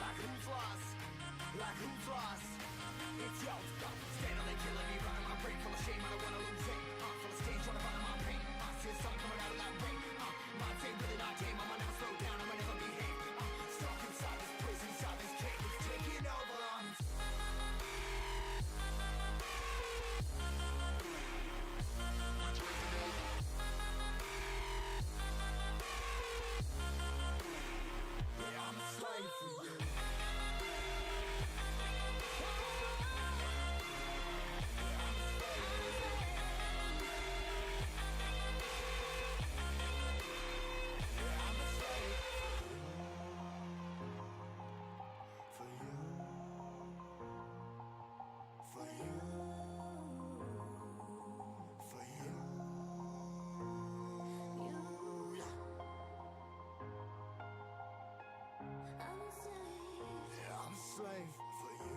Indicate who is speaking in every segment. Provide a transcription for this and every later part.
Speaker 1: Like who's lost? Like who's lost? It's yo, standing there killing me, running my brain full of shame, I don't wanna lose it. Full of stage, trying to find my pain. See the sun coming out of that rain. Minds ain't really not tame, I'ma never slow down, I'ma never behave. Stuck inside this prison, inside this cage, it's taking over. I'm a slave for you. Slave for you.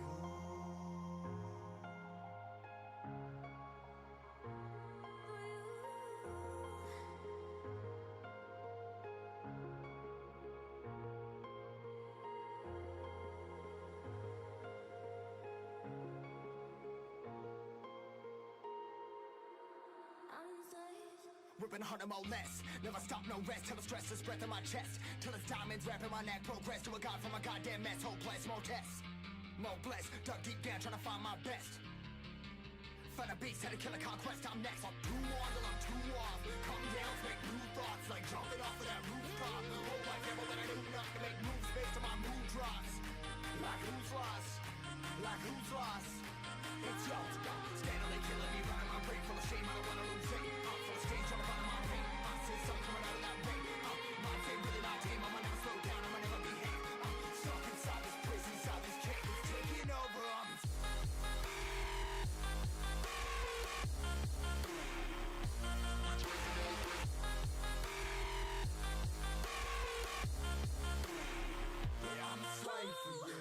Speaker 1: Ripping harder, more less. Never stop, no rest. Till the stress is breath in my chest. Till it's diamonds wrapping my neck. Progress to a god from a goddamn mess. Hopeless, more tests. More blessed. Dug deep down trying to find my best. Find a beast, had to kill a conquest. I'm next. I'm too on till I'm too off. Calm down, make new thoughts. Like jumping off of that rooftop. Hold my camera when I do not to make moves based on my mood drops. Like who's lost? Like who's lost? It's yo, standing there killing me, running my brain full of shame, I don't wanna lose it. Full of stage, trying to find my pain. See the sun coming out of that rain. Minds ain't really not tame, I'ma never slow down, I'ma never behave. Stuck inside this prison, inside this cage, it's taking over. I'm a slave for you.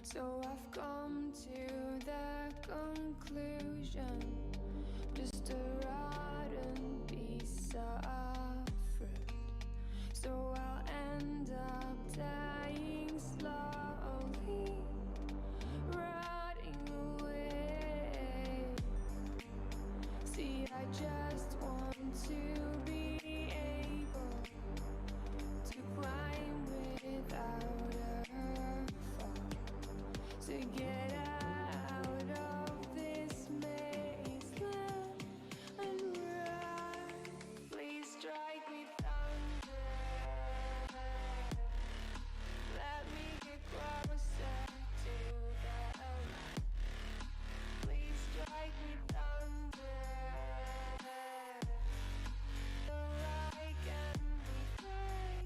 Speaker 2: So I've come to the conclusion, just a rotten piece of fruit. So I'll end up dying slowly, rotting away. See, I just want to be able to climb without a to get out of this mazeland and run. Please strike me thunder. Let me get closer to the light. Please strike me thunder. So I can be free.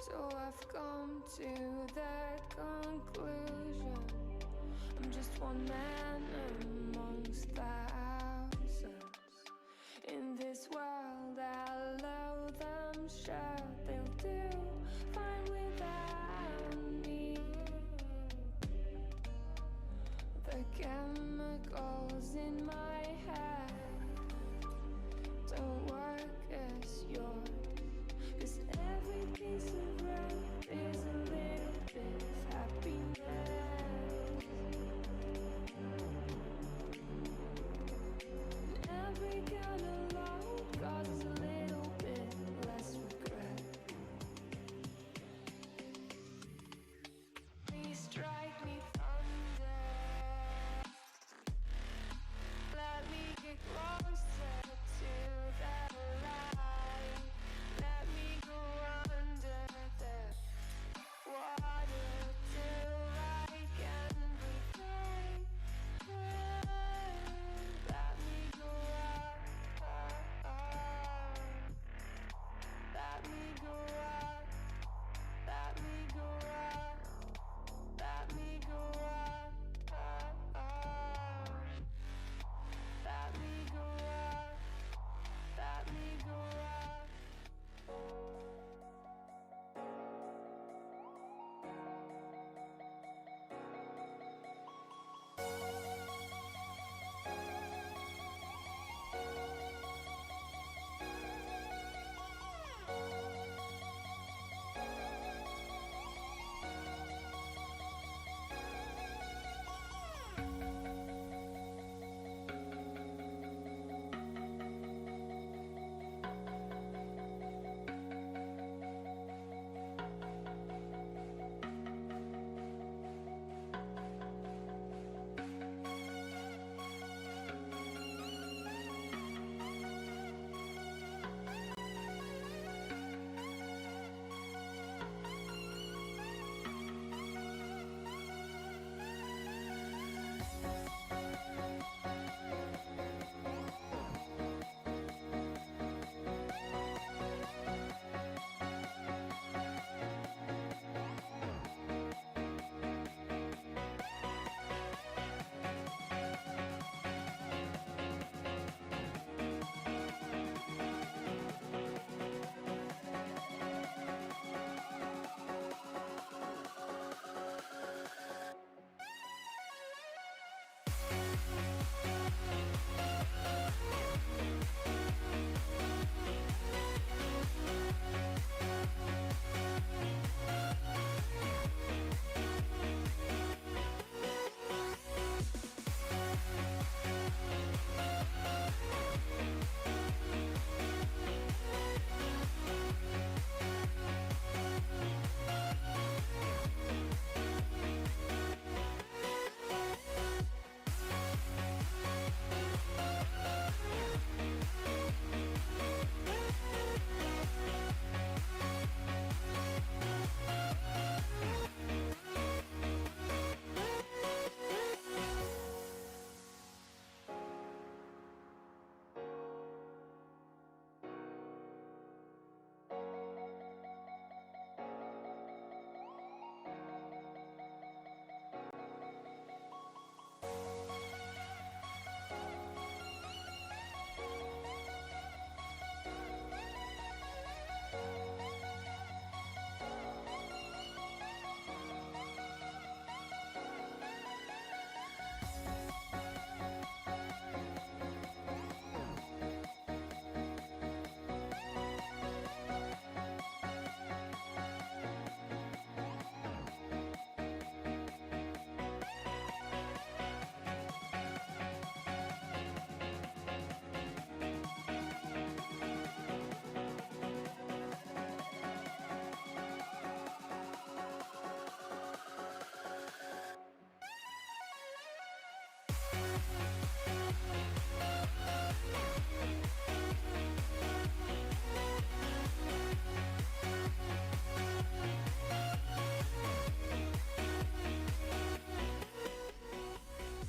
Speaker 2: So I've come to the conclusion, I'm just one man amongst thousands. In this world I'll load them, sure they'll do fine without me. The chemicals in my head don't work as yours. Cause every piece of road is a little bit of happiness.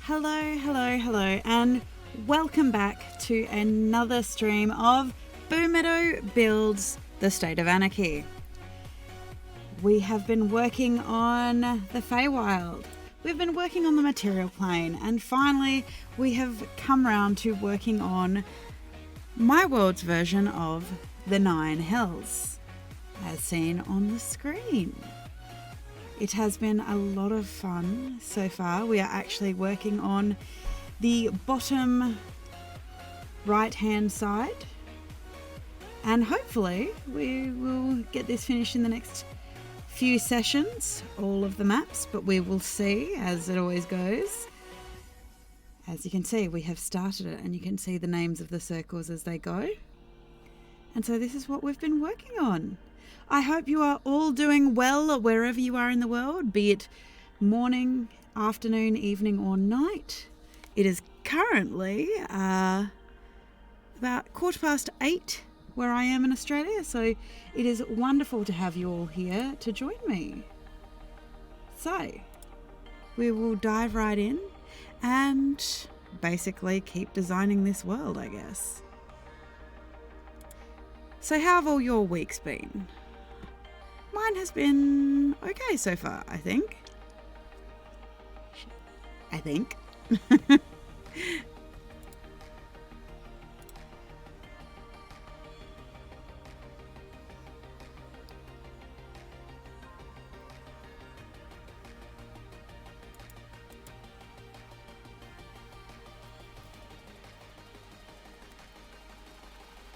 Speaker 3: Hello, and welcome back to another stream of Boomeadow Builds the State of Anarchy. We have been working on the Feywild. We've been working on the material plane, and finally we have come round to working on my world's version of the 9 Hells, as seen on the screen. It has been a lot of fun so far. We are actually working on the bottom right-hand side, and hopefully we will get this finished in the next few sessions, all of the maps, but we will see as it always goes. As you can see, we have started it, and you can see the names of the circles as they go. And so this is what we've been working on. I hope you are all doing well wherever you are in the world, be it morning, afternoon, evening or night. It is currently about 8:15 where I am in Australia, so it is wonderful to have you all here to join me. So we will dive right in and basically keep designing this world, I guess. So how have all your weeks been? Mine has been okay so far, I think.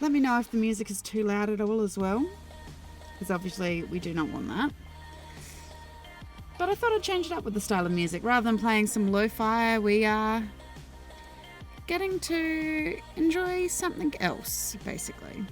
Speaker 3: Let me know if the music is too loud at all as well, because obviously we do not want that. But I thought I'd change it up with the style of music. Rather than playing some lo-fi, we are getting to enjoy something else, basically.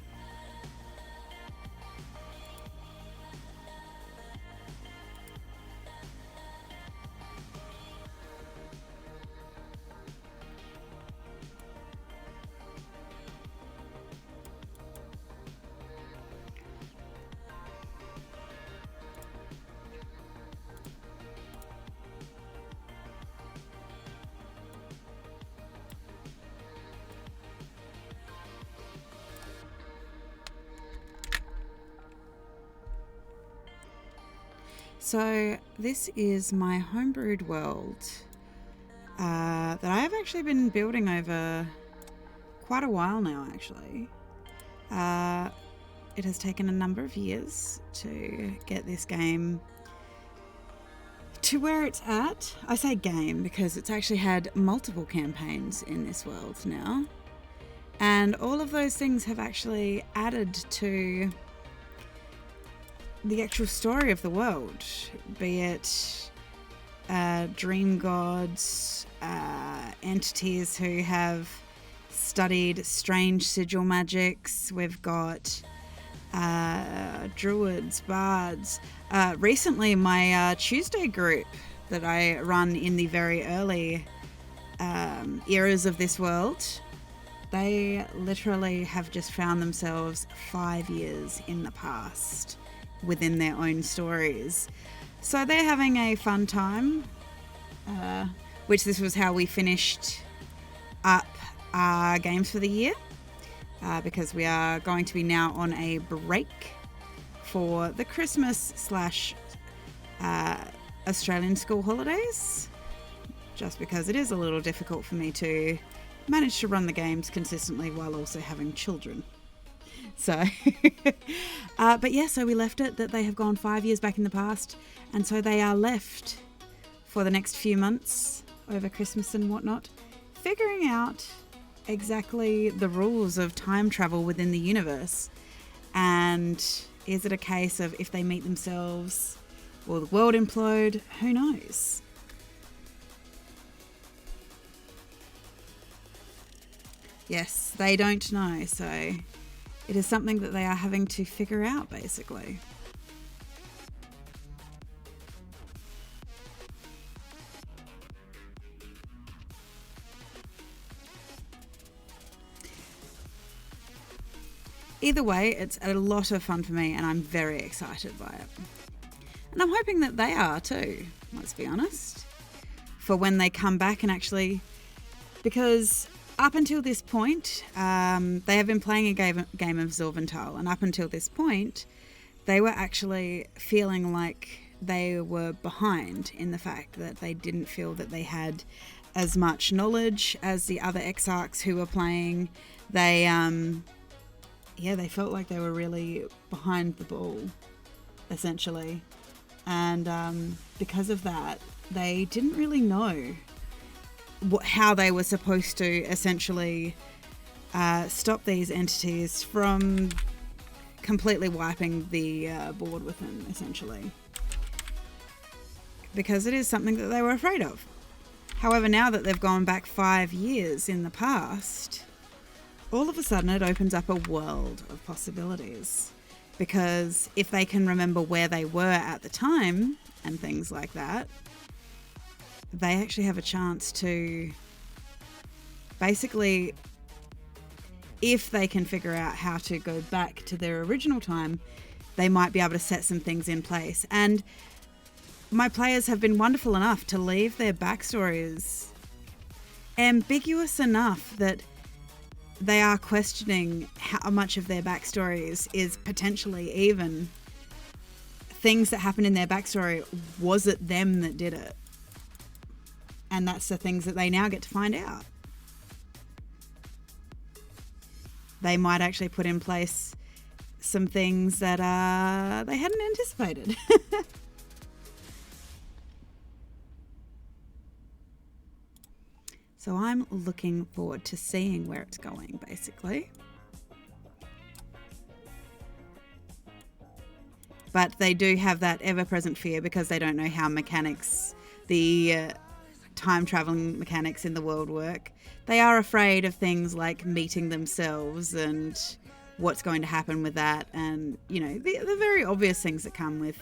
Speaker 3: So this is my homebrewed world that I have actually been building over quite a while now, actually. It has taken a number of years to get this game to where it's at. I say game because it's actually had multiple campaigns in this world now. And all of those things have actually added to the actual story of the world, be it dream gods, entities who have studied strange sigil magics. We've got druids, bards. Recently, my Tuesday group that I run in the very early eras of this world, they literally have just found themselves 5 years in the past within their own stories. So they're having a fun time, which this was how we finished up our games for the year, because we are going to be now on a break for the Christmas / Australian school holidays, just because it is a little difficult for me to manage to run the games consistently while also having children. So, but yeah, so we left it that they have gone 5 years back in the past, and so they are left for the next few months over Christmas and whatnot, figuring out exactly the rules of time travel within the universe. And is it a case of if they meet themselves, will the world implode? Who knows? Yes, they don't know, so it is something that they are having to figure out, basically. Either way, it's a lot of fun for me, and I'm very excited by it. And I'm hoping that they are too, let's be honest. for when they come back and actually, because up until this point, they have been playing a game of Zorvental, and up until this point, they were actually feeling like they were behind in the fact that they didn't feel that they had as much knowledge as the other exarchs who were playing. They, they felt like they were really behind the ball, essentially. And because of that, they didn't really know how they were supposed to essentially stop these entities from completely wiping the board with them, essentially. Because it is something that they were afraid of. However, now that they've gone back 5 years in the past, all of a sudden it opens up a world of possibilities. Because if they can remember where they were at the time and things like that, they actually have a chance to basically, if they can figure out how to go back to their original time, they might be able to set some things in place. And my players have been wonderful enough to leave their backstories ambiguous enough that they are questioning how much of their backstories is potentially even things that happened in their backstory. Was it them that did it? And that's the things that they now get to find out. They might actually put in place some things that they hadn't anticipated. So I'm looking forward to seeing where it's going, basically. But they do have that ever-present fear because they don't know how mechanics, the time-traveling mechanics in the world work. They are afraid of things like meeting themselves and what's going to happen with that, and, you know, the very obvious things that come with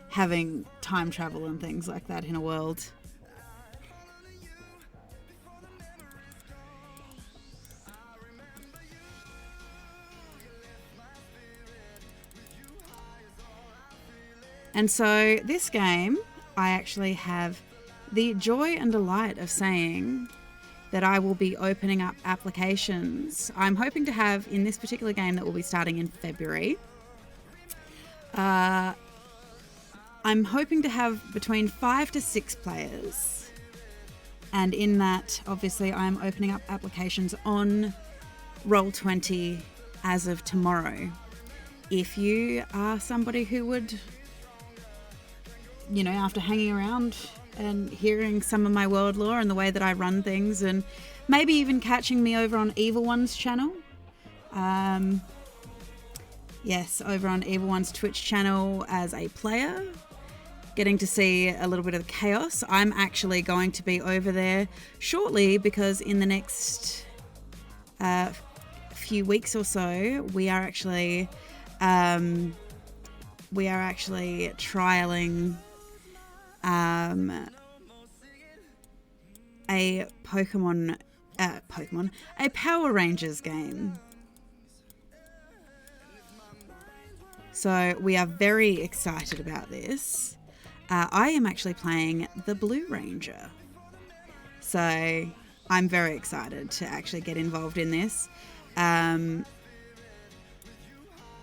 Speaker 3: having time travel and things like that in a world. And so this game, I actually have the joy and delight of saying that I will be opening up applications. I'm hoping to have, in this particular game that will be starting in February, I'm hoping to have between 5 to 6 players. And in that, obviously, I'm opening up applications on Roll20 as of tomorrow. If you are somebody who would, you know, after hanging around and hearing some of my world lore and the way that I run things, and maybe even catching me over on Evil One's channel. Yes, over on Evil One's Twitch channel as a player, getting to see a little bit of the chaos. I'm actually going to be over there shortly because in the next few weeks or so, we are actually trialing a a Power Rangers game. So we are very excited about this. I am actually playing the Blue Ranger. So I'm very excited to actually get involved in this.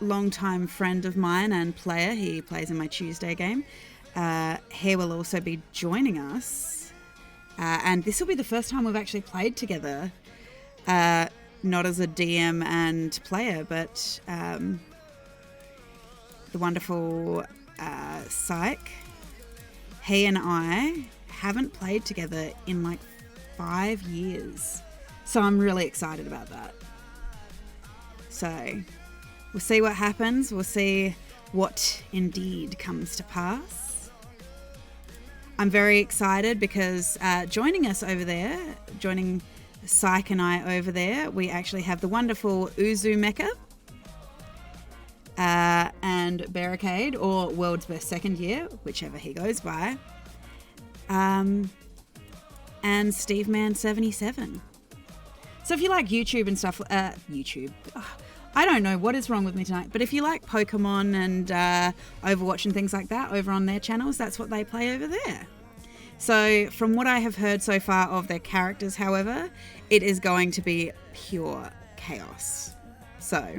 Speaker 3: Longtime friend of mine and player, he plays in my Tuesday game. He will also be joining us. And this will be the first time we've actually played together. Not as a DM and player, but the wonderful Psych. He and I haven't played together in like 5 years. So I'm really excited about that. So we'll see what happens. We'll see what indeed comes to pass. I'm very excited because joining us over there, joining Psych and I over there, we actually have the wonderful Uzu Mecha and Barricade, or World's Best Second Year, whichever he goes by, and Steve Man 77. So if you like YouTube and stuff, YouTube, I don't know what is wrong with me tonight, but if you like Pokemon and Overwatch and things like that over on their channels, that's what they play over there. So from what I have heard so far of their characters, however, it is going to be pure chaos. So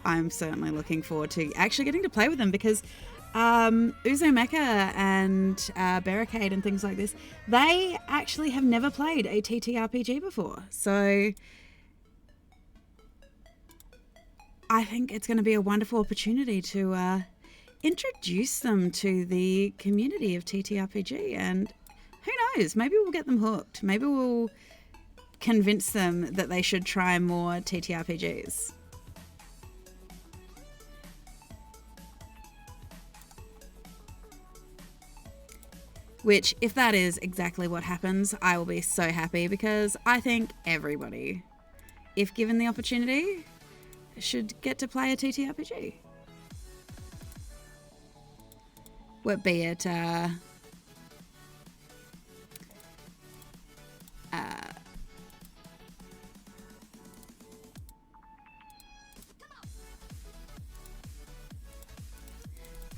Speaker 3: I'm certainly looking forward to actually getting to play with them, because Uzumeka and Barricade and things like this, they actually have never played a TTRPG before. So I think it's going to be a wonderful opportunity to introduce them to the community of TTRPG, and who knows, maybe we'll get them hooked. Maybe we'll convince them that they should try more TTRPGs. Which, if that is exactly what happens, I will be so happy, because I think everybody, if given the opportunity, should get to play a TTRPG. What be it,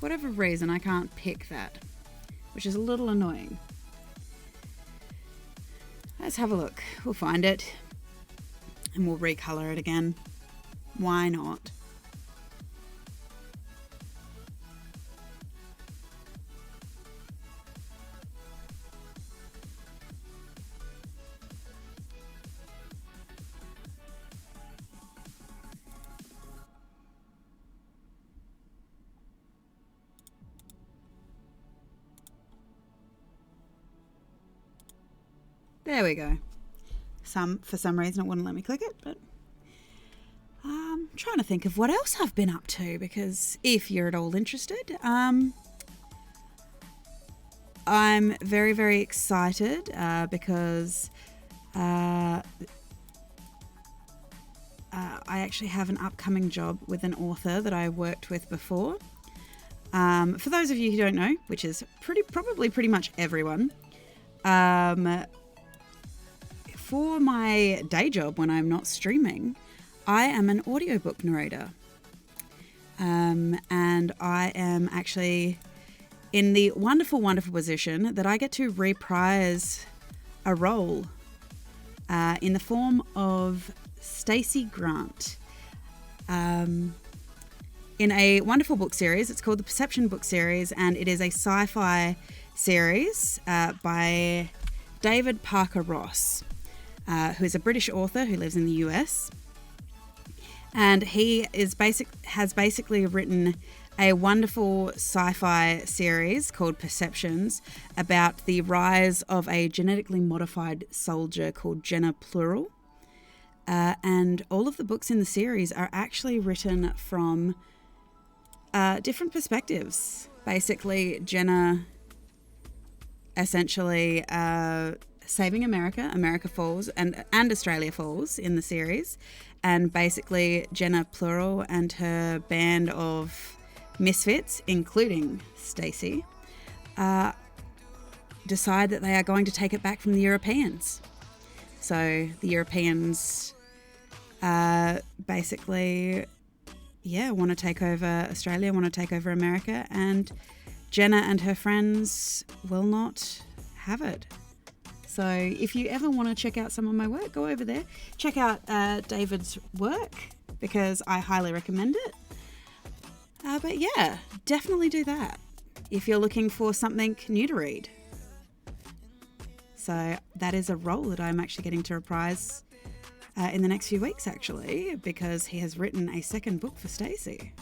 Speaker 3: whatever reason, I can't pick that, which is a little annoying. Let's have a look. We'll find it and we'll recolor it again. Why not? There we go. For some reason it wouldn't let me click it, but I'm trying to think of what else I've been up to, because if you're at all interested, I'm very, very excited because I actually have an upcoming job with an author that I worked with before. For those of you who don't know, which is probably pretty much everyone, for my day job when I'm not streaming, I am an audiobook narrator. And I am actually in the wonderful, wonderful position that I get to reprise a role in the form of Stacey Grant in a wonderful book series. It's called the Perception book series, and it is a sci-fi series by David Parker Ross, who is a British author who lives in the US. And he has basically written a wonderful sci-fi series called Perceptions about the rise of a genetically modified soldier called Jenna Plural. And all of the books in the series are actually written from different perspectives. Basically, Jenna essentially saving America falls, and Australia falls in the series. And basically Jenna Plural and her band of misfits, including Stacey, decide that they are going to take it back from the Europeans. So the Europeans basically, want to take over Australia, want to take over America, and Jenna and her friends will not have it. So if you ever want to check out some of my work, go over there. Check out David's work, because I highly recommend it. But yeah, definitely do that if you're looking for something new to read. So that is a role that I'm actually getting to reprise in the next few weeks, actually, because he has written a second book for Stacey.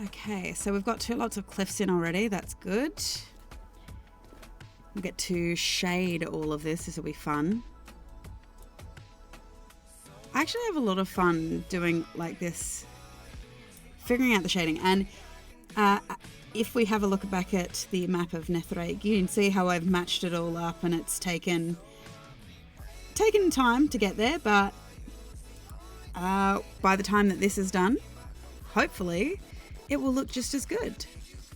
Speaker 3: Okay, so we've got lots of cliffs in already. That's good. We'll get to shade all of this. This will be fun. I actually have a lot of fun doing like this, figuring out the shading. And if we have a look back at the map of Nethraeg, you can see how I've matched it all up, and it's taken taken time to get there, but by the time that this is done, hopefully it will look just as good.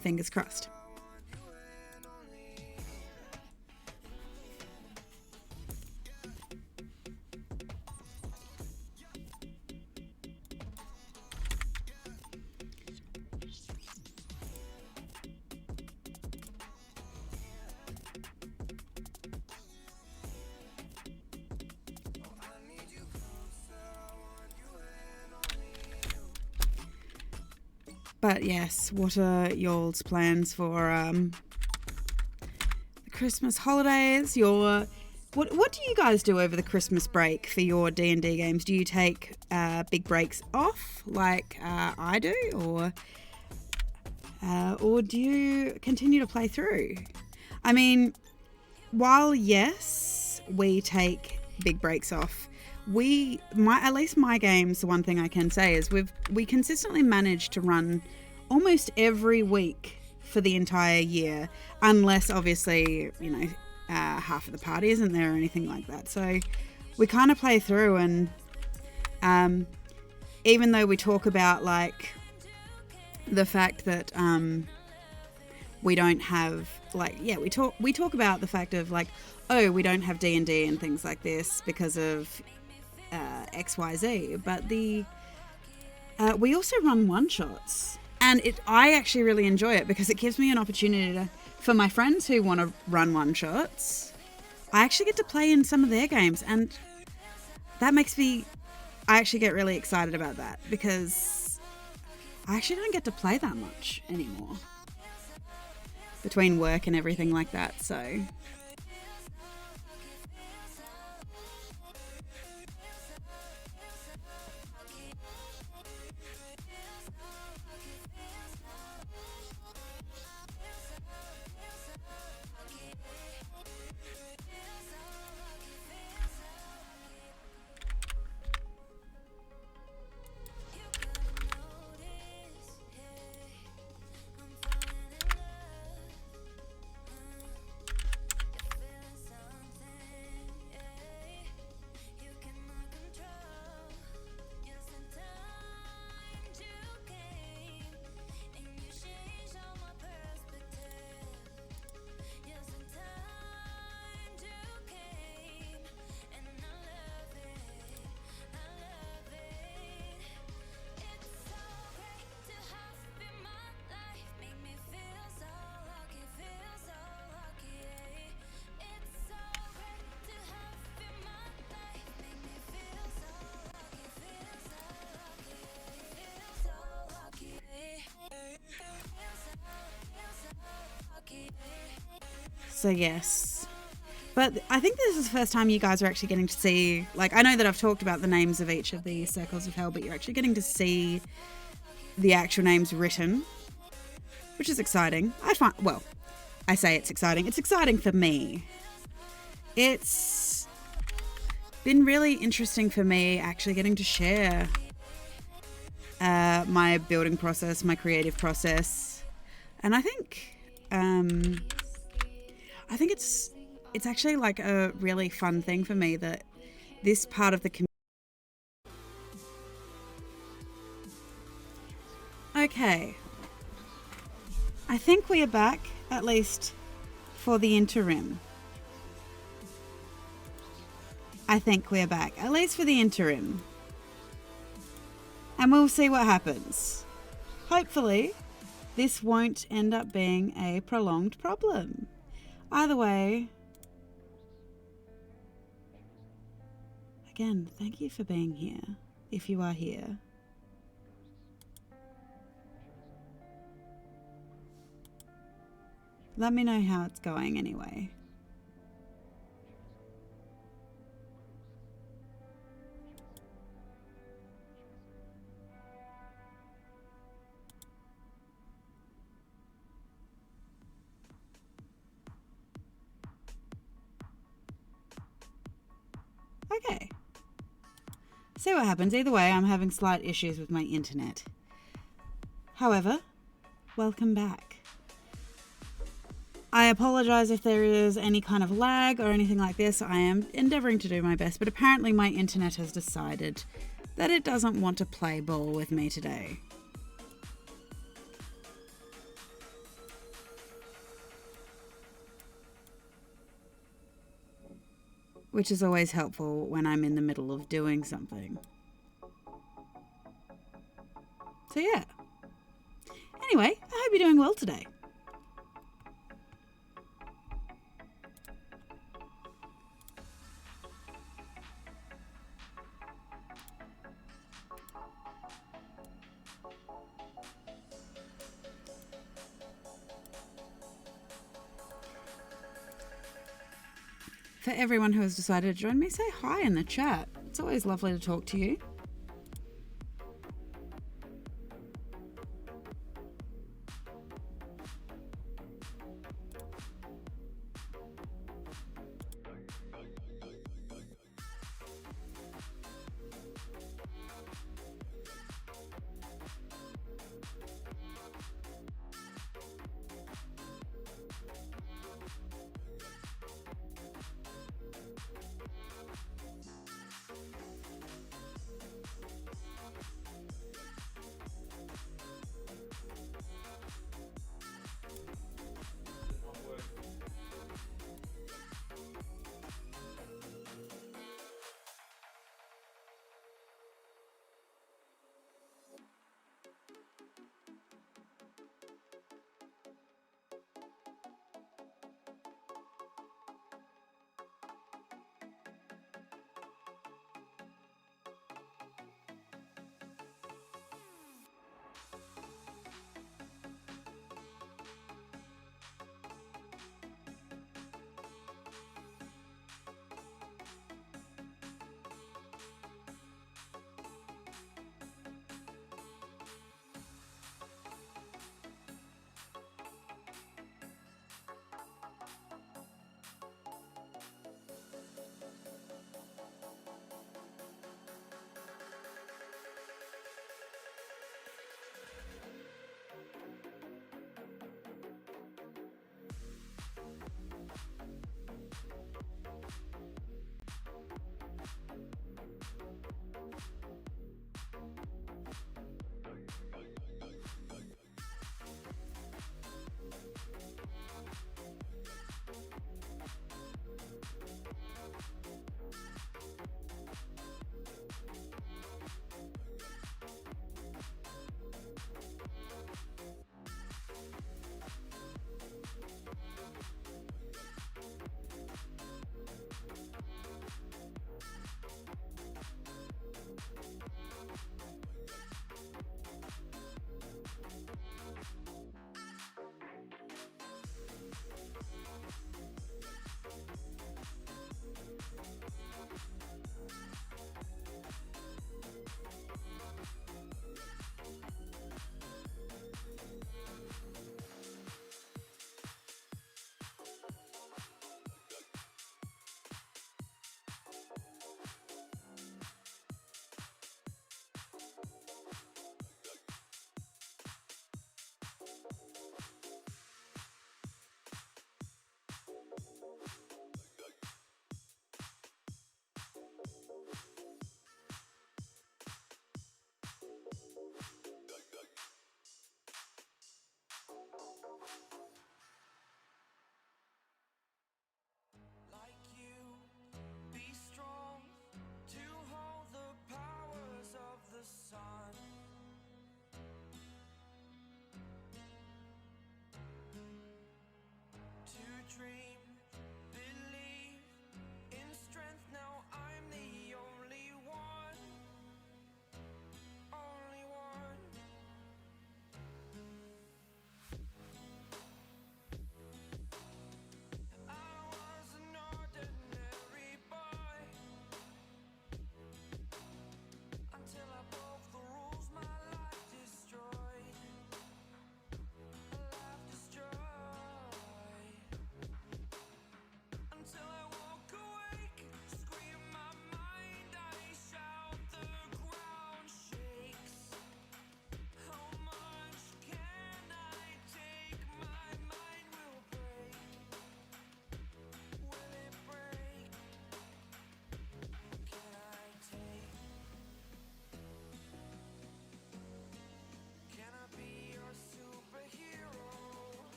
Speaker 3: Fingers crossed. But yes, what are y'all's plans for the Christmas holidays? What do you guys do over the Christmas break for your D&D games? Do you take big breaks off like I do, or do you continue to play through? I mean, while yes, we take big breaks off, at least my games, the one thing I can say is we consistently manage to run almost every week for the entire year, unless obviously, half of the party isn't there or anything like that. So we kind of play through, and even though we talk about like the fact that we don't have we talk about the fact of like, oh, we don't have D&D and things like this because of XYZ, but we also run one-shots, and I actually really enjoy it because it gives me an opportunity for my friends who want to run one-shots, I actually get to play in some of their games, and that makes me, I actually get really excited about that because I actually don't get to play that much anymore between work and everything like that, so... So yes, but I think this is the first time you guys are actually getting to see, like, I know that I've talked about the names of each of the circles of hell, but you're actually getting to see the actual names written, which is exciting. I say it's exciting. It's exciting for me. It's been really interesting for me actually getting to share my building process, my creative process, and I think it's actually like a really fun thing for me that this part of the community. Okay, I think we are back, at least for the interim. And we'll see what happens. Hopefully, this won't end up being a prolonged problem. Either way, again, thank you for being here, if you are here. Let me know how it's going anyway. Okay. See what happens. Either way, I'm having slight issues with my internet. However, welcome back. I apologize if there is any kind of lag or anything like this. I am endeavouring to do my best, but apparently my internet has decided that it doesn't want to play ball with me today. Which is always helpful when I'm in the middle of doing something. So yeah. Anyway, I hope you're doing well today. For everyone who has decided to join me, say hi in the chat. It's always lovely to talk to you.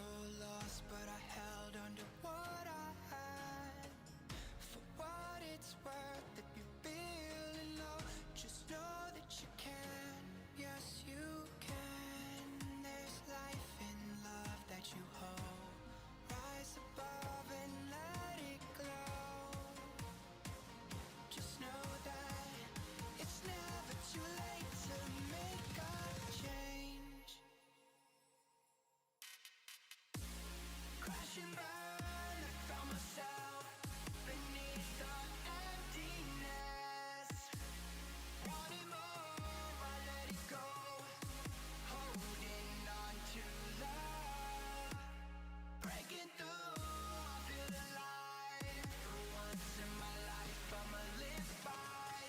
Speaker 1: so lost, but I held onto what I had. For what it's worth, if you're feeling low, just know that you can. Yes, you can. There's life in love that you hold. Rise above and let it glow. Just know that it's never too late to make a change. Crash and burn, I found myself beneath the emptiness. Wanting more, I let it go. Holding on to love. Breaking through, I feel alive. For once in my life, I'ma live by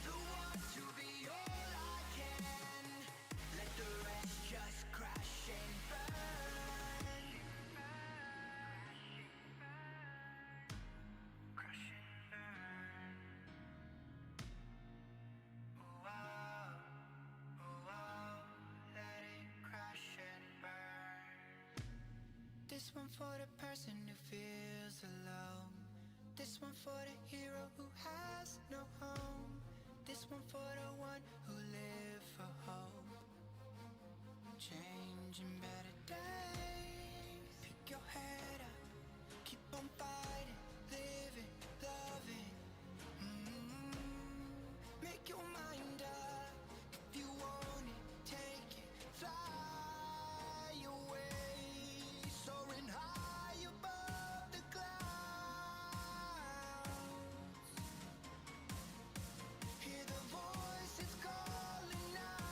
Speaker 1: the want to be all I can. Let the rest just crash and burn. Crash and burn. Oh wow, let it crash and burn. This one for the person who feels alone. This one for the hero who has no home. This one for the one who live for hope. Changing better days. Pick your head up, keep on fighting, living, loving. Make your mind up. If you want it, take it, fly away, soaring high above the clouds. Hear the voices calling out.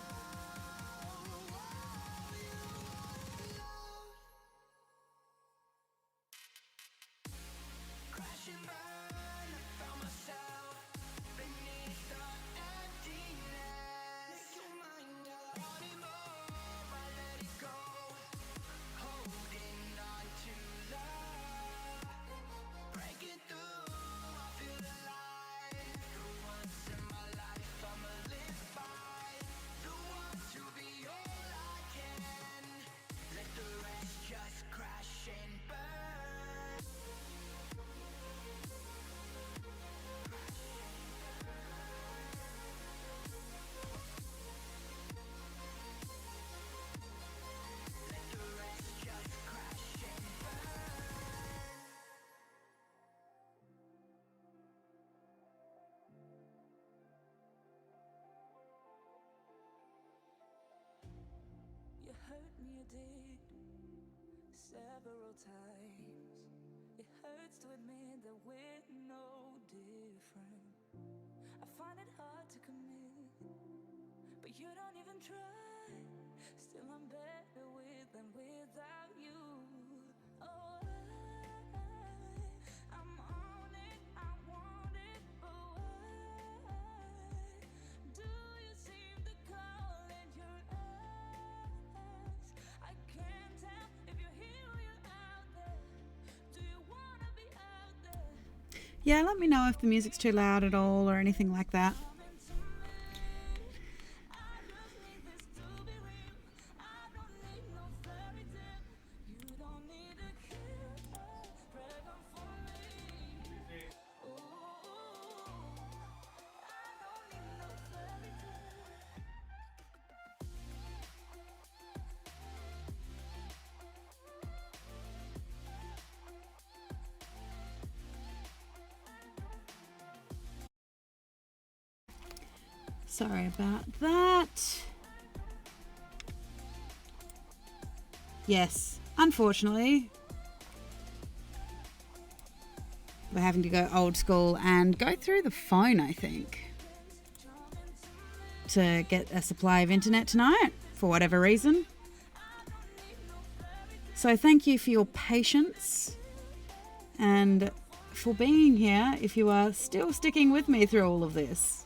Speaker 1: Oh, you want love. Crash and burn, I found myself beneath the emptiness. Make your mind up. Wanting more, I let it go. Holding on to love. Breaking through, I feel alive. For once in my life, I'ma live by the want to be all I can. Let the rest just crash and burn. Let the rest just crash and burn.
Speaker 2: You hurt me, you did, several times. It hurts to admit that we're no different. I find it hard to commit, but you don't even try. Still, I'm better with than without you. Oh, I'm on it, I want it, but why do you seem to call in your eyes? I can't tell if you're here or you're out there. Do you wanna be out there?
Speaker 3: Yeah, let me know if the music's too loud at all or anything like that.
Speaker 2: Coming to me, I just need this to be real. I don't need no fairy tale. You don't need a kill, pray for me. Ooh, I don't need no fairy tale.
Speaker 3: Sorry about that. Yes, unfortunately, we're having to go old school and go through the phone, I think, to get a supply of internet tonight for whatever reason. So thank you for your patience and for being here if you are still sticking with me through all of this.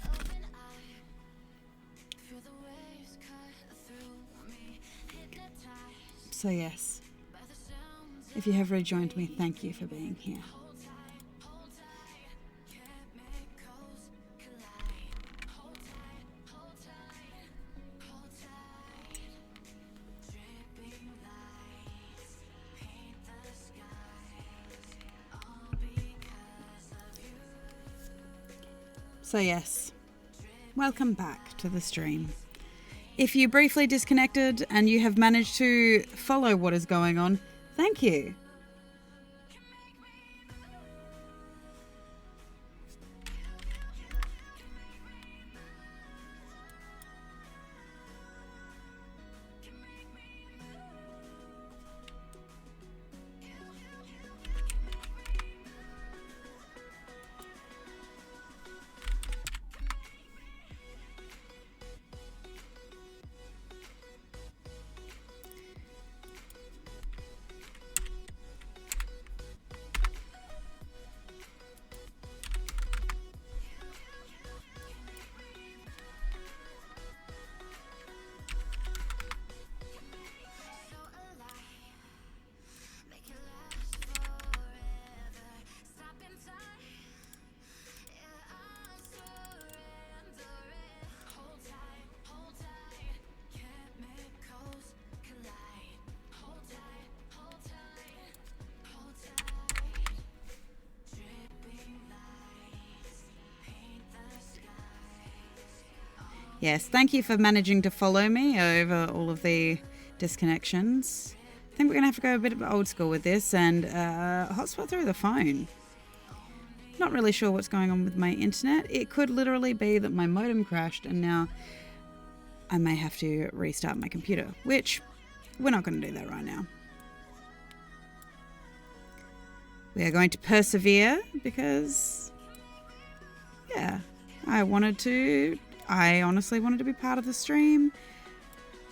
Speaker 2: Open eye, feel the waves cut through me, hypnotized
Speaker 3: So yes,
Speaker 2: by the sound
Speaker 3: If you have rejoined me, thank you for being here. So yes, welcome back to the stream. If you briefly disconnected and you have managed to follow what is going on, thank you. Yes, thank you for managing to follow me over all of the disconnections. I think we're going to have to go a bit old school with this and hotspot through the phone. Not really sure what's going on with my internet. It could literally be that my modem crashed and now I may have to restart my computer, which we're not going to do that right now. We are going to persevere because, yeah, I honestly wanted to be part of the stream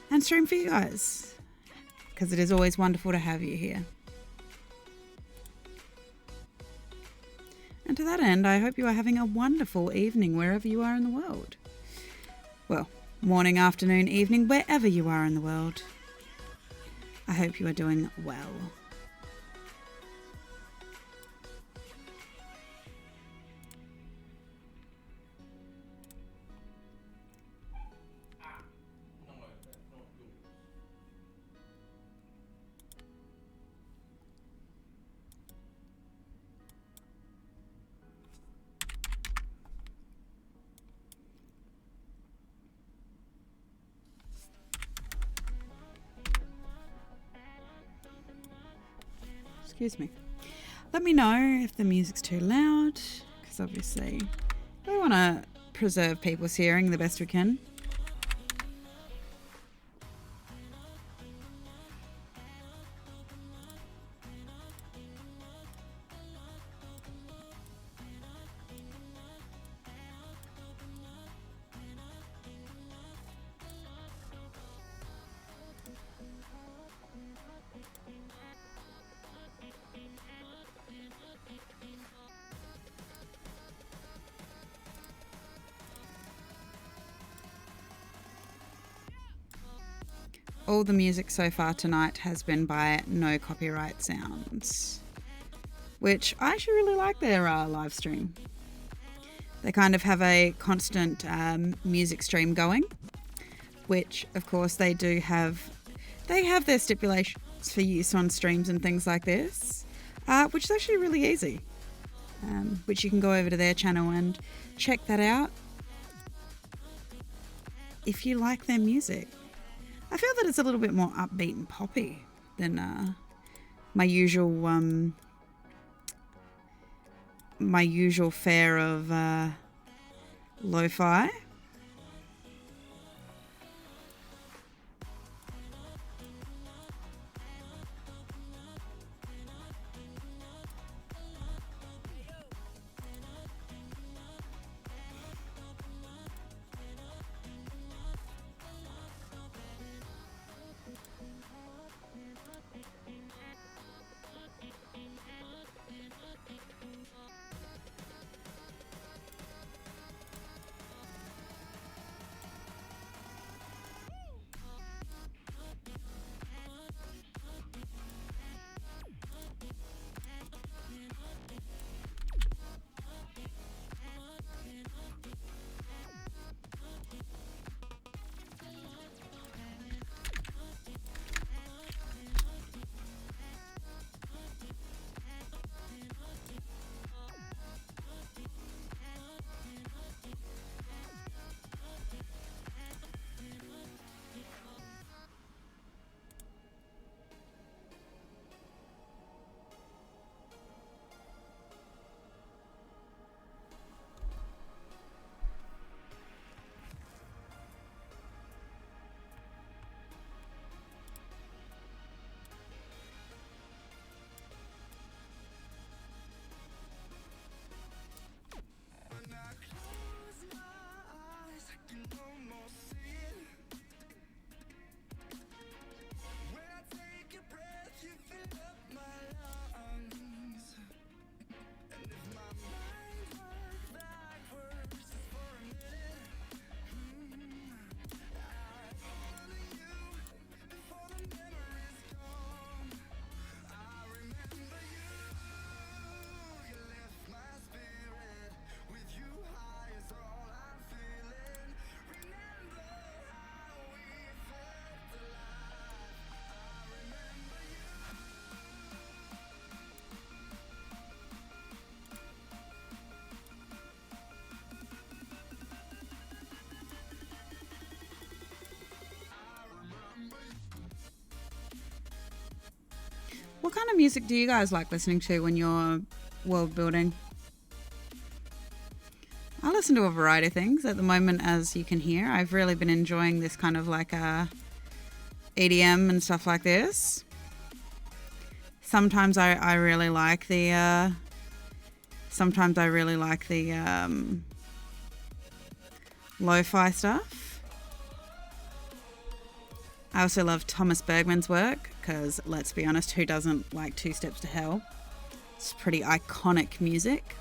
Speaker 3: and stream for you guys because it is always wonderful to have you here. And to that end, I hope you are having a wonderful evening wherever you are in the world. Well, morning, afternoon, evening, wherever you are in the world. I hope you are doing well. Excuse me. Let me know if the music's too loud, because obviously we want to preserve people's hearing the best we can. All the music so far tonight has been by No Copyright Sounds, which I actually really like their live stream. They kind of have a constant music stream going, which of course they do have. They have their stipulations for use on streams and things like this, which is actually really easy, which you can go over to their channel and check that out if you like their music. I feel that it's a little bit more upbeat and poppy than my usual fare of lo-fi. What kind of music do you guys like listening to when you're world building? I listen to a variety of things at the moment, as you can hear. I've really been enjoying this kind of like EDM and stuff like this. Sometimes I really like the lo-fi stuff. I also love Thomas Bergman's work because, let's be honest, who doesn't like Two Steps to Hell? It's pretty iconic music.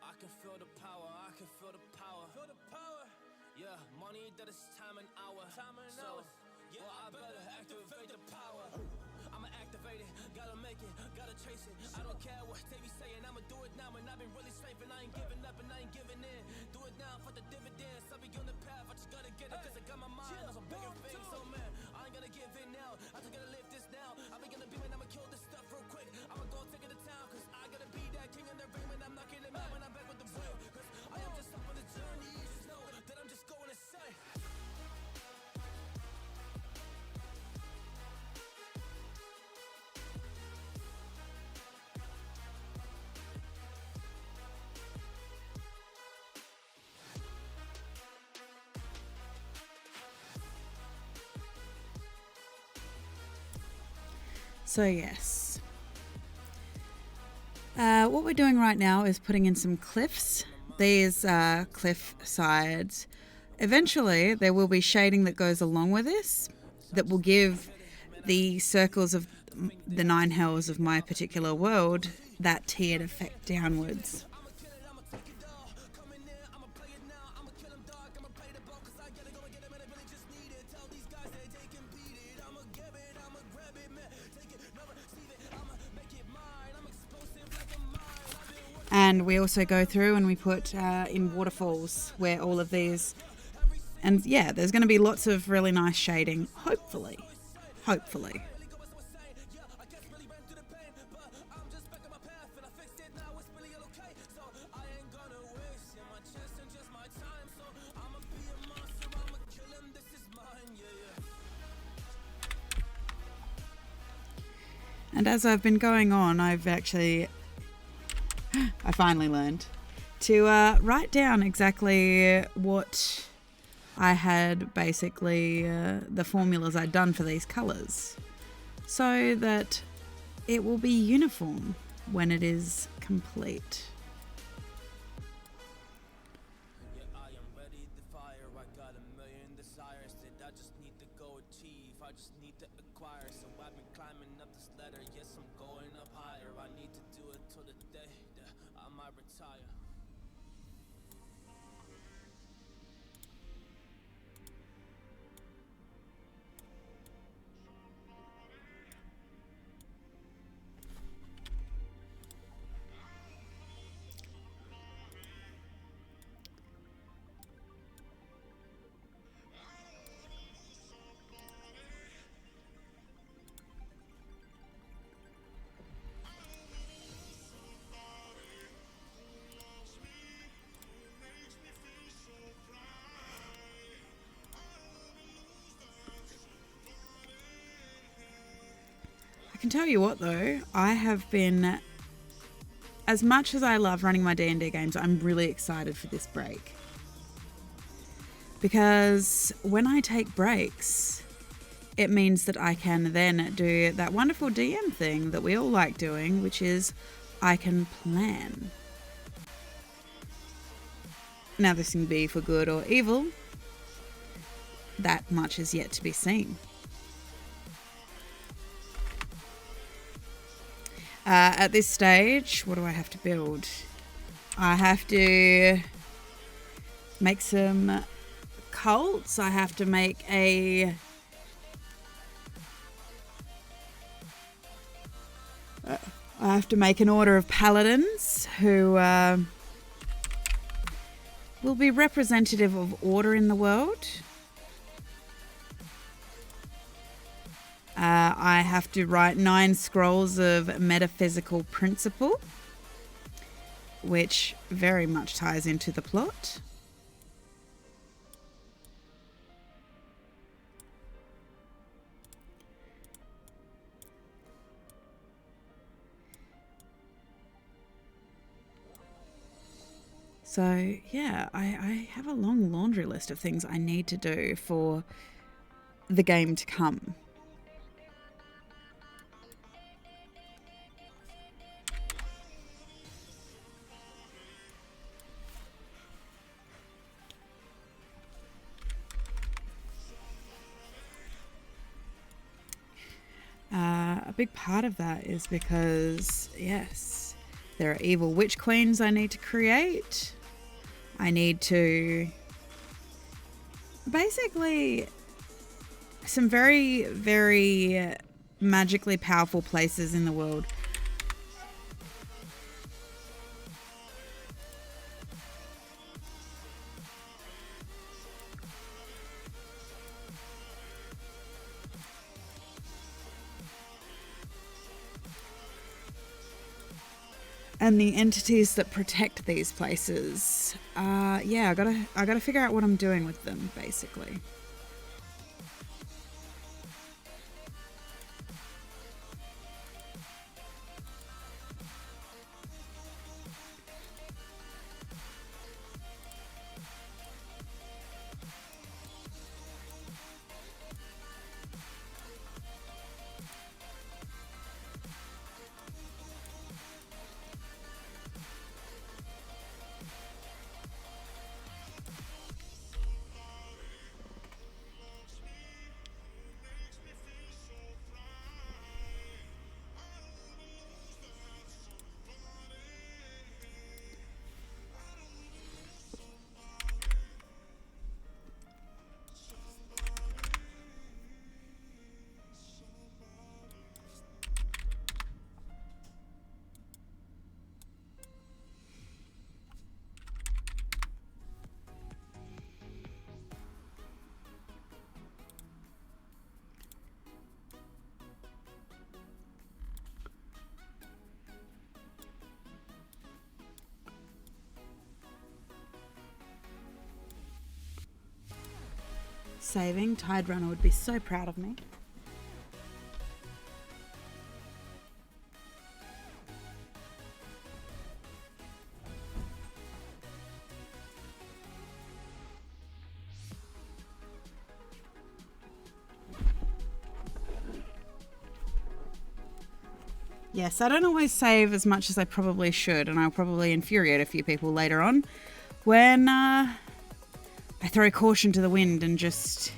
Speaker 4: I can feel the power, I can feel the power. Feel the power. Yeah, money that is time and hour. So, yeah, well, I better activate the power. I'ma activate it, gotta make it, gotta chase it. I don't care what they be saying, I'ma do it now. And I've been really safe and I ain't giving up and I ain't giving in. Do it now for the dividends, I'll be on the path. I just gotta get it, cause I got my mind on some bigger things. So man, I ain't gonna give in now, I just gotta live this now. I be gonna be when I'ma kill this stuff real quick. I'ma go take it to town, cause I gotta be that king in the ring when I'm knocking him out when I'm back with the wheel. Cause I am just up on the journey, just know that I'm just going insane.
Speaker 3: So yes, what we're doing right now is putting in some cliffs. These cliff sides. Eventually, there will be shading that goes along with this that will give the circles of the 9 hells of my particular world that tiered effect downwards. And we also go through and we put in waterfalls where all of these, and yeah, there's going to be lots of really nice shading, hopefully. And as I've been going on, I finally learned to write down exactly what I had, basically the formulas I'd done for these colours, so that it will be uniform when it is complete.
Speaker 4: Yeah, I am ready to fire. I got a million desires that I just need to go achieve. I just need to acquire. So I've been climbing up this ladder. Yes, I'm going up higher. I need to do it till the day that I might retire.
Speaker 3: can tell you what though, I have been, as much as I love running my D&D games, I'm really excited for this break. Because when I take breaks, it means that I can then do that wonderful DM thing that we all like doing, which is I can plan. Now this can be for good or evil. That much is yet to be seen. At this stage, what do I have to build? I have to make some cults. I have to make I have to make an order of paladins who will be representative of order in the world. I have to write 9 scrolls of metaphysical principle, which very much ties into the plot. So, yeah, I have a long laundry list of things I need to do for the game to come. A big part of that is because, yes, there are evil witch queens I need to create. I need to basically some very, very magically powerful places in the world. And the entities that protect these places, yeah, I gotta figure out what I'm doing with them, basically. Saving. Tide Runner would be so proud of me. Yes, I don't always save as much as I probably should, and I'll probably infuriate a few people later on when I throw caution to the wind and just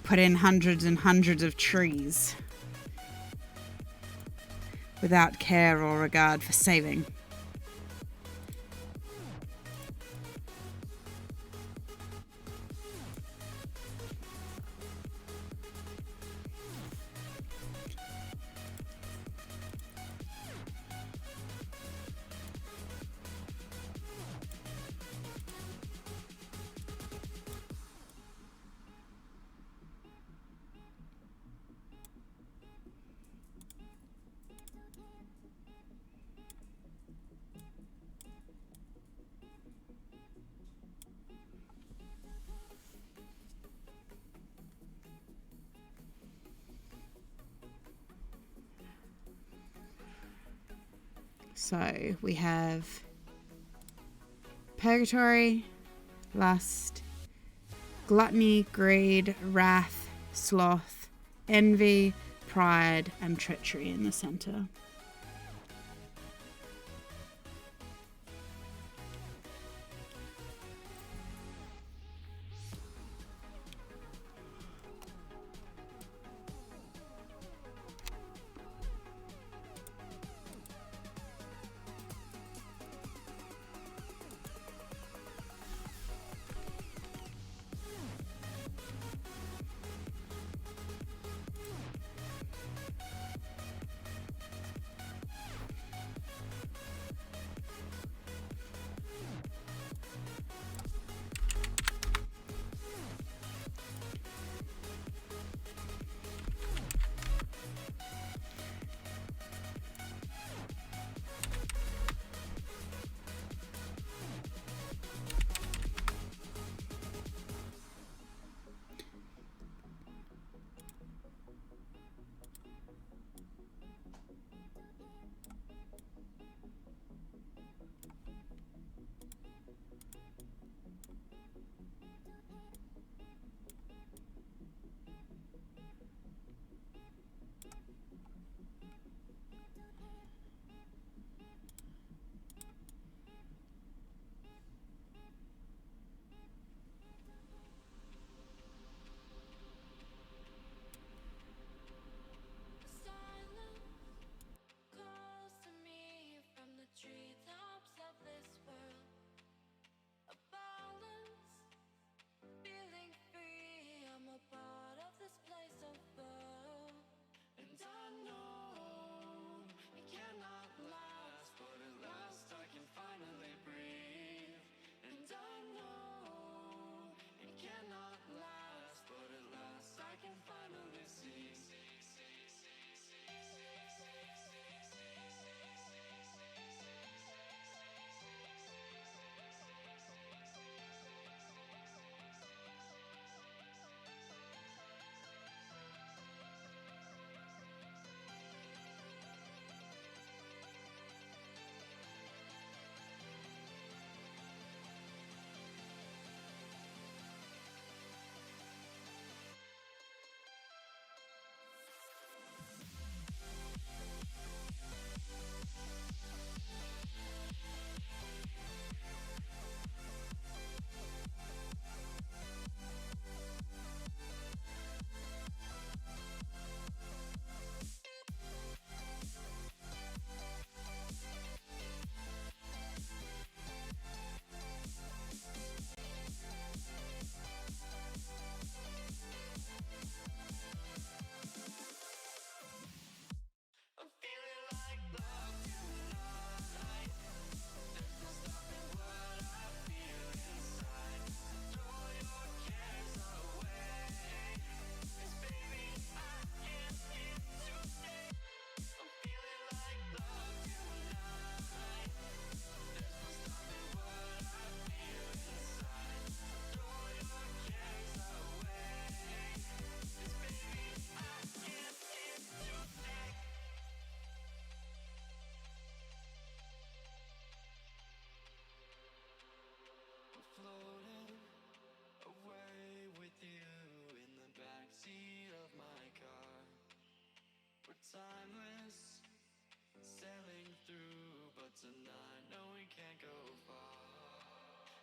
Speaker 3: put in hundreds and hundreds of trees without care or regard for saving. So we have purgatory, lust, gluttony, greed, wrath, sloth, envy, pride, and treachery in the center.
Speaker 5: Timeless, sailing through, but tonight, no, we can't go far.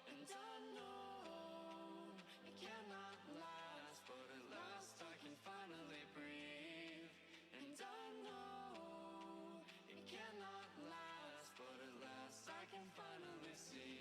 Speaker 5: And I know it cannot last, but at last I can finally breathe. And I know it cannot last, but at last I can finally see.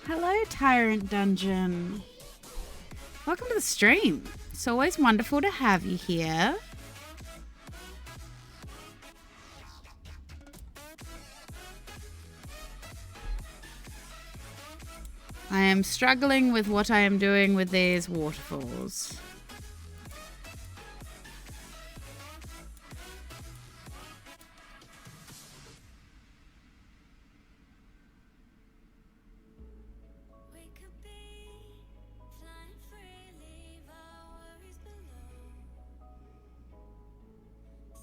Speaker 3: Hello, Tyrant Dungeon. Welcome to the stream. It's always wonderful to have you here. I am struggling with what I am doing with these waterfalls.
Speaker 2: We could be flying free, leave our worries below.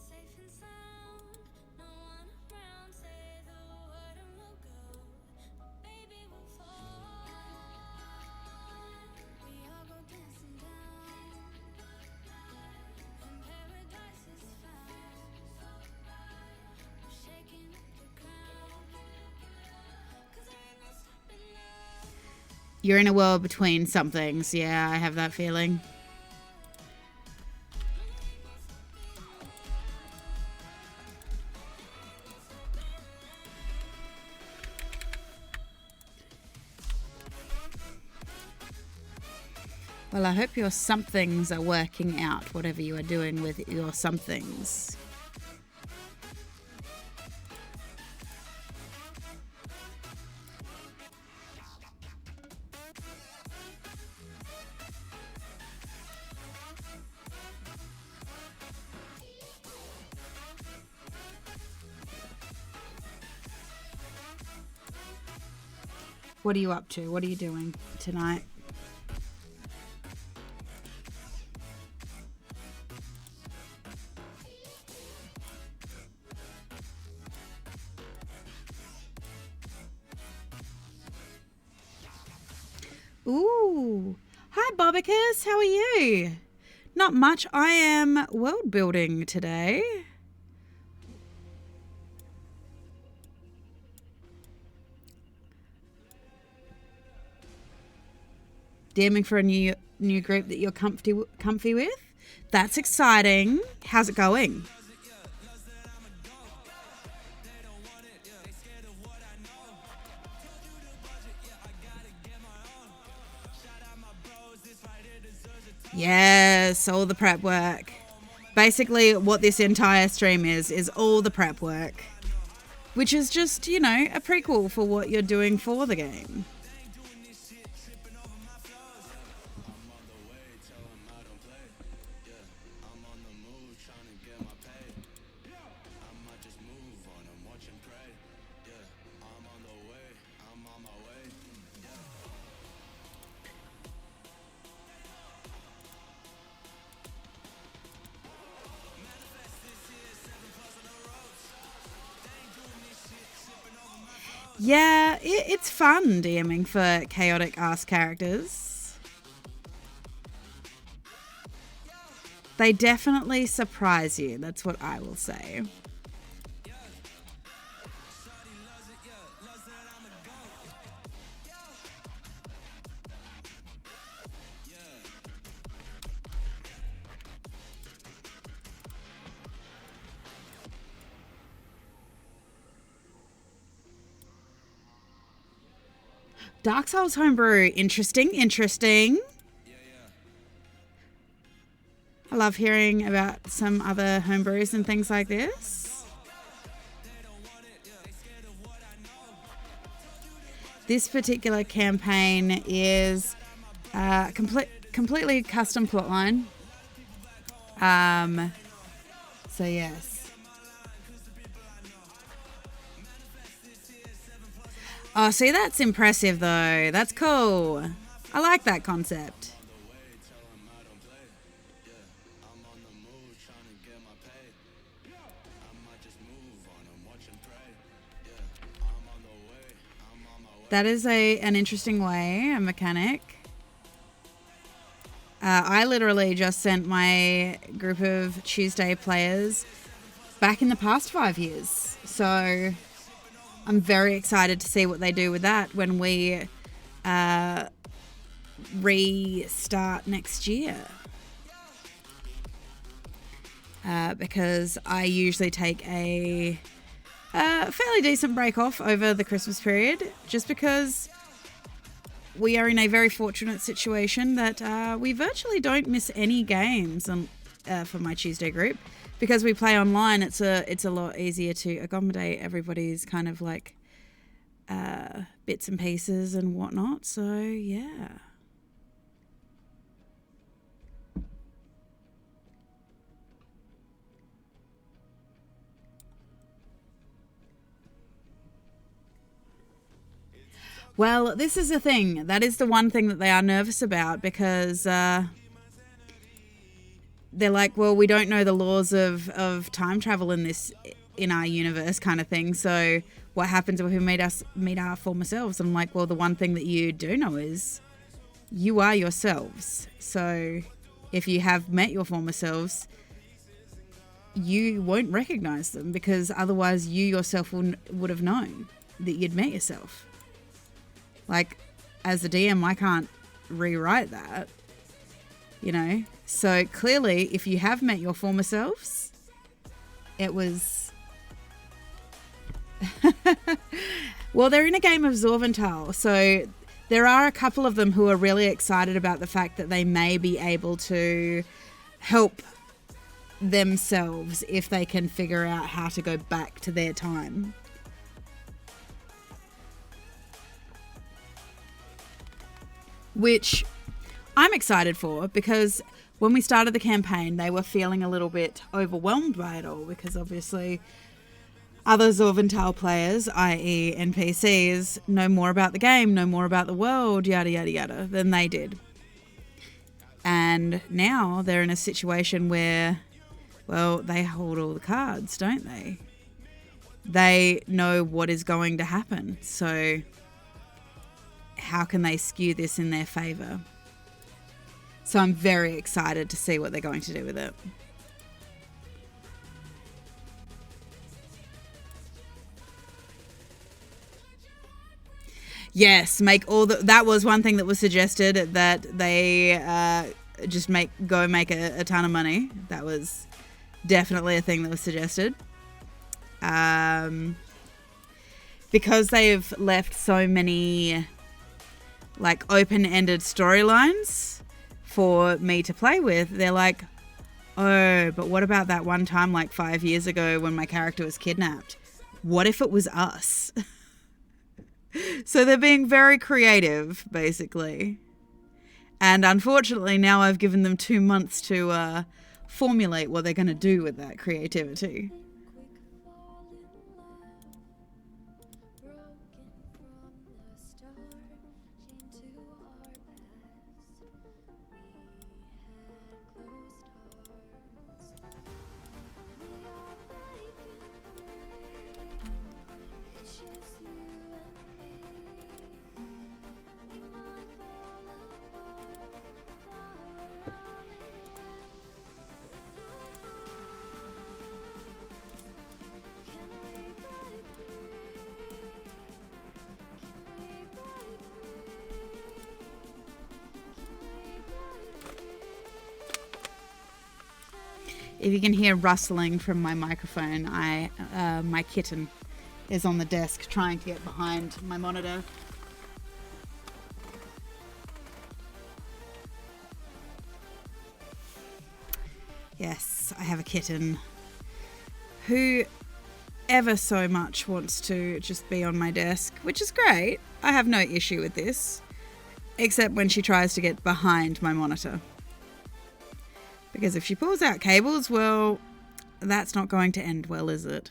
Speaker 2: Safe and sound, no one around. Say the word and we'll go. Baby, we'll fall. We all go dancing down, and paradise is found. We're shaking up the ground, 'cause there ain't no stopping now.
Speaker 3: You're in a world between somethings. Yeah, I have that feeling. Well, I hope your somethings are working out, whatever you are doing with your somethings. What are you up to? What are you doing tonight? Ooh. Hi, Bobicus. How are you? Not much. I am world building today. DMing for a new group that you're comfy with. That's exciting. How's it going? Yes, all the prep work. Basically, what this entire stream is all the prep work. Which is just, you know, a prequel for what you're doing for the game. Yeah, it's fun DMing for chaotic ass characters. They definitely surprise you, that's what I will say. Dark Souls homebrew. Interesting. I love hearing about some other homebrews and things like this. This particular campaign is completely custom plotline. So yes. Oh, see, that's impressive, though. That's cool. I like that concept. That is an interesting way, a mechanic. I literally just sent my group of Tuesday players back in the past 5 years. So I'm very excited to see what they do with that when we restart next year. Because I usually take a fairly decent break off over the Christmas period, just because we are in a very fortunate situation that we virtually don't miss any games for my Tuesday group. Because we play online, it's a lot easier to accommodate everybody's kind of like bits and pieces and whatnot. So, yeah. Well, this is the thing. That is the one thing that they are nervous about because they're like, well, we don't know the laws of time travel in our universe kind of thing. So what happens if we meet our former selves? And I'm like, well, the one thing that you do know is you are yourselves. So if you have met your former selves, you won't recognize them because otherwise you yourself would have known that you'd met yourself. Like, as the DM, I can't rewrite that, you know? So clearly, if you have met your former selves, it was... Well, they're in a game of Zorvental, so there are a couple of them who are really excited about the fact that they may be able to help themselves if they can figure out how to go back to their time. Which I'm excited for because when we started the campaign, they were feeling a little bit overwhelmed by it all because obviously other Zorvental players, i.e. NPCs, know more about the game, know more about the world, yada, yada, yada, than they did. And now they're in a situation where, well, they hold all the cards, don't they? They know what is going to happen. So how can they skew this in their favour? So I'm very excited to see what they're going to do with it. Yes, make all the... That was one thing that was suggested, that they just make a ton of money. That was definitely a thing that was suggested. Because they've left so many like open-ended storylines for me to play with, they're like, oh, but what about that one time like 5 years ago when my character was kidnapped? What if it was us? So they're being very creative, basically. And unfortunately, now I've given them 2 months to formulate what they're going to do with that creativity. If you can hear rustling from my microphone, my kitten is on the desk trying to get behind my monitor. Yes, I have a kitten who ever so much wants to just be on my desk, which is great. I have no issue with this, except when she tries to get behind my monitor. Because if she pulls out cables, well, that's not going to end well, is it?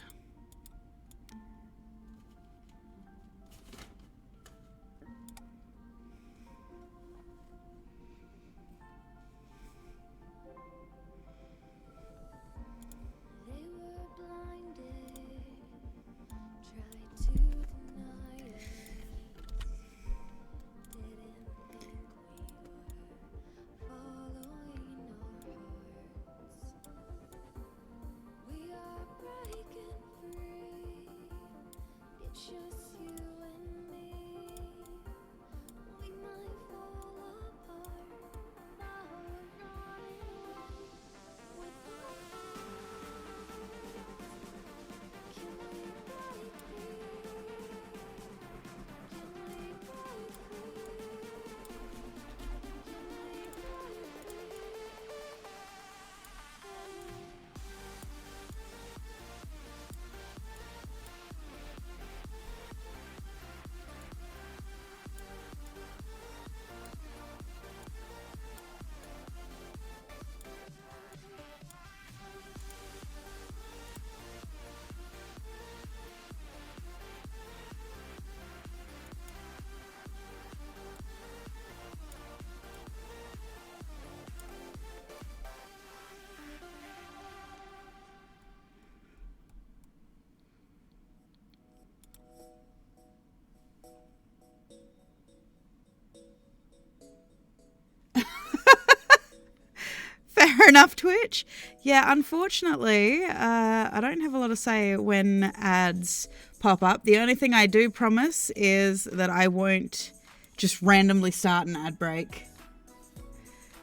Speaker 3: Fair enough, Twitch. Yeah, unfortunately, I don't have a lot of say when ads pop up. The only thing I do promise is that I won't just randomly start an ad break.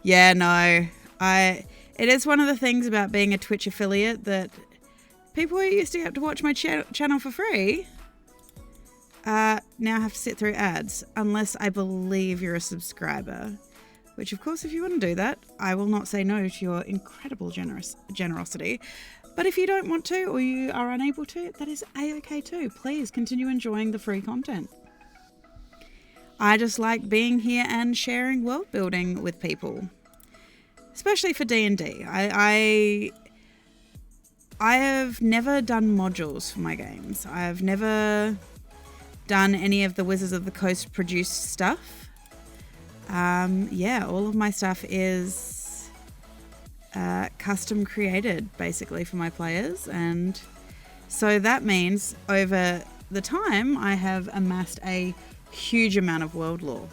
Speaker 3: Yeah, no. It is one of the things about being a Twitch affiliate that people who used to get to watch my channel for free now have to sit through ads, unless I believe you're a subscriber. Which, of course, if you want to do that, I will not say no to your incredible generosity. But if you don't want to, or you are unable to, that is a-okay too. Please continue enjoying the free content. I just like being here and sharing world building with people, especially for D&D. I have never done modules for my games. I have never done any of the Wizards of the Coast produced stuff. Yeah, all of my stuff is custom created basically for my players, and so that means over the time I have amassed a huge amount of world lore.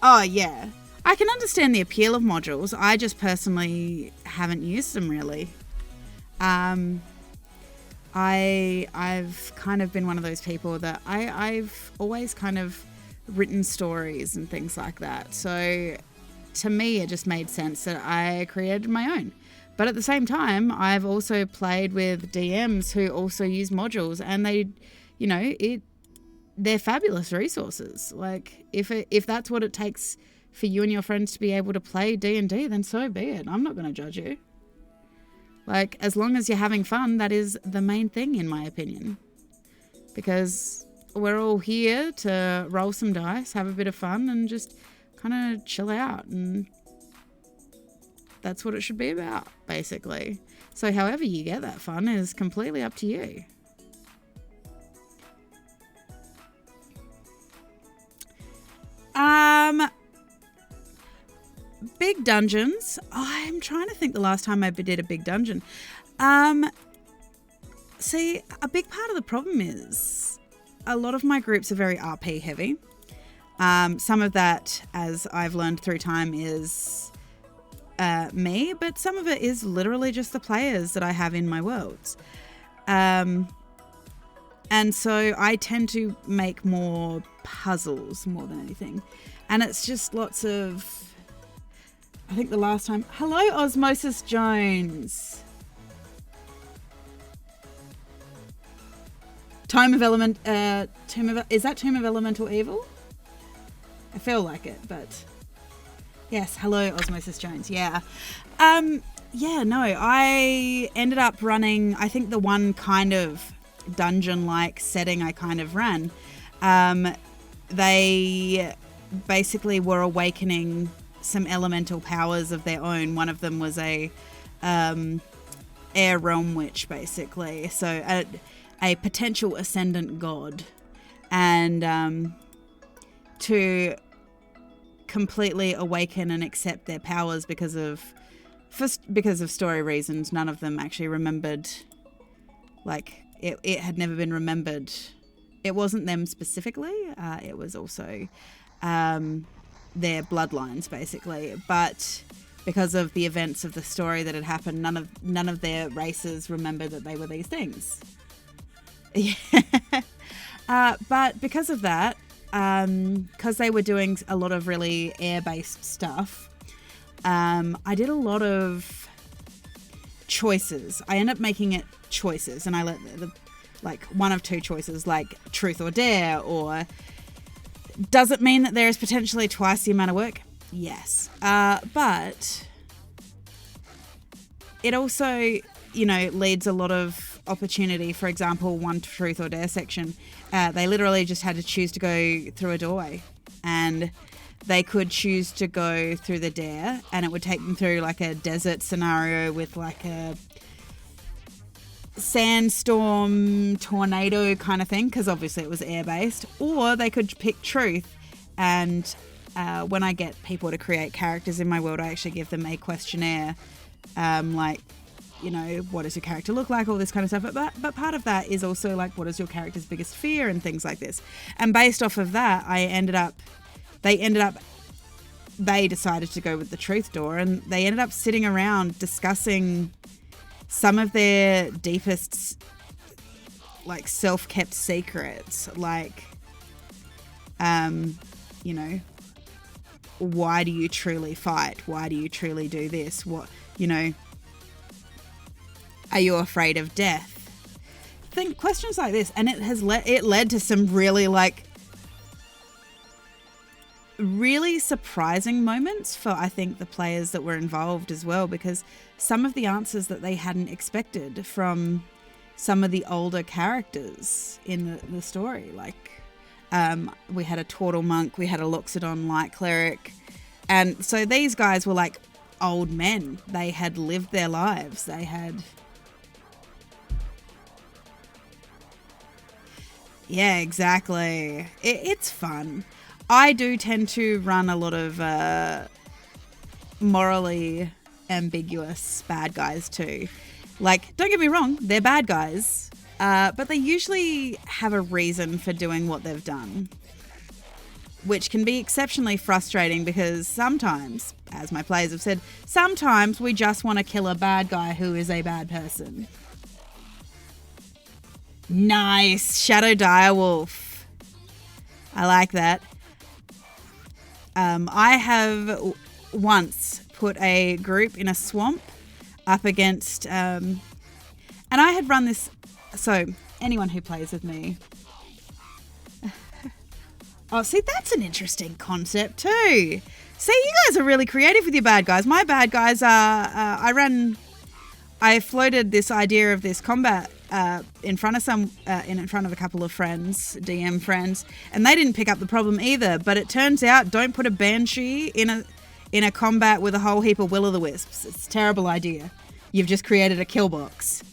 Speaker 3: Oh yeah, I can understand the appeal of modules. I just personally haven't used them really. I've kind of been one of those people that I've always kind of written stories and things like that. So to me, it just made sense that I created my own. But at the same time, I've also played with DMs who also use modules, and they're fabulous resources. Like if that's what it takes for you and your friends to be able to play D&D, then so be it. I'm not going to judge you. Like, as long as you're having fun, that is the main thing, in my opinion. Because we're all here to roll some dice, have a bit of fun, and just kind of chill out. And that's what it should be about, basically. So however you get that fun is completely up to you. Big dungeons. I'm trying to think the last time I did a big dungeon. See, a big part of the problem is a lot of my groups are very RP heavy. Some of that, as I've learned through time, is me, but some of it is literally just the players that I have in my worlds. And so I tend to make more puzzles more than anything. And it's just lots of... I think the last time... Hello, Osmosis Jones. Tome of Element... is that Tomb of Elemental Evil? I feel like it, but... Yes, hello, Osmosis Jones. Yeah. Yeah, no, I ended up running... I think the one kind of dungeon-like setting I kind of ran. They basically were awakening some elemental powers of their own. One of them was a air realm witch, basically. So a potential ascendant god. And to completely awaken and accept their powers because of story reasons, none of them actually remembered, like, it had never been remembered. It wasn't them specifically. It was also their bloodlines, basically. But because of the events of the story that had happened, none of their races remembered that they were these things. Yeah. But because of that, because they were doing a lot of really air-based stuff, I did a lot of choices. I ended up making it choices, and I let like one of two choices, like truth or dare, or does it mean that there is potentially twice the amount of work? Yes. But it also, leads a lot of opportunity. For example, one truth or dare section, they literally just had to choose to go through a doorway, and they could choose to go through the dare, and it would take them through like a desert scenario with like a sandstorm tornado kind of thing, because obviously it was air based. Or they could pick truth, and when I get people to create characters in my world, I actually give them a questionnaire, like you know, what does your character look like, all this kind of stuff. But part of that is also like, what is your character's biggest fear and things like this. And based off of that, they decided to go with the truth door, and they ended up sitting around discussing some of their deepest, like, self-kept secrets, like, you know, why do you truly fight? Why do you truly do this? What, you know, are you afraid of death? Think questions like this, and it led to some really, like, really surprising moments for, I think, the players that were involved as well, because some of the answers that they hadn't expected from some of the older characters in the story, like, we had a Turtle Monk, we had a Loxodon Light Cleric, and so these guys were like old men. They had lived their lives. They had... Yeah, exactly. It's fun. I do tend to run a lot of morally ambiguous bad guys too. Like, don't get me wrong, they're bad guys, but they usually have a reason for doing what they've done, which can be exceptionally frustrating because sometimes, as my players have said, sometimes we just want to kill a bad guy who is a bad person. Nice. Shadow Direwolf. I like that. I have once put a group in a swamp up against... and I had run this... So, anyone who plays with me... Oh, see, that's an interesting concept too. See, you guys are really creative with your bad guys. My bad guys are... I floated this idea of this combat in front of a couple of friends, DM friends, and they didn't pick up the problem either. But it turns out, don't put a banshee in a combat with a whole heap of will-o'-the-wisps. It's a terrible idea. You've just created a kill box.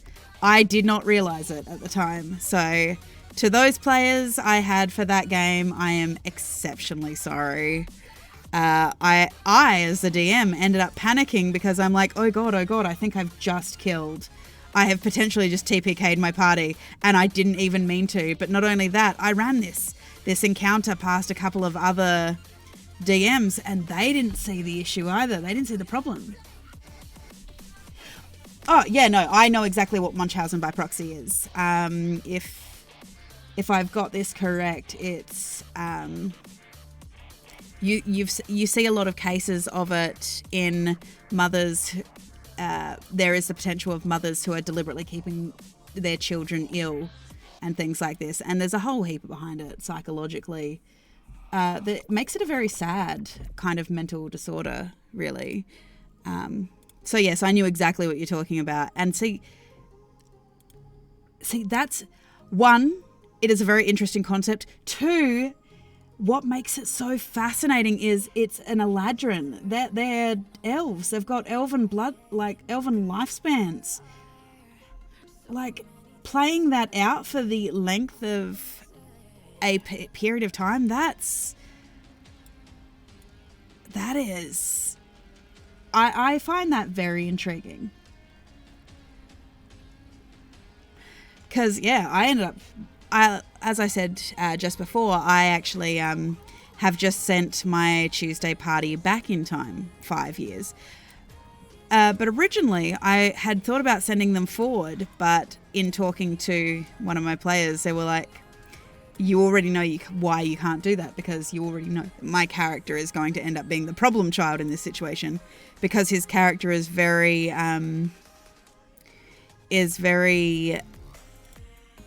Speaker 3: I did not realize it at the time. So to those players I had for that game, I am exceptionally sorry. I as the DM ended up panicking because I'm like, oh god, I think I've just killed. I have potentially just TPK'd my party, and I didn't even mean to. But not only that, I ran this encounter past a couple of other DMs, and they didn't see the issue either. They didn't see the problem. Oh, yeah, no, I know exactly what Munchausen by proxy is. If I've got this correct, it's... You see a lot of cases of it in mothers. There is the potential of mothers who are deliberately keeping their children ill and things like this. And there's a whole heap behind it psychologically that makes it a very sad kind of mental disorder, really. So, yes, I knew exactly what you're talking about. And see, that's... One, it is a very interesting concept. Two... What makes it so fascinating is it's an Eladrin. They're elves. They've got elven blood, like elven lifespans. Like, playing that out for the length of a period of time, that is... I find that very intriguing. Because, yeah, I ended up... as I said just before, I actually have just sent my Tuesday party back in time 5 years. But originally, I had thought about sending them forward, but in talking to one of my players, they were like, you already know why you can't do that, because you already know my character is going to end up being the problem child in this situation, because his character is very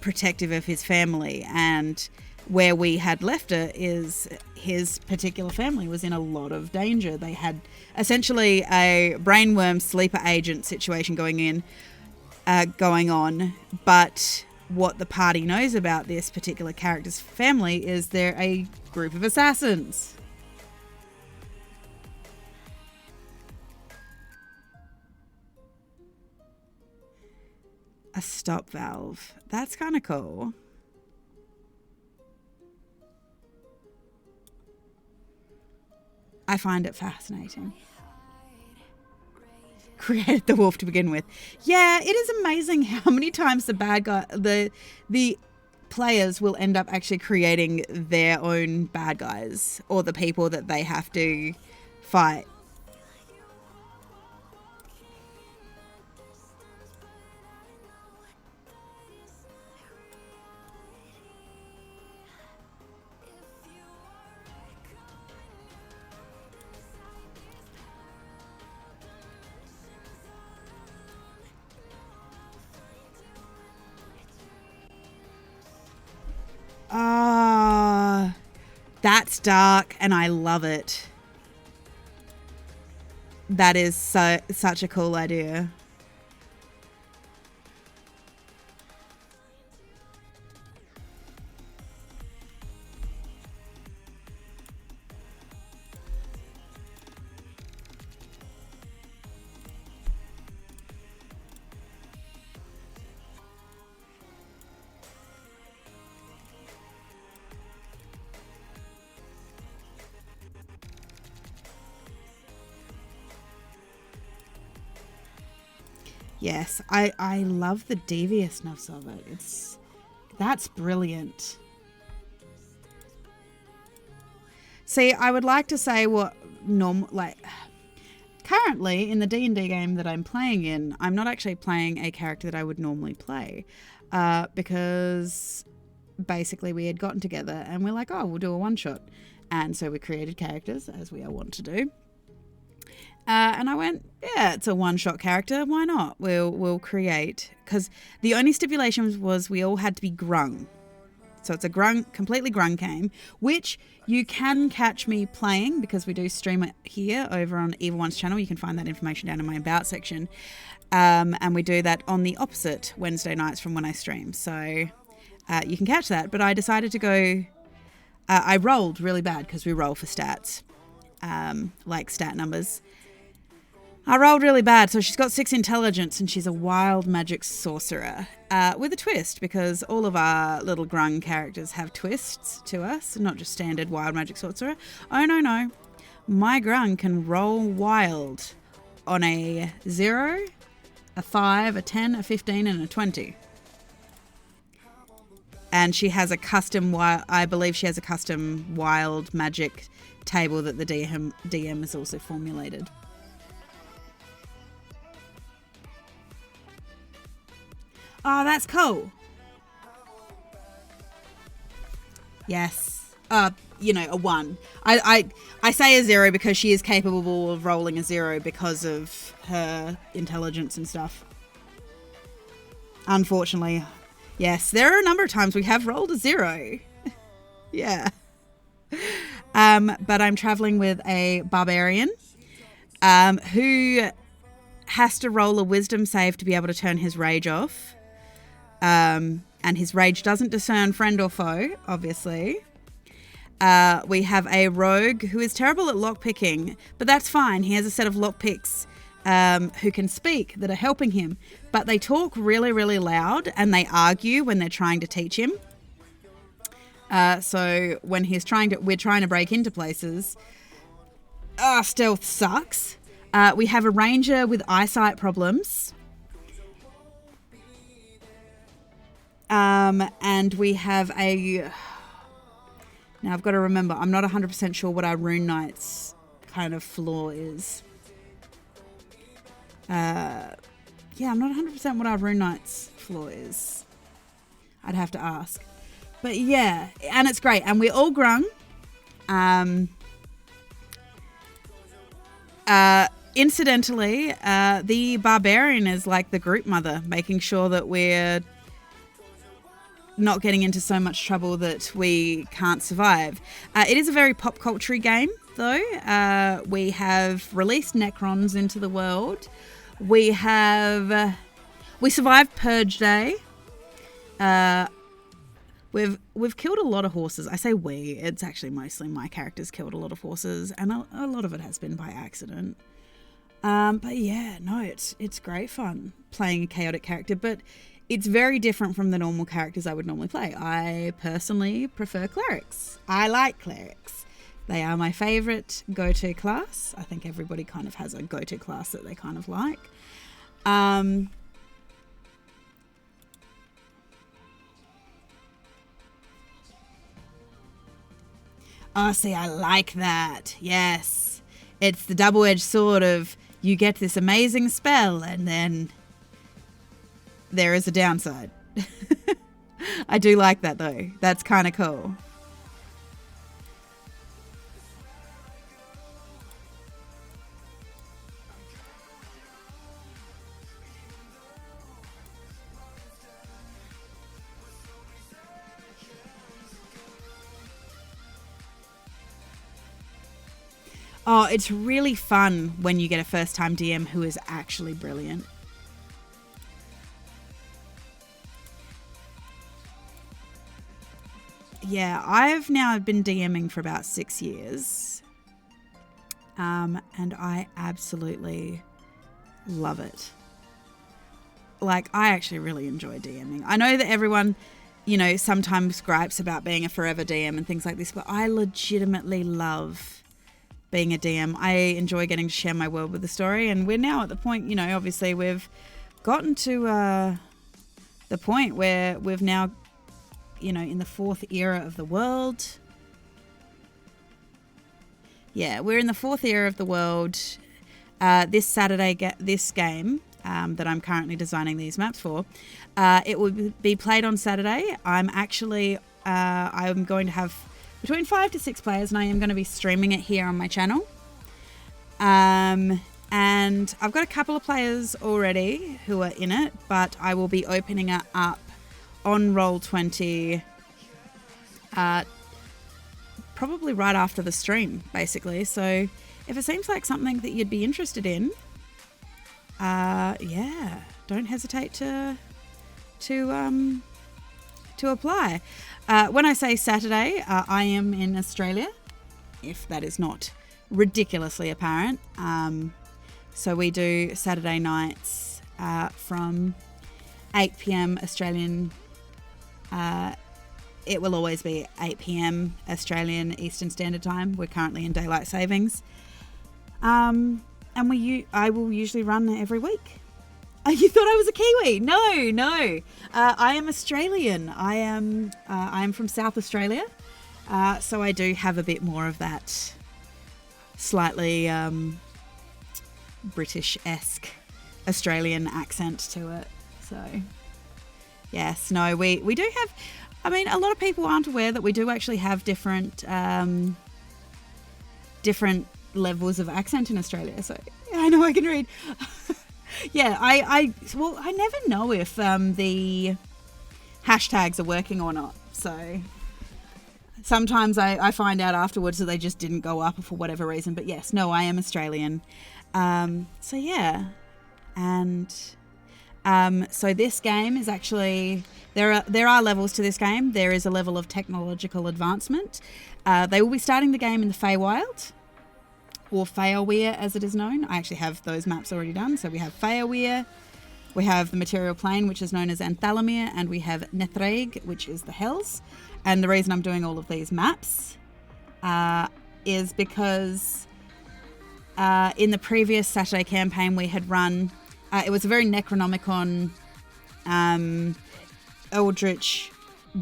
Speaker 3: protective of his family, and where we had left it is his particular family was in a lot of danger. They had essentially a brainworm sleeper agent situation going on, but what the party knows about this particular character's family is they're a group of assassins. A stop valve. That's kind of cool. I find it fascinating. created the wolf to begin with. Yeah, it is amazing how many times the bad guy, the players will end up actually creating their own bad guys or the people that they have to fight. Ah, that's dark and I love it. That is such a cool idea. Yes, I love the deviousness of it. That's brilliant. See, I would like to say what currently in the D&D game that I'm playing in, I'm not actually playing a character that I would normally play, because basically we had gotten together and we're like, oh, we'll do a one shot, and so we created characters as we all want to do. And I went, yeah, it's a one-shot character. Why not? We'll create, because the only stipulation was we all had to be grung. So it's a completely grung game, which you can catch me playing because we do stream it here over on Evil One's channel. You can find that information down in my About section. And we do that on the opposite Wednesday nights from when I stream. So you can catch that. But I decided to go, I rolled really bad because we roll for stats, like stat numbers. I rolled really bad, so she's got 6 intelligence and she's a wild magic sorcerer, with a twist, because all of our little grung characters have twists to us, not just standard wild magic sorcerer. Oh no, my grung can roll wild on a 0, a 5, a 10, a 15 and a 20. And she has a custom, I believe she has a custom wild magic table that the DM has also formulated. Oh, that's cool. Yes. A 1. I say a 0 because she is capable of rolling a 0 because of her intelligence and stuff. Unfortunately. Yes, there are a number of times we have rolled a 0. Yeah. But I'm traveling with a barbarian who has to roll a wisdom save to be able to turn his rage off. And his rage doesn't discern friend or foe, obviously. We have a rogue who is terrible at lockpicking, but that's fine. He has a set of lockpicks who can speak that are helping him, but they talk really, really loud and they argue when they're trying to teach him. So when we're trying to break into places, stealth sucks. We have a ranger with eyesight problems. And we have now I've got to remember, I'm not 100% sure what our Rune Knight's kind of flaw is. I'm not 100% what our Rune Knight's flaw is. I'd have to ask. But yeah, and it's great. And we're all grung. Incidentally, the barbarian is like the group mother, making sure that we're not getting into so much trouble that we can't survive. It is a very pop culture game, though. We have released Necrons into the world. We survived Purge Day. We've killed a lot of horses. I say we. It's actually mostly my characters killed a lot of horses, and a lot of it has been by accident. But yeah, no, it's great fun playing a chaotic character, but it's very different from the normal characters I would normally play. I personally prefer clerics. I like clerics They are my favourite go-to class. I think everybody kind of has a go-to class that they kind of like. Oh, see, I like that. Yes. It's the double-edged sword of you get this amazing spell and then there is a downside. I do like that though. That's kind of cool. Oh, it's really fun when you get a first-time DM who is actually brilliant. Yeah, I've now been DMing for about 6 years. And I absolutely love it. Like, I actually really enjoy DMing. I know that everyone, you know, sometimes gripes about being a forever DM and things like this, but I legitimately love being a DM. I enjoy getting to share my world with the story, and we're now at the point, you know, obviously we've gotten to the point where we've now, you know, in the 4th era of the world. Yeah, we're in the 4th era of the world. This Saturday, this game that I'm currently designing these maps for, it will be played on Saturday. I'm going to have between 5 to 6 players, and I am going to be streaming it here on my channel. And I've got a couple of players already who are in it, but I will be opening it up on Roll20 probably right after the stream, basically. So if it seems like something that you'd be interested in, yeah, don't hesitate to apply. When I say Saturday, I am in Australia, if that is not ridiculously apparent. So we do Saturday nights from 8 p.m. Australian. It will always be 8 p.m. Australian Eastern Standard Time. We're currently in daylight savings. And I will usually run every week. You thought I was a Kiwi? No. I am Australian. I am from South Australia. So I do have a bit more of that slightly British-esque Australian accent to it. So, yes, no, we do have, I mean, a lot of people aren't aware that we do actually have different levels of accent in Australia. So, I know I can read. Yeah, I never know if the hashtags are working or not. So sometimes I find out afterwards that they just didn't go up for whatever reason. But yes, no, I am Australian. So yeah, and so this game is actually, there are levels to this game. There is a level of technological advancement. They will be starting the game in the Feywild, or Faerweir as it is known. I actually have those maps already done. So we have Faerweir, we have the material plane, which is known as Anthalamir, and we have Nethraeg, which is the Hells. And the reason I'm doing all of these maps is because in the previous Saturday campaign we had run, it was a very Necronomicon, Eldritch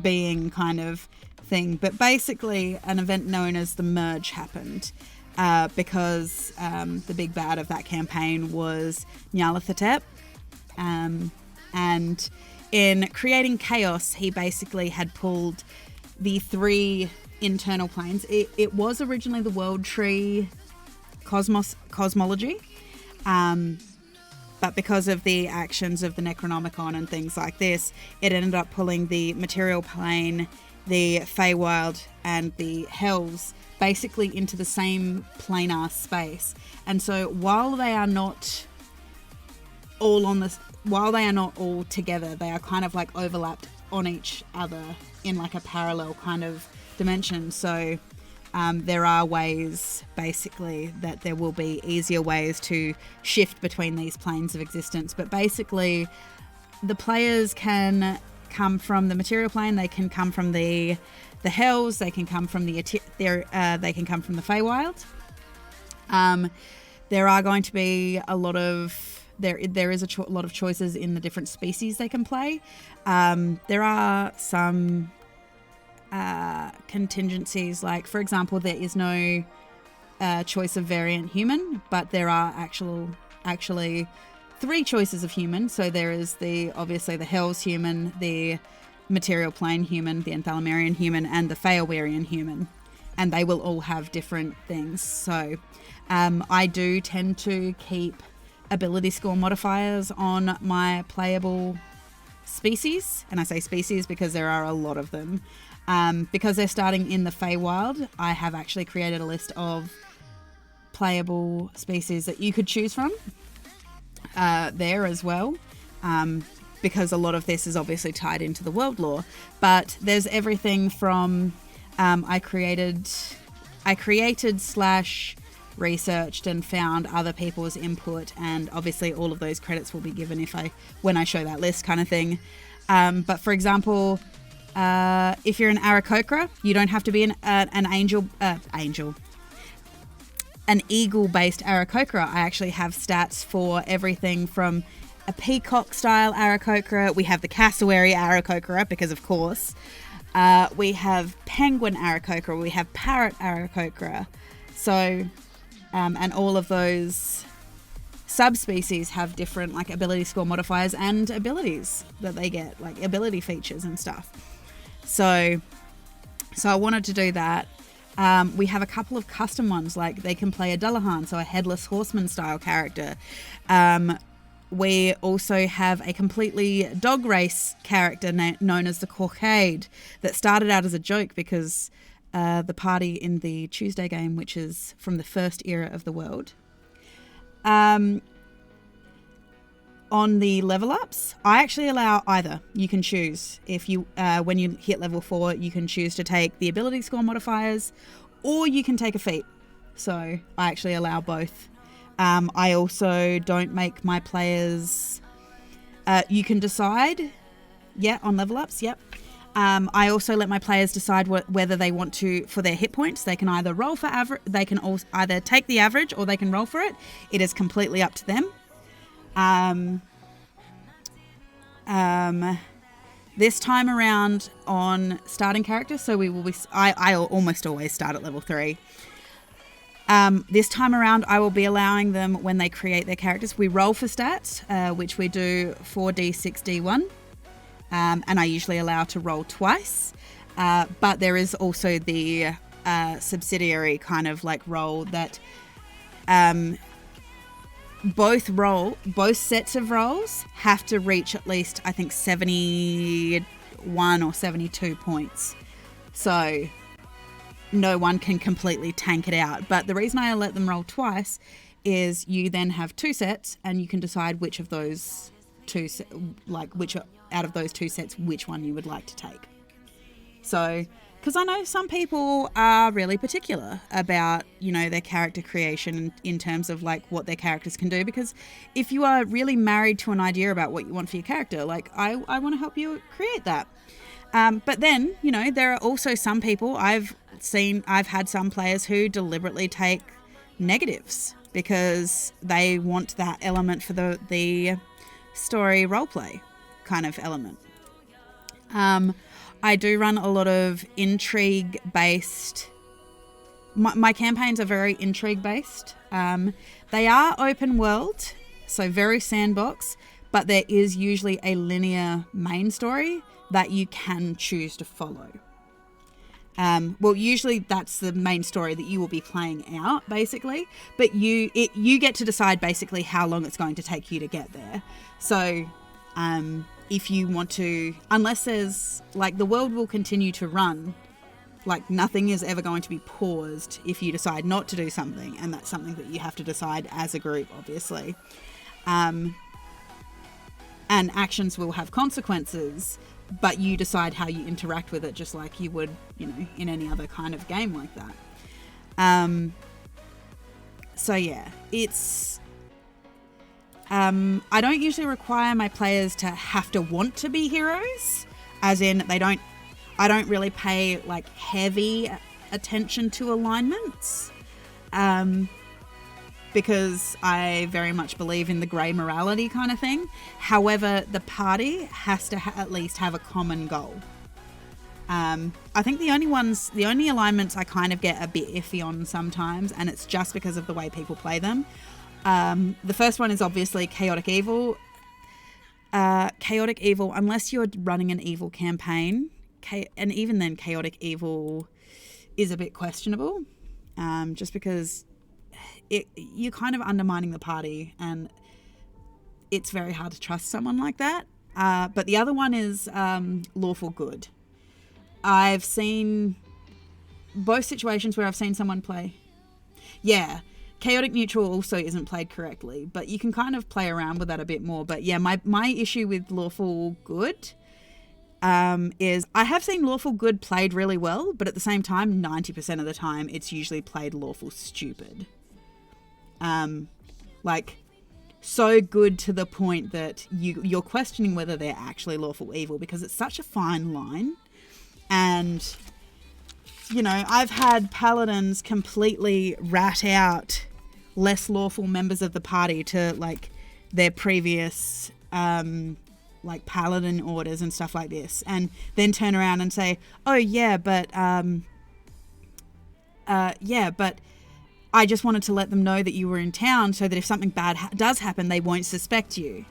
Speaker 3: being kind of thing, but basically an event known as the Merge happened. Because the big bad of that campaign was Nyarlathotep. And in creating chaos, he basically had pulled the 3 internal planes. It was originally the World Tree cosmology, but because of the actions of the Necronomicon and things like this, it ended up pulling the material plane, the Feywild, and the Hells basically into the same planar space. And so while they are not all together, they are kind of like overlapped on each other in like a parallel kind of dimension. So there are ways basically that there will be easier ways to shift between these planes of existence. But basically the players can come from the material plane, they can come from the the Hells. They can come from they can come from the Feywild. There are going to be a lot of there is a lot of choices in the different species they can play. There are some contingencies, like for example, there is no choice of variant human, but there are actually 3 choices of human. So there is obviously the Hells human, the Material Plane human, the Enthalamarian human, and the Feowarian human, and they will all have different things. So I do tend to keep ability score modifiers on my playable species, and I say species because there are a lot of them. Because they're starting in the Feywild, I have actually created a list of playable species that you could choose from there as well, because a lot of this is obviously tied into the world lore. But there's everything from I created / researched and found other people's input, and obviously all of those credits will be given when I show that list, kind of thing. But for example, if you're an Aarakocra, you don't have to be an eagle-based Aarakocra. I actually have stats for everything from a peacock-style Aarakocra. We have the cassowary Aarakocra, because of course. We have penguin Aarakocra. We have parrot Aarakocra. So, and all of those subspecies have different like ability score modifiers and abilities that they get, like ability features and stuff. So I wanted to do that. We have a couple of custom ones, like they can play a Dullahan, so a headless horseman style character. We also have a completely dog race character known as the Corcade that started out as a joke because the party in the Tuesday game, which is from the first era of the world. On the level ups, I actually allow either. You can choose. If you, when you hit level 4, you can choose to take the ability score modifiers, or you can take a feat. So I actually allow both. I also don't make my players. You can decide. Yeah, on level ups. Yep. I also let my players decide whether they want to, for their hit points. They can either roll for average. They can also either take the average or they can roll for it. It is completely up to them. This time around on starting characters, so we will be. I almost always start at level 3. This time around, I will be allowing them, when they create their characters, we roll for stats, which we do 4d6 d1, and I usually allow to roll twice. But there is also the subsidiary kind of like roll that both sets of rolls have to reach at least, I think, 71 or 72 points. So no one can completely tank it out. But the reason I let them roll twice is you then have 2 sets and you can decide which of those which out of those 2 sets, which one you would like to take. So, because I know some people are really particular about, their character creation in terms of like what their characters can do. Because if you are really married to an idea about what you want for your character, like I want to help you create that. But then, there are also some people I've had some players who deliberately take negatives because they want that element for the story roleplay kind of element. I do run a lot of intrigue based. My campaigns are very intrigue based. They are open world, so very sandbox, but there is usually a linear main story that you can choose to follow. Well, usually that's the main story that you will be playing out, basically. But you get to decide basically how long it's going to take you to get there. So, if you want to, unless there's like the world will continue to run, like nothing is ever going to be paused if you decide not to do something, and that's something that you have to decide as a group, obviously. And actions will have consequences, but you decide how you interact with it, just like you would, in any other kind of game like that. So yeah, it's. I don't usually require my players to have to want to be heroes, as in they don't I don't really pay like heavy attention to alignments, because I very much believe in the grey morality kind of thing. However, the party has to at least have a common goal. I think the only alignments I kind of get a bit iffy on sometimes, and it's just because of the way people play them. The first one is obviously Chaotic Evil. Chaotic Evil, unless you're running an evil campaign, and even then Chaotic Evil is a bit questionable, just because you're kind of undermining the party, and it's very hard to trust someone like that. But the other one is Lawful Good. I've seen both situations where I've seen someone play. Yeah, Chaotic Neutral also isn't played correctly, but you can kind of play around with that a bit more. But yeah, my issue with Lawful Good is I have seen Lawful Good played really well, but at the same time, 90% of the time, it's usually played Lawful Stupid. Like, so good to the point that you're questioning whether they're actually lawful evil, because it's such a fine line. And, you know, I've had paladins completely rat out less lawful members of the party to, like, their previous, like, paladin orders and stuff like this, and then turn around and say, oh, yeah, but I just wanted to let them know that you were in town so that if something bad does happen, they won't suspect you.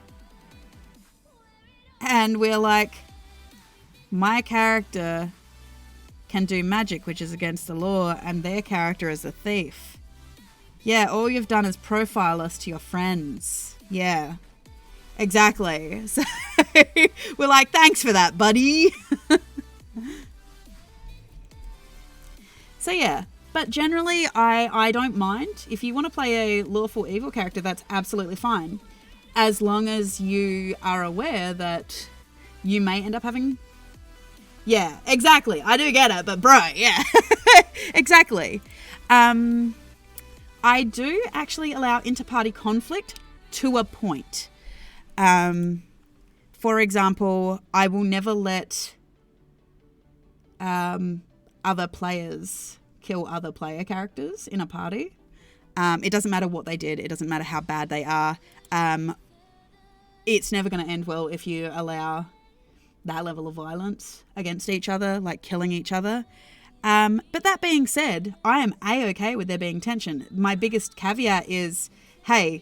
Speaker 3: And we're like, my character can do magic, which is against the law, and their character is a thief. Yeah, all you've done is profile us to your friends. Yeah, exactly. So we're like, thanks for that, buddy. So yeah, but generally I don't mind. If you want to play a lawful evil character, that's absolutely fine, as long as you are aware that you may end up having... Yeah, exactly. I do get it, but bro, yeah. Exactly. I do actually allow inter-party conflict to a point. For example, I will never let other players kill other player characters in a party. It doesn't matter what they did. It doesn't matter how bad they are. It's never going to end well if you allow that level of violence against each other, like killing each other. But that being said, I am A-okay with there being tension. My biggest caveat is, hey,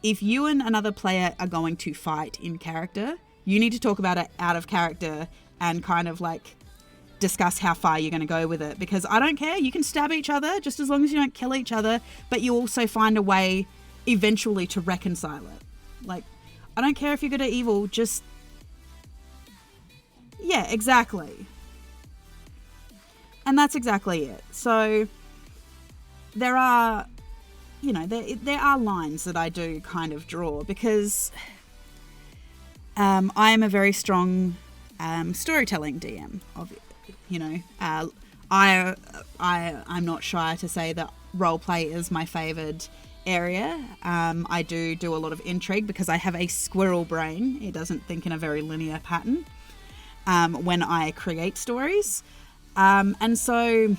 Speaker 3: if you and another player are going to fight in character, you need to talk about it out of character and kind of like discuss how far you're going to go with it. Because I don't care, you can stab each other just as long as you don't kill each other, but you also find a way eventually to reconcile it. Like, I don't care if you're good at evil, just... Yeah, exactly. And that's exactly it. So there are, you know, there are lines that I do kind of draw, because I am a very strong storytelling DM. You know, I'm not shy to say that roleplay is my favoured area. I do a lot of intrigue because I have a squirrel brain. It doesn't think in a very linear pattern when I create stories. And so,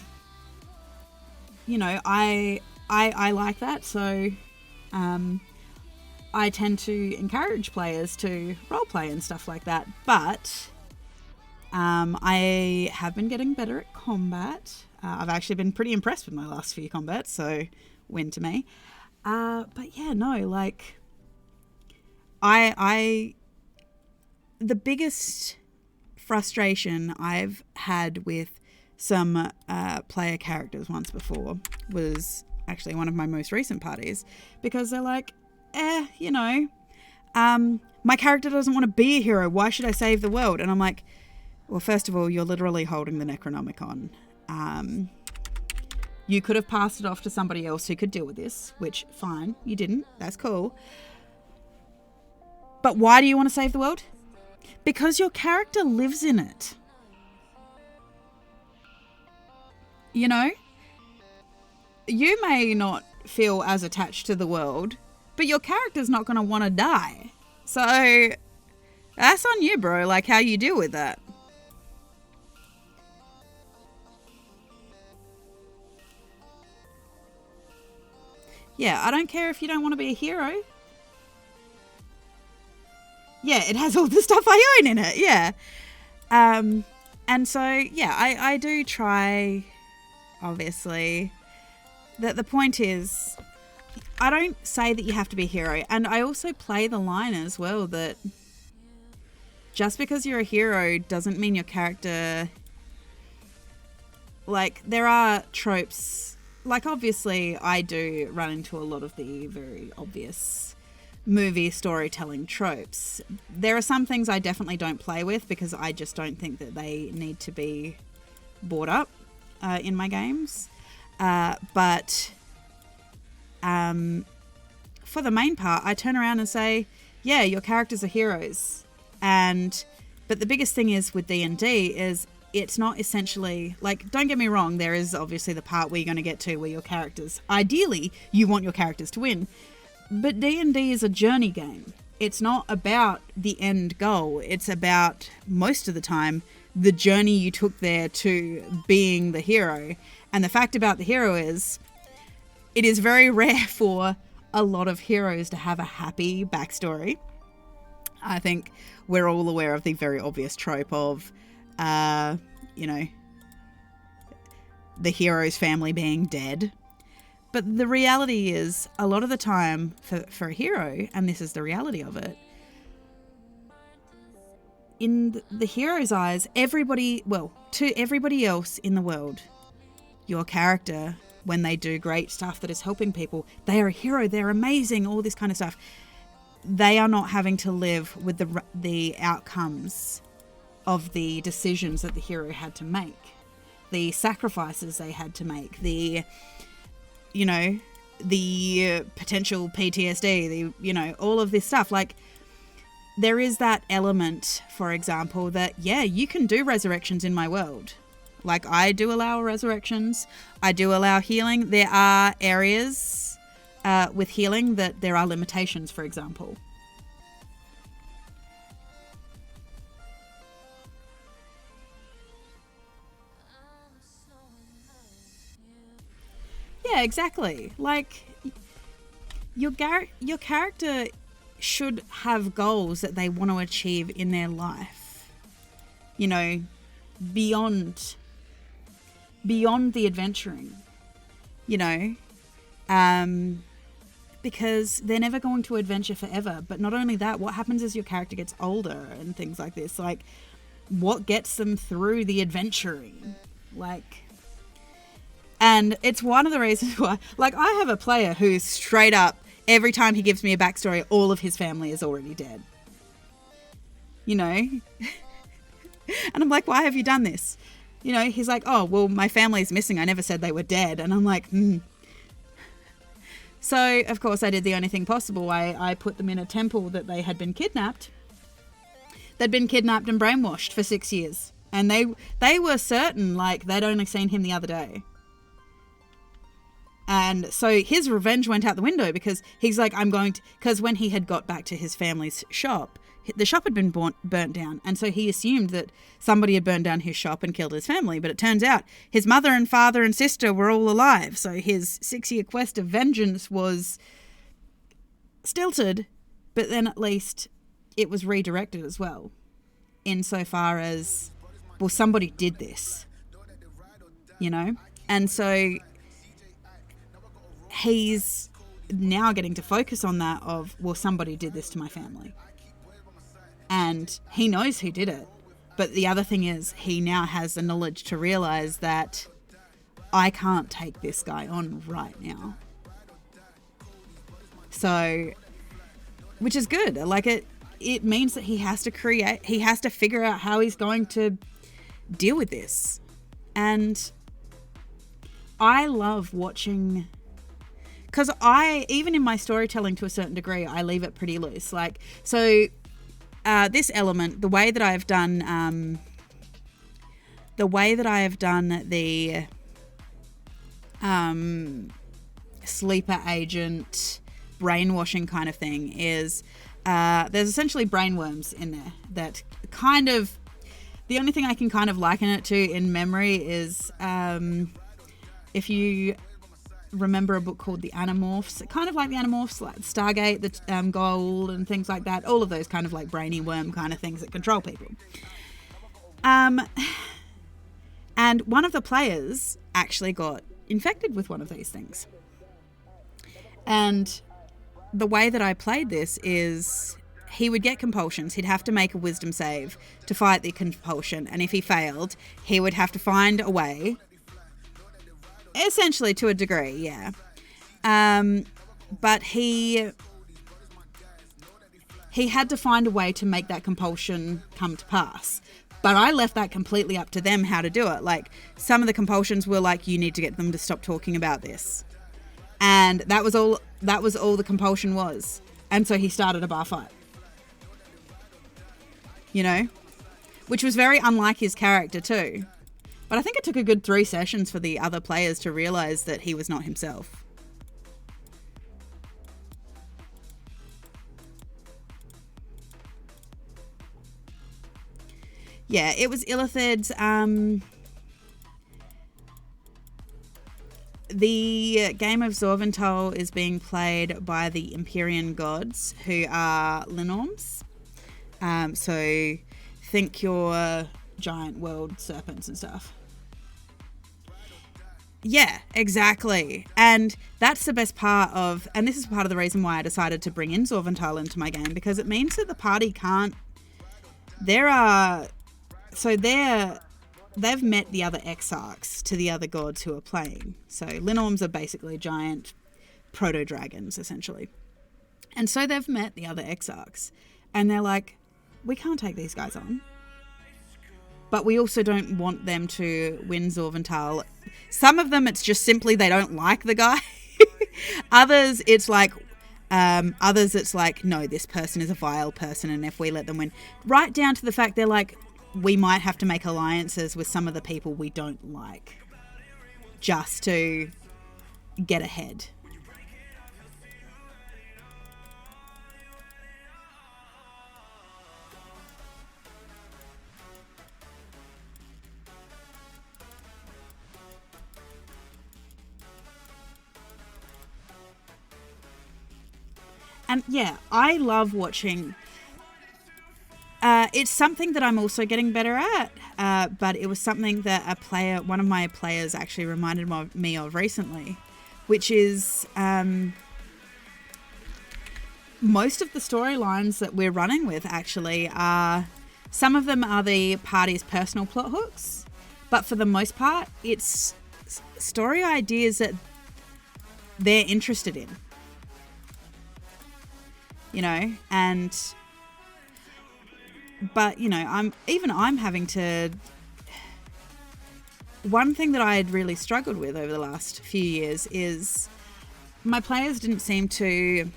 Speaker 3: you know, I like that. So I tend to encourage players to roleplay and stuff like that. But I have been getting better at combat. I've actually been pretty impressed with my last few combats, so win to me. But yeah, no, like, the biggest frustration I've had with some player characters once before was actually one of my most recent parties, because they're like, you know, my character doesn't want to be a hero. Why should I save the world? And I'm like, well, first of all, you're literally holding the Necronomicon. You could have passed it off to somebody else who could deal with this, which, fine, you didn't. That's cool. But why do you want to save the world? Because your character lives in it. You know? You may not feel as attached to the world, but your character's not going to want to die. So, that's on you, bro, like how you deal with that. Yeah, I don't care if you don't want to be a hero. Yeah, it has all the stuff I own in it. Yeah. And so, yeah, I do try, obviously, that the point is, I don't say that you have to be a hero. And I also play the line as well that just because you're a hero doesn't mean your character... Like, there are tropes. Like, obviously, I do run into a lot of the very obvious movie storytelling tropes. There are some things I definitely don't play with because I just don't think that they need to be brought up in my games. But for the main part, I turn around and say, yeah, your characters are heroes. But the biggest thing is with D&D is it's not essentially, like, don't get me wrong, there is obviously the part where you're going to get to where your characters, ideally, you want your characters to win. But D&D is a journey game. It's not about the end goal. It's about, most of the time, the journey you took there to being the hero. And the fact about the hero is, it is very rare for a lot of heroes to have a happy backstory. I think we're all aware of the very obvious trope of, you know, the hero's family being dead. But the reality is, a lot of the time for a hero, and this is the reality of it, in the hero's eyes, to everybody else in the world, your character, when they do great stuff that is helping people, they are a hero, they're amazing, all this kind of stuff. They are not having to live with the outcomes of the decisions that the hero had to make, the sacrifices they had to make, the potential PTSD, all of this stuff. Like, there is that element, for example, that, yeah, you can do resurrections in my world. Like, I do allow resurrections. I do allow healing. There are areas with healing that there are limitations, for example. Yeah, exactly. Like, your character should have goals that they want to achieve in their life. Beyond the adventuring. Because they're never going to adventure forever. But not only that, what happens as your character gets older and things like this? Like, what gets them through the adventuring? And it's one of the reasons why, I have a player who's straight up, every time he gives me a backstory, all of his family is already dead. And I'm like, why have you done this? He's like, oh, well, my family's missing. I never said they were dead. And I'm like, So, of course, I did the only thing possible. I put them in a temple that they had been kidnapped. They'd been kidnapped and brainwashed for 6 years. And they were certain, they'd only seen him the other day. And so his revenge went out the window because he's like, because when he had got back to his family's shop, the shop had been burnt down. And so he assumed that somebody had burned down his shop and killed his family. But it turns out his mother and father and sister were all alive. So his 6-year quest of vengeance was stilted, but then at least it was redirected as well. Insofar as, well, somebody did this, And so he's now getting to focus on that of, well, somebody did this to my family. And he knows who did it. But the other thing is, he now has the knowledge to realize that I can't take this guy on right now. So, which is good. It means that he has to figure out how he's going to deal with this. And I love watching, because even in my storytelling to a certain degree, I leave it pretty loose. This element, the way that I've done the sleeper agent brainwashing kind of thing is, there's essentially brainworms in there that kind of, the only thing I can kind of liken it to in memory is, if you remember a book called The Animorphs, kind of like the Animorphs, like Stargate, the Gold and things like that, all of those kind of like brainy worm kind of things that control people. And one of the players actually got infected with one of these things. And the way that I played this is he would get compulsions. He'd have to make a wisdom save to fight the compulsion. And if he failed, he would have to find a way, essentially to a degree, yeah. But he had to find a way to make that compulsion come to pass. But I left that completely up to them how to do it. Like, some of the compulsions were like, you need to get them to stop talking about this. And that was all the compulsion was. And so he started a bar fight. You know? Which was very unlike his character too. But I think it took a good 3 sessions for the other players to realise that he was not himself. Yeah, it was Illithid's. The game of Zorvental is being played by the Empyrean gods, who are Linorms. So think your giant world serpents and stuff. Yeah, exactly. And that's the best part of, and this is part of the reason why I decided to bring in Zorvental into my game, because it means that the party can't, they've met the other exarchs to the other gods who are playing. So Linorms are basically giant proto-dragons, essentially. And so they've met the other exarchs. And they're like, we can't take these guys on. But we also don't want them to win Zorvental. Some of them, it's just simply they don't like the guy. Others, it's like, no, this person is a vile person, and if we let them win, right down to the fact they're like, we might have to make alliances with some of the people we don't like just to get ahead. And yeah, I love watching. It's something that I'm also getting better at, but it was something that one of my players actually reminded me of recently, which is most of the storylines that we're running with actually are, some of them are the party's personal plot hooks, but for the most part, it's story ideas that they're interested in. You know, but, you know, I'm having to, one thing that I had really struggled with over the last few years is my players didn't seem to, you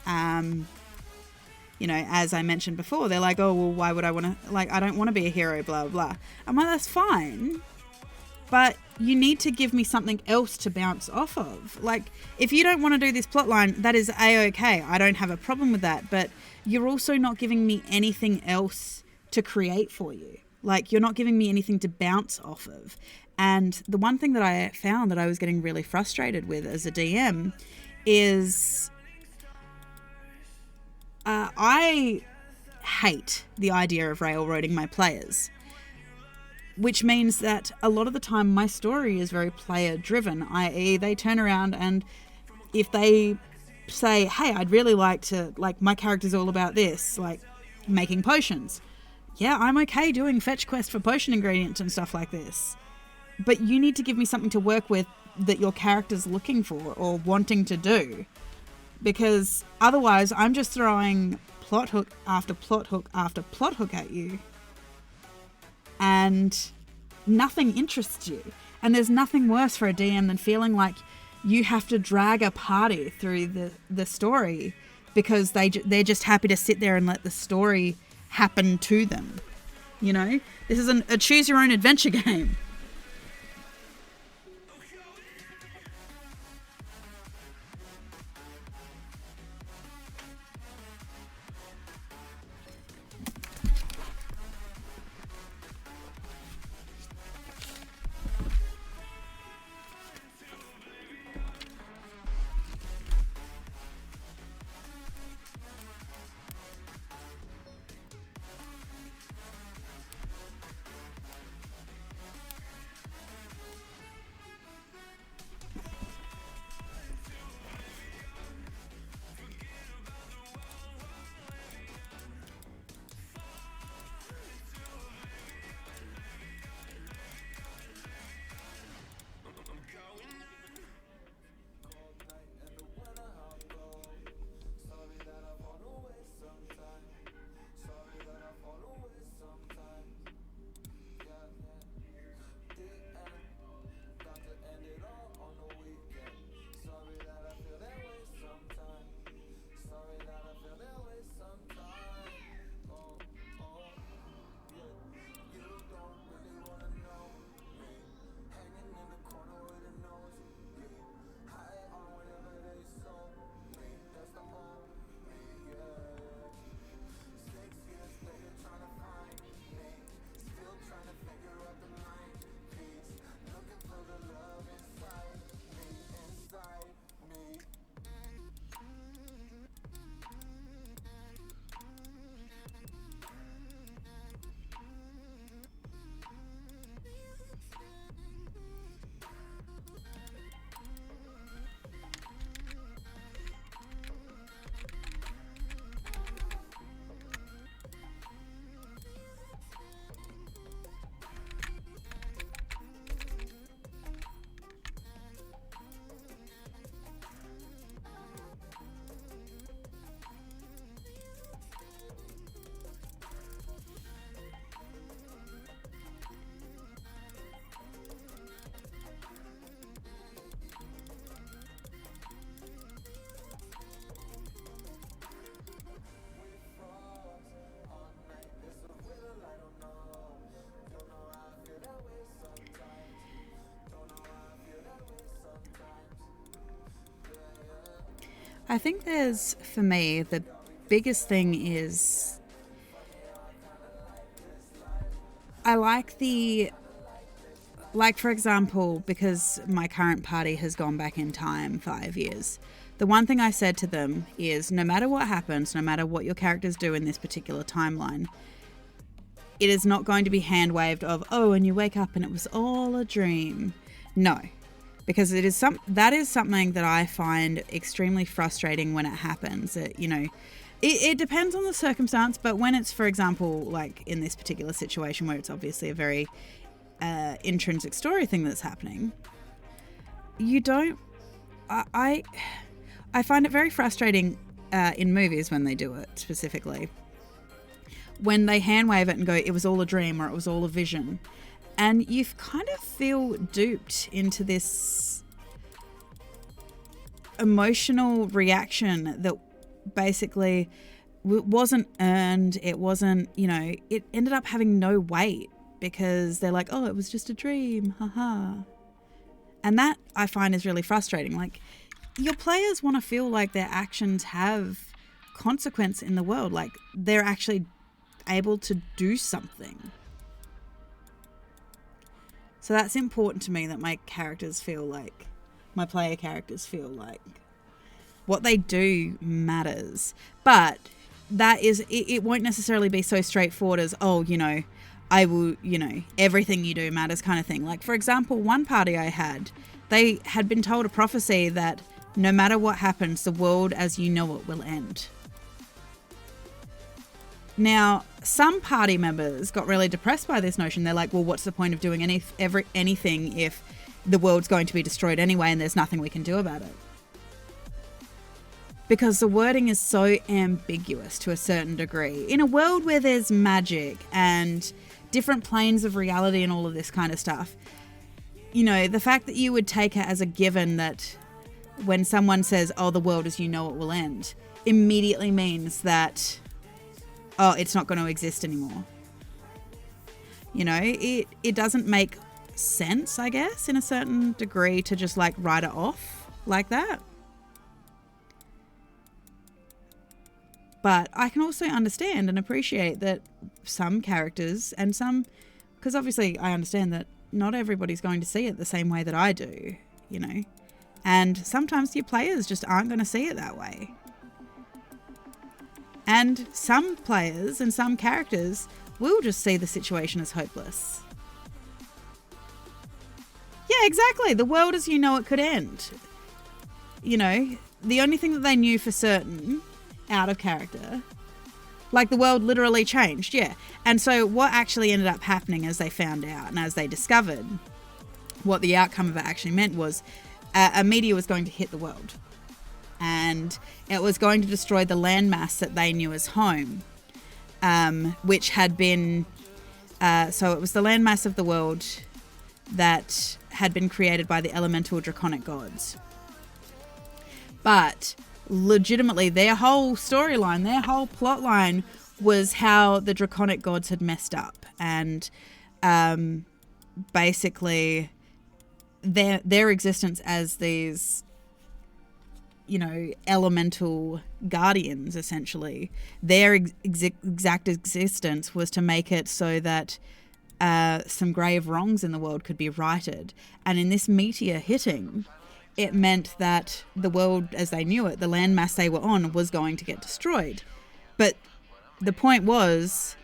Speaker 3: know, as I mentioned before, they're like, oh, well, why would I want to, like, I don't want to be a hero, blah, blah. I'm like, that's fine, but you need to give me something else to bounce off of. Like, if you don't want to do this plotline, that is A-okay. I don't have a problem with that, but you're also not giving me anything else to create for you. Like, you're not giving me anything to bounce off of. And the one thing that I found that I was getting really frustrated with as a DM is I hate the idea of railroading my players, which means that a lot of the time my story is very player driven, i.e. they turn around and if they say, hey, I'd really like to, like, my character's all about this, like making potions. Yeah, I'm okay doing fetch quests for potion ingredients and stuff like this. But you need to give me something to work with that your character's looking for or wanting to do. Because otherwise I'm just throwing plot hook after plot hook after plot hook at you. And nothing interests you. And there's nothing worse for a DM than feeling like you have to drag a party through the story because they're just happy to sit there and let the story happen to them. You know? This is a choose your own adventure game. I think there's, for me, the biggest thing is I like for example, because my current party has gone back in time 5 years, the one thing I said to them is no matter what happens, no matter what your characters do in this particular timeline, it is not going to be hand waved of, oh, and you wake up and it was all a dream. No, because that is something that I find extremely frustrating when it happens. It depends on the circumstance, but when it's, for example, like in this particular situation where it's obviously a very intrinsic story thing that's happening, I find it very frustrating in movies when they do it specifically. When they hand wave it and go, it was all a dream or it was all a vision. And you kind of feel duped into this emotional reaction that basically wasn't earned. It wasn't, it ended up having no weight because they're like, oh, it was just a dream. Haha. And that I find is really frustrating. Like, your players want to feel like their actions have consequence in the world. Like, they're actually able to do something. So that's important to me, that my player characters feel like what they do matters. But that is, it won't necessarily be so straightforward as, oh, I will, everything you do matters kind of thing. Like, for example, one party I had, they had been told a prophecy that no matter what happens, the world as you know it will end. Now, some party members got really depressed by this notion. They're like, well, what's the point of doing anything if the world's going to be destroyed anyway and there's nothing we can do about it? Because the wording is so ambiguous to a certain degree. In a world where there's magic and different planes of reality and all of this kind of stuff, the fact that you would take it as a given that when someone says, oh, the world as you know it will end, immediately means that, oh, it's not going to exist anymore. It doesn't make sense, I guess, in a certain degree to just like write it off like that. But I can also understand and appreciate that some characters and because obviously I understand that not everybody's going to see it the same way that I do, and sometimes your players just aren't going to see it that way. And some players and some characters will just see the situation as hopeless. Yeah, exactly. The world as you know it could end. The only thing that they knew for certain, out of character, like the world literally changed, yeah. And so what actually ended up happening as they found out and as they discovered what the outcome of it actually meant was a meteor was going to hit the world. And it was going to destroy the landmass that they knew as home, which had been, so it was the landmass of the world that had been created by the elemental draconic gods. But legitimately, their whole storyline, their whole plot line was how the draconic gods had messed up. And basically, their existence as these elemental guardians, essentially, their exact existence was to make it so that some grave wrongs in the world could be righted. And in this meteor hitting, it meant that the world as they knew it, the landmass they were on, was going to get destroyed. But the point was,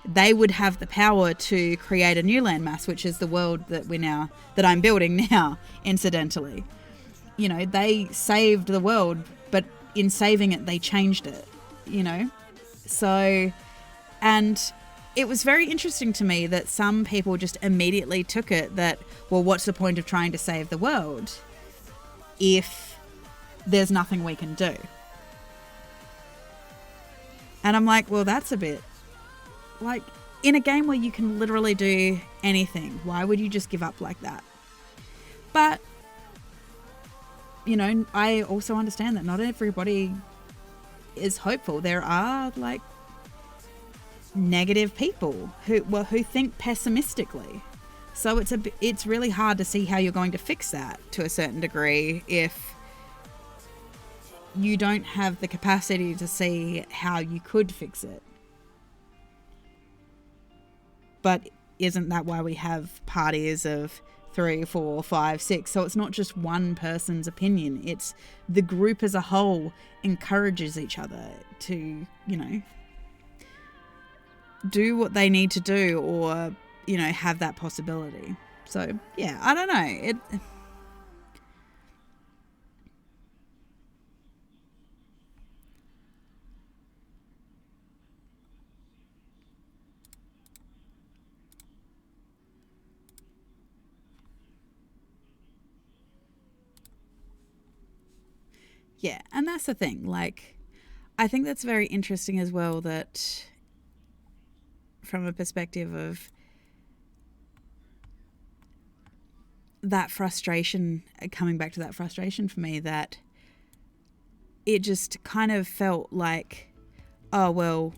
Speaker 3: they would have the power to create a new landmass, which is the world that I'm building now, incidentally. They saved the world, but in saving it, they changed it, So, and it was very interesting to me that some people just immediately took it that, well, what's the point of trying to save the world if there's nothing we can do? And I'm like, well, that's a bit like, in a game where you can literally do anything, why would you just give up like that? But I also understand that not everybody is hopeful. There are like negative people who think pessimistically. So it's really hard to see how you're going to fix that to a certain degree if you don't have the capacity to see how you could fix it. But isn't that why we have parties of 3, 4, 5, 6? So it's not just one person's opinion. It's the group as a whole encourages each other to, do what they need to do, or, have that possibility. So, yeah, I don't know. Yeah, and that's the thing. Like, I think that's very interesting as well, that from a perspective of that frustration, coming back to that frustration for me, that it just kind of felt like, oh, well,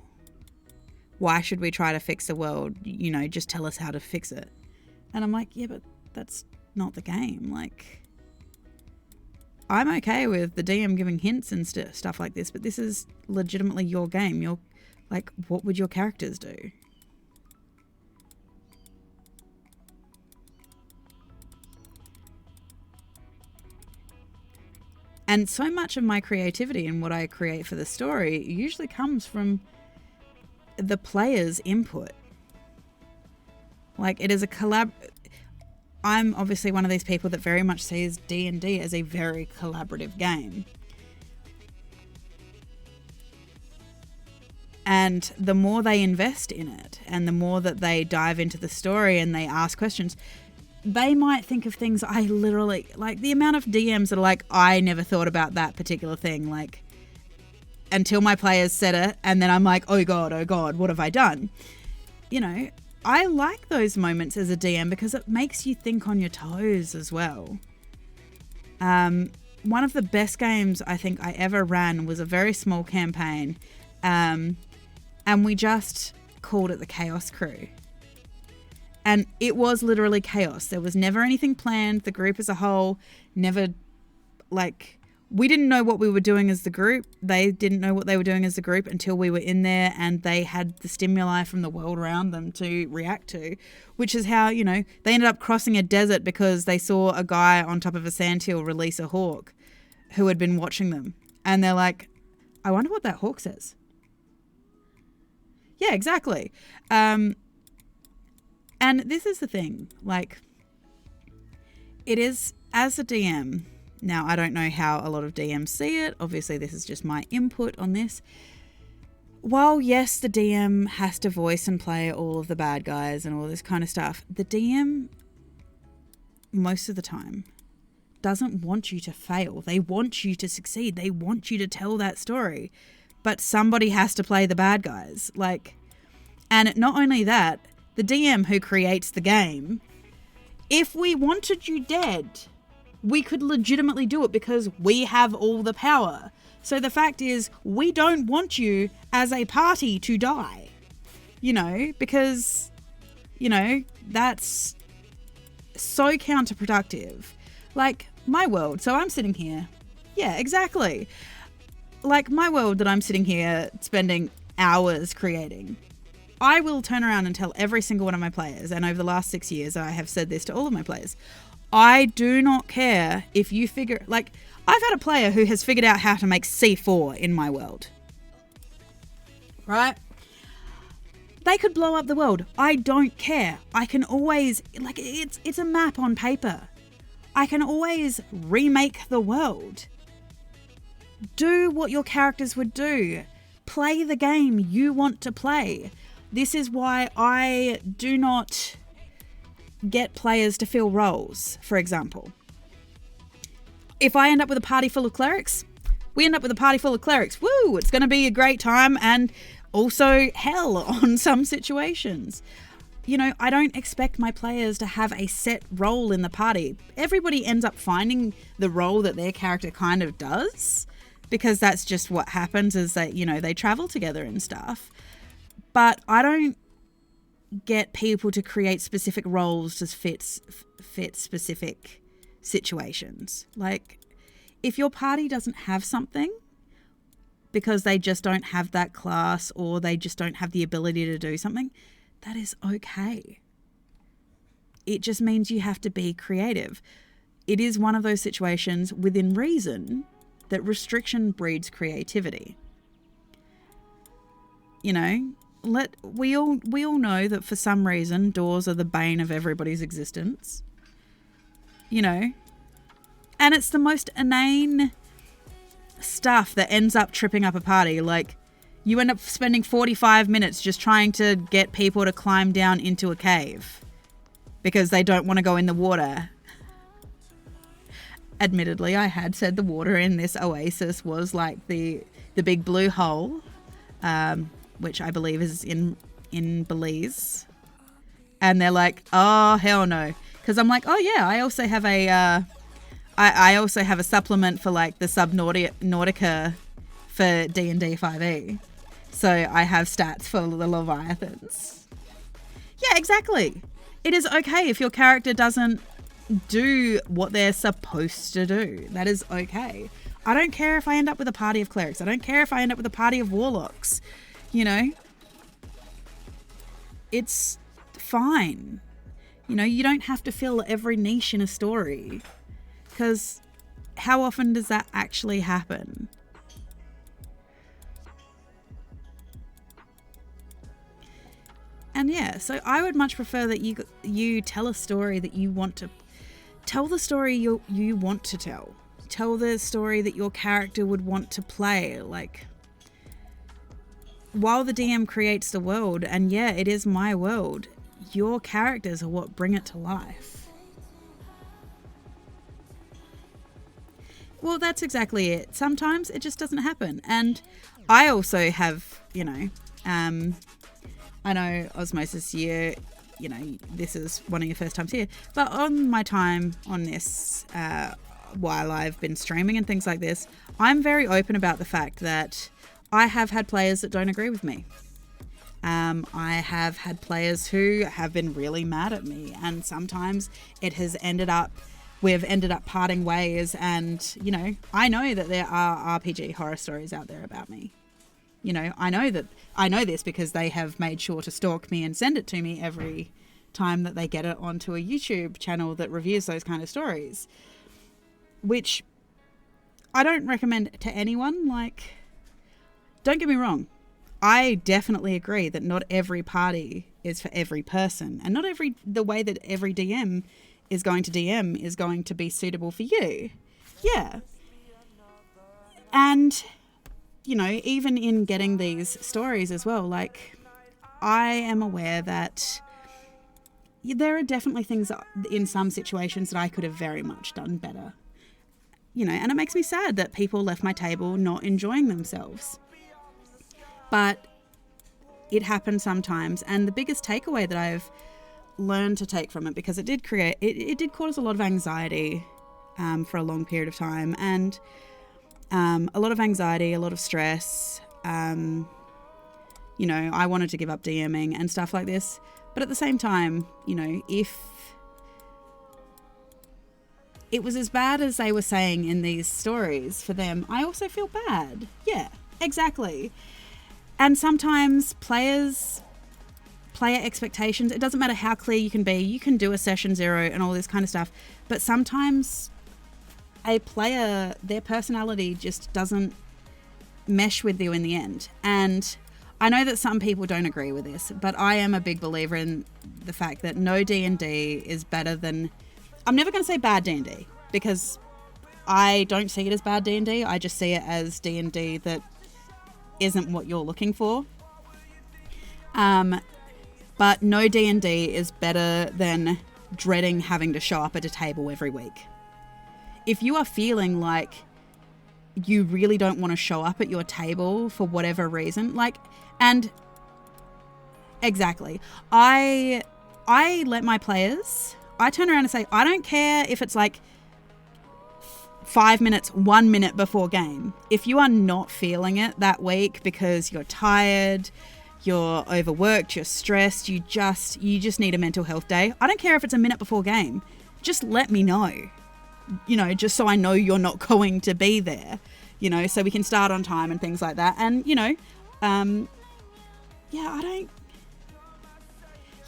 Speaker 3: why should we try to fix the world? Just tell us how to fix it. And I'm like, yeah, but that's not the game. Like, I'm okay with the DM giving hints and stuff like this, but this is legitimately your game. You're like, what would your characters do? And so much of my creativity and what I create for the story usually comes from the player's input. Like, it is a I'm obviously one of these people that very much sees D&D as a very collaborative game. And the more they invest in it, and the more that they dive into the story and they ask questions, they might think of things I literally, like, the amount of DMs that are like, I never thought about that particular thing, like, until my players said it, and then I'm like, oh God, what have I done? I like those moments as a DM because it makes you think on your toes as well. One of the best games I think I ever ran was a very small campaign, and we just called it the Chaos Crew. And it was literally chaos. There was never anything planned. The group as a whole never, we didn't know what we were doing as the group. They didn't know what they were doing as the group until we were in there and they had the stimuli from the world around them to react to, which is how, they ended up crossing a desert because they saw a guy on top of a sandhill release a hawk who had been watching them. And they're like, I wonder what that hawk says. Yeah, exactly. And this is the thing, it is, as a DM, now I don't know how a lot of DMs see it. Obviously, this is just my input on this. While, yes, the DM has to voice and play all of the bad guys and all this kind of stuff, the DM, most of the time, doesn't want you to fail. They want you to succeed. They want you to tell that story. But somebody has to play the bad guys. And not only that, the DM who creates the game, if we wanted you dead, we could legitimately do it because we have all the power. So the fact is, we don't want you as a party to die, because, that's so counterproductive. Like, my world. So I'm sitting here. Yeah, exactly. Like, my world that I'm sitting here spending hours creating. I will turn around and tell every single one of my players, and over the last 6 years, I have said this to all of my players. I do not care if you figure... I've had a player who has figured out how to make C4 in my world. Right? They could blow up the world. I don't care. I can always... it's a map on paper. I can always remake the world. Do what your characters would do. Play the game you want to play. This is why I do not get players to fill roles, for example. If I end up with a party full of clerics, we end up with a party full of clerics. Woo! It's going to be a great time and also hell on some situations. I don't expect my players to have a set role in the party. Everybody ends up finding the role that their character kind of does, because that's just what happens is that, they travel together and stuff. But I don't get people to create specific roles to fit specific situations. if your party doesn't have something because they just don't have that class or they just don't have the ability to do something, that is okay. It just means you have to be creative. It is one of those situations within reason that restriction breeds creativity. You know, we all know that for some reason doors are the bane of everybody's existence. You know, and it's the most inane stuff that ends up tripping up a party. Like, you end up spending 45 minutes just trying to get people to climb down into a cave because they don't want to go in the water. Admittedly, I had said the water in this oasis was like the big blue hole, which I believe is in Belize. And they're like, oh, hell no. Because I'm like, oh yeah, I also have I also have a supplement for like the Subnautica for D&D 5e. So I have stats for the Leviathans. Yeah, exactly. It is okay if your character doesn't do what they're supposed to do. That is okay. I don't care if I end up with a party of clerics. I don't care if I end up with a party of warlocks. You know, it's fine. You know, you don't have to fill every niche in a story, because how often does that actually happen? And yeah, so I would much prefer that you tell a story that you want to tell, the story you want to tell. Tell the story that your character would want to play. Like, while the DM creates the world, and yeah, it is my world, your characters are what bring it to life. Well, that's exactly it. Sometimes it just doesn't happen. And I also have, you know, I know Osmosis, you know, this is one of your first times here, but on my time on this, while I've been streaming and things like this, I'm very open about the fact that I have had players that don't agree with me. I have had players who have been really mad at me, and sometimes it has we've ended up parting ways. And, you know, I know that there are RPG horror stories out there about me. You know, I know this because they have made sure to stalk me and send it to me every time that they get it onto a YouTube channel that reviews those kind of stories, which I don't recommend to anyone. Like, don't get me wrong. I definitely agree that not every party is for every person, and not the way that every DM is going to DM is going to be suitable for you. Yeah. And, you know, even in getting these stories as well, like, I am aware that there are definitely things in some situations that I could have very much done better. You know, and it makes me sad that people left my table not enjoying themselves. But it happens sometimes. And the biggest takeaway that I've learned to take from it, because it did cause a lot of anxiety for a long period of time, and a lot of anxiety, a lot of stress. You know, I wanted to give up DMing and stuff like this. But at the same time, you know, if it was as bad as they were saying in these stories for them, I also feel bad. Yeah, exactly. And sometimes player expectations, it doesn't matter how clear you can be. You can do a session 0 and all this kind of stuff. But sometimes a player, their personality just doesn't mesh with you in the end. And I know that some people don't agree with this, but I am a big believer in the fact that no D&D is better than... I'm never going to say bad D&D, because I don't see it as bad D&D. I just see it as D&D that isn't what you're looking for. But no D&D is better than dreading having to show up at a table every week. If you are feeling like you really don't want to show up at your table for whatever reason, like, and exactly, I let my players, I turn around and say, I don't care if it's like 5 minutes, 1 minute before game. If you are not feeling it that week because you're tired, you're overworked, you're stressed, you just need a mental health day, I don't care if it's a minute before game. Just let me know. just so I know you're not going to be there, so we can start on time and things like that. And,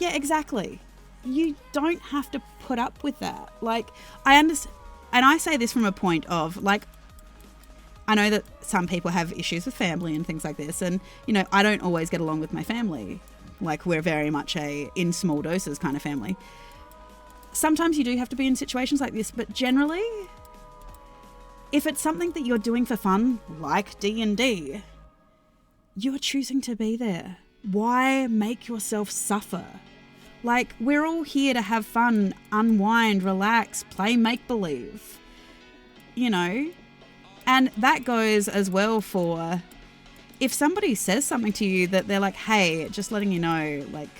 Speaker 3: exactly. You don't have to put up with that. Like, I understand, and I say this from a point of, like, I know that some people have issues with family and things like this, and, I don't always get along with my family. Like, we're very much a in small doses kind of family. Sometimes you do have to be in situations like this, but generally, if it's something that you're doing for fun, like D&D, you're choosing to be there. Why make yourself suffer? Like, we're all here to have fun, unwind, relax, play make-believe, And that goes as well for if somebody says something to you that they're like, hey, just letting you know, like,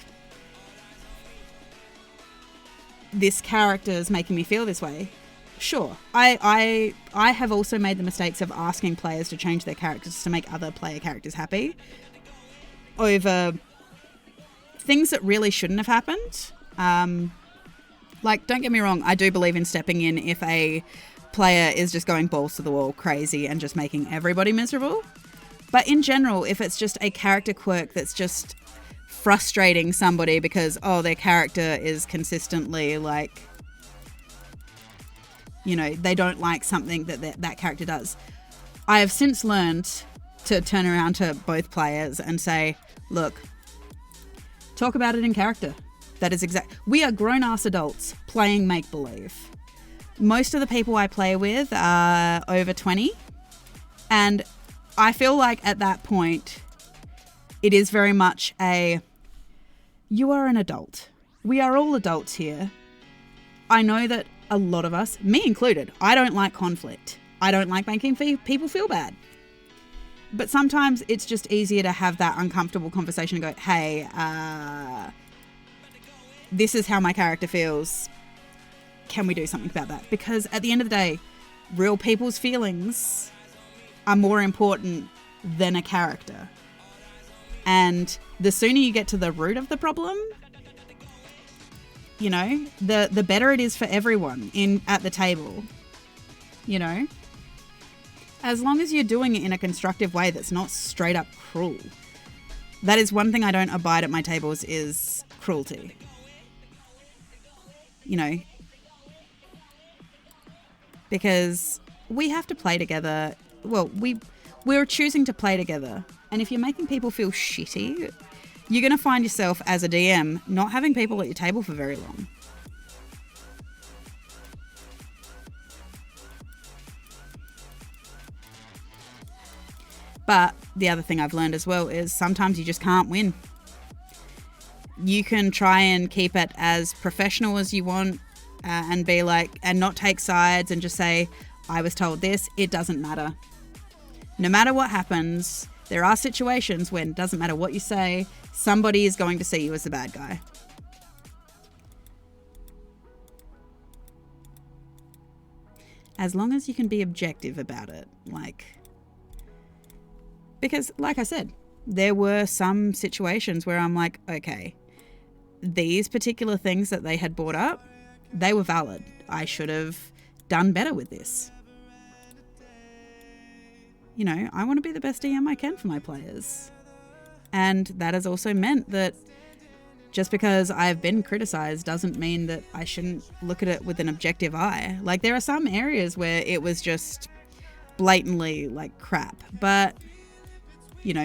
Speaker 3: this character is making me feel this way. Sure. I have also made the mistakes of asking players to change their characters to make other player characters happy over things that really shouldn't have happened. Like, don't get me wrong, I do believe in stepping in if a player is just going balls to the wall crazy and just making everybody miserable. But in general, if it's just a character quirk that's just frustrating somebody because, their character is consistently like, they don't like something that character does. I have since learned to turn around to both players and say, look, talk about it in character. That is we are grown-ass adults playing make-believe. Most of the people I play with are over 20. And I feel like at that point, it is very much you are an adult. We are all adults here. I know that a lot of us, me included, I don't like conflict. I don't like making people feel bad. But sometimes it's just easier to have that uncomfortable conversation and go, hey, this is how my character feels. Can we do something about that? Because at the end of the day, real people's feelings are more important than a character. And the sooner you get to the root of the problem, the better it is for everyone at the table. As long as you're doing it in a constructive way that's not straight up cruel. That is one thing I don't abide at my tables is cruelty. Because we have to play together. Well, we're choosing to play together. And if you're making people feel shitty, you're going to find yourself as a DM not having people at your table for very long. But the other thing I've learned as well is sometimes you just can't win. You can try and keep it as professional as you want and be like, and not take sides and just say, I was told this, it doesn't matter. No matter what happens, there are situations when it doesn't matter what you say, somebody is going to see you as the bad guy. As long as you can be objective about it, because like I said, there were some situations where I'm like, okay, these particular things that they had brought up, they were valid. I should have done better with this. I want to be the best DM I can for my players. And that has also meant that just because I've been criticized doesn't mean that I shouldn't look at it with an objective eye. Like, there are some areas where it was just blatantly crap, but,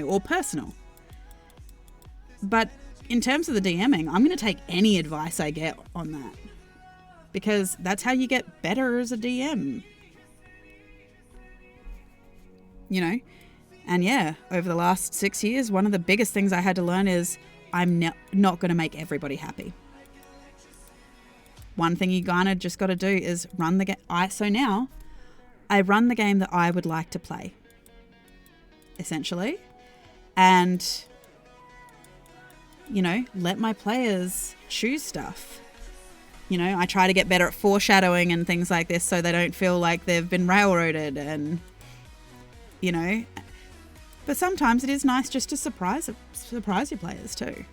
Speaker 3: or personal. But in terms of the DMing, I'm going to take any advice I get on that. Because that's how you get better as a DM. And yeah, over the last 6 years, one of the biggest things I had to learn is I'm not going to make everybody happy. One thing you just got to do is run the game. So now I run the game that I would like to play, essentially. And, let my players choose stuff. I try to get better at foreshadowing and things like this so they don't feel like they've been railroaded and, But sometimes it is nice just to surprise your players too.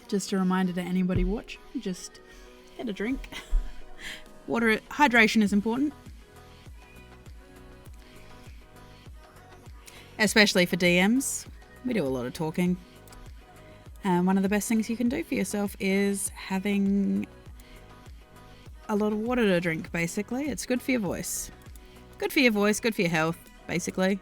Speaker 3: Just a reminder to anybody watching, just get a drink. Water, hydration is important. Especially for DMs. We do a lot of talking. And one of the best things you can do for yourself is having a lot of water to drink, basically. It's good for your voice. Good for your voice, good for your health, basically.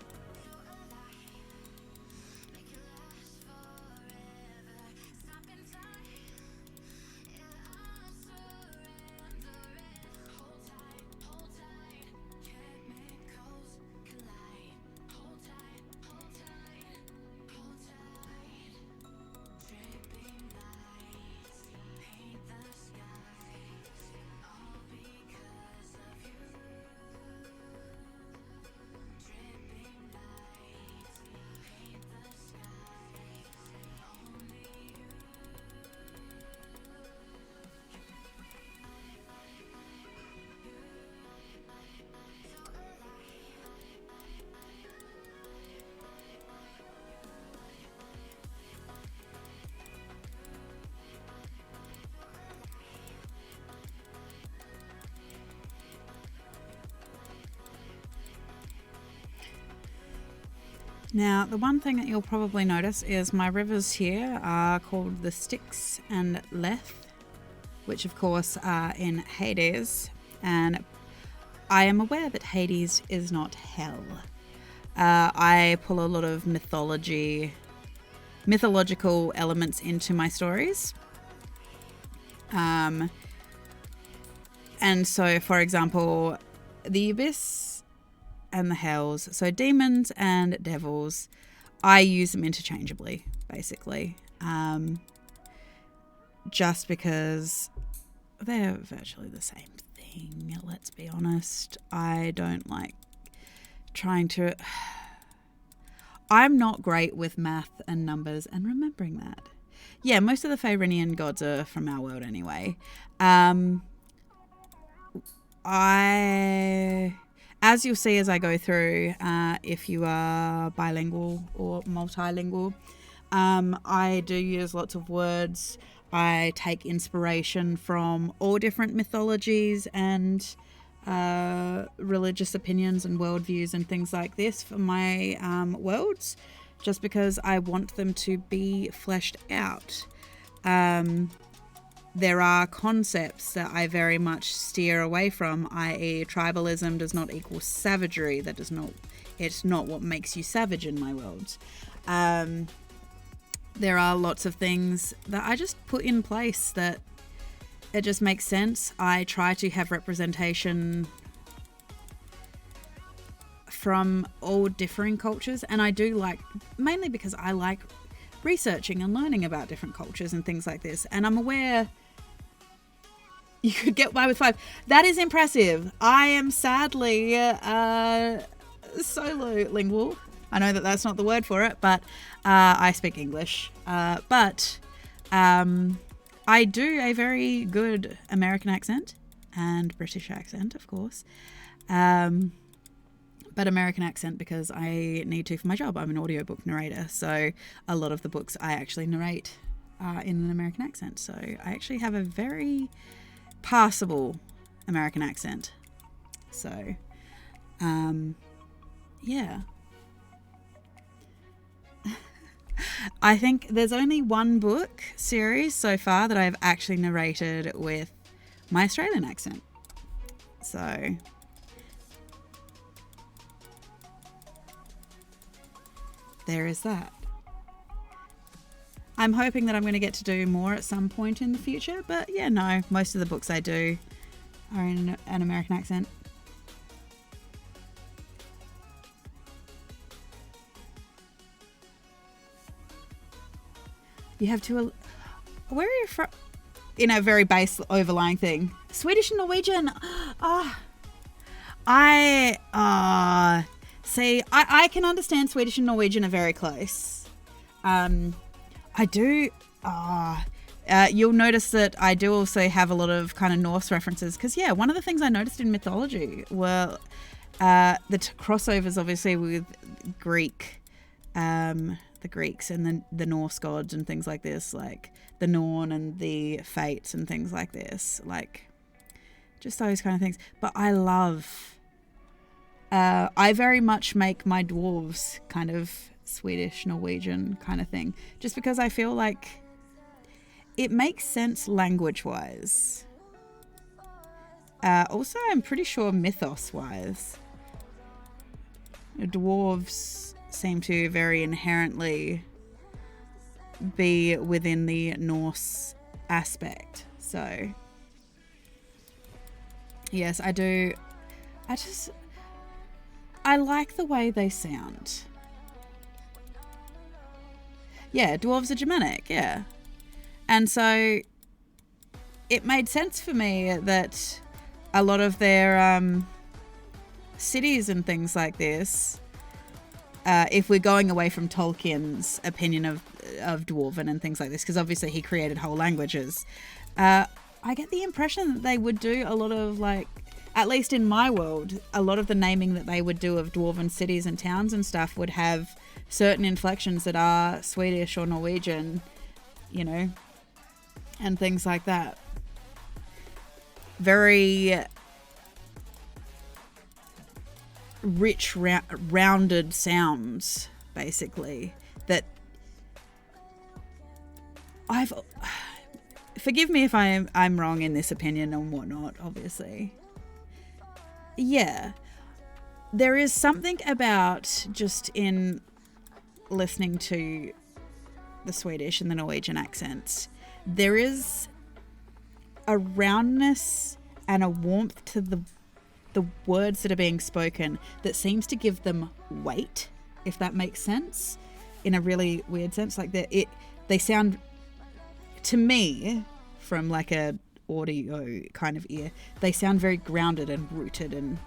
Speaker 3: Now, the one thing that you'll probably notice is my rivers here are called the Styx and Lethe, which of course are in Hades, and I am aware that Hades is not hell. I pull a lot of mythological elements into my stories. And so, for example, the Abyss and the hells, so demons and devils, I use them interchangeably, basically, just because they're virtually the same thing, let's be honest. I don't like trying to... I'm not great with math and numbers and remembering that. Yeah, most of the Faerinian gods are from our world anyway. As you'll see as I go through, if you are bilingual or multilingual, I do use lots of words. I take inspiration from all different mythologies and religious opinions and worldviews and things like this for my worlds, just because I want them to be fleshed out. There are concepts that I very much steer away from, i.e. tribalism does not equal savagery. It's not what makes you savage in my world. There are lots of things that I just put in place that it just makes sense. I try to have representation from all differing cultures, and I do like, mainly because I like researching and learning about different cultures and things like this, and I'm aware you could get by with 5. That is impressive. I am sadly solo-lingual. I know that that's not the word for it, but I speak English. But I do a very good American accent and British accent, of course. But American accent because I need to for my job. I'm an audiobook narrator, so a lot of the books I actually narrate in an American accent. So I actually have a very passable American accent. So, yeah. I think there's only one book series so far that I've actually narrated with my Australian accent. So, there is that. I'm hoping that I'm going to get to do more at some point in the future, but yeah, no, most of the books I do are in an American accent. You have to... Where are you from? In a very base overlying thing. Swedish and Norwegian. See, I can understand Swedish and Norwegian are very close. I do... you'll notice that I do also have a lot of kind of Norse references. Because, yeah, one of the things I noticed in mythology were the crossovers, obviously, with Greek... the the Greeks and the Norse gods and things like this, like the Norn and the Fates and things like this, like just those kind of things. But I very much make my dwarves kind of Swedish, Norwegian kind of thing, just because I feel like it makes sense language-wise. Also, I'm pretty sure mythos-wise, dwarves seem to very inherently be within the Norse aspect. So, yes, I do. I like the way they sound. Yeah, dwarves are Germanic, yeah. And so it made sense for me that a lot of their cities and things like this, if we're going away from Tolkien's opinion of Dwarven and things like this, because obviously he created whole languages, I get the impression that they would do a lot of, like, at least in my world, a lot of the naming that they would do of Dwarven cities and towns and stuff would have certain inflections that are Swedish or Norwegian, you know, and things like that. Very rich, rounded sounds, basically, that forgive me if I'm wrong in this opinion and whatnot, obviously. Yeah, there is something about just in listening to the Swedish and the Norwegian accents, there is a roundness and a warmth to the words that are being spoken that seems to give them weight, if that makes sense, in a really weird sense. Like they sound, to me, from like a audio kind of ear, they sound very grounded and rooted and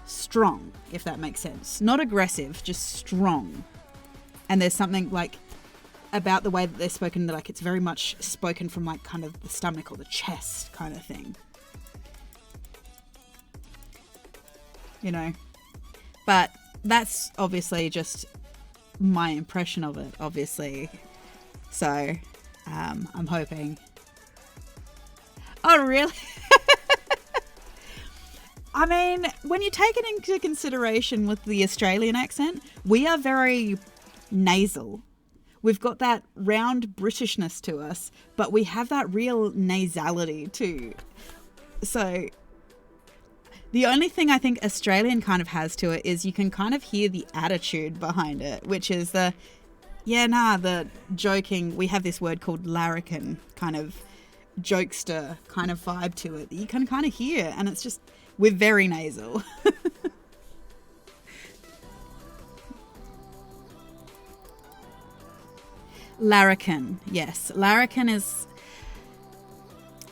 Speaker 3: strong, if that makes sense. Not aggressive, just strong. And there's something like about the way that they're spoken, that like it's very much spoken from like kind of the stomach or the chest kind of thing, you know. But that's obviously just my impression of it, obviously. So I'm hoping. Oh, really? I mean, when you take it into consideration with the Australian accent, we are very nasal. We've got that round Britishness to us, but we have that real nasality too. So the only thing I think Australian kind of has to it is you can kind of hear the attitude behind it, which is the joking. We have this word called larrikin, kind of jokester kind of vibe to it that you can kind of hear, and it's just, we're very nasal. Larrikin, yes. Larrikin is,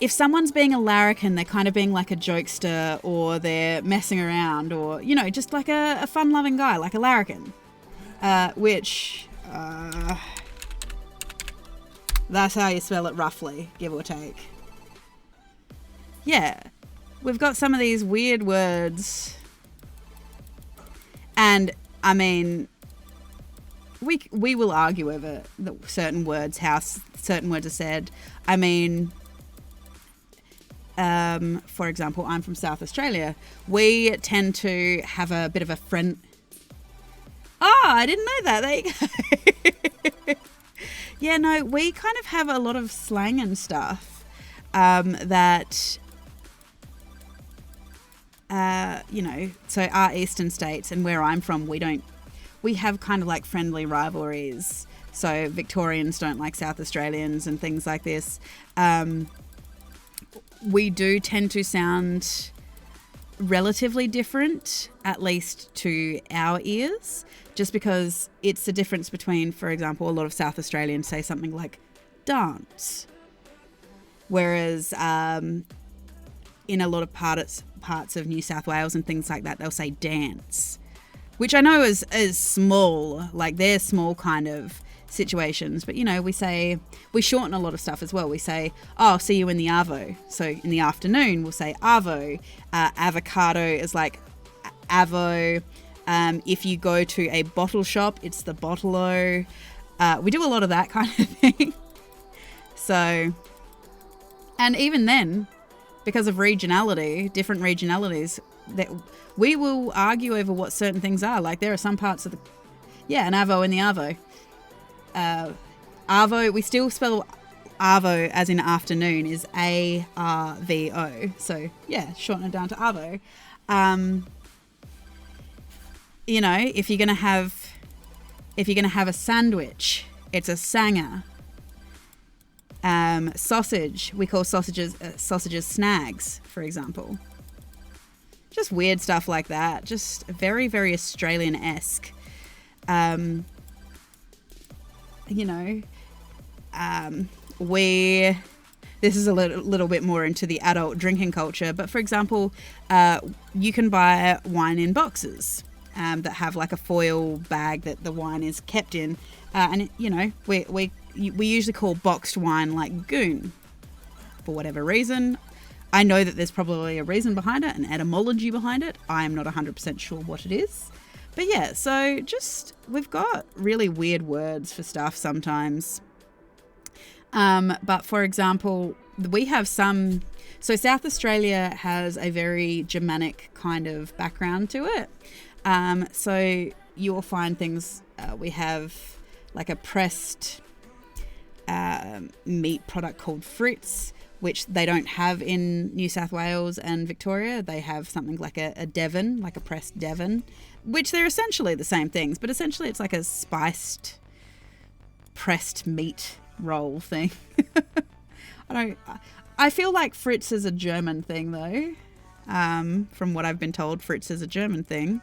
Speaker 3: if someone's being a larrikin, they're kind of being like a jokester, or they're messing around, or, you know, just like a fun-loving guy, like a larrikin. Which, that's how you spell it roughly, give or take. Yeah, we've got some of these weird words. And, I mean, we will argue over certain words, how certain words are said. I mean, for example, I'm from South Australia. We tend to have a bit of a friend... Oh, I didn't know that. There you go. Yeah, no, we kind of have a lot of slang and stuff that, you know, so our eastern states and where I'm from, we have kind of like friendly rivalries. So Victorians don't like South Australians and things like this. We do tend to sound relatively different, at least to our ears, just because it's the difference between, for example, a lot of South Australians say something like dance, whereas in a lot of parts of New South Wales and things like that, they'll say dance, which I know is small, like they're small kind of situations, but you know, we shorten a lot of stuff as well. We say, oh, I'll see you in the arvo. So in the afternoon, we'll say arvo. Avocado is like avo. If you go to a bottle shop, it's the bottle-o. We do a lot of that kind of thing. So, and even then, because of regionality, different regionalities, that we will argue over what certain things are. Like there are some parts of an Arvo in the Arvo. Arvo, we still spell Arvo as in afternoon is A-R-V-O. So yeah, shorten it down to Arvo. You know, if you're gonna have a sandwich, it's a sanger. Sausage, we call sausages snags, for example. Just weird stuff like that. Just very, very Australian-esque. You know, this is a little bit more into the adult drinking culture, but for example, you can buy wine in boxes that have like a foil bag that the wine is kept in, and you know, we usually call boxed wine like goon for whatever reason. I know that there's probably a reason behind it, an etymology behind it. I am not 100% sure what it is. But yeah, so just, we've got really weird words for stuff sometimes. But for example, we have some, so South Australia has a very Germanic kind of background to it. So you will find things, we have like a pressed meat product called Fritz, which they don't have in New South Wales and Victoria. They have something like a Devon, like a pressed Devon, which they're essentially the same things, but essentially it's like a spiced pressed meat roll thing. I feel like Fritz is a German thing though. From what I've been told, Fritz is a German thing.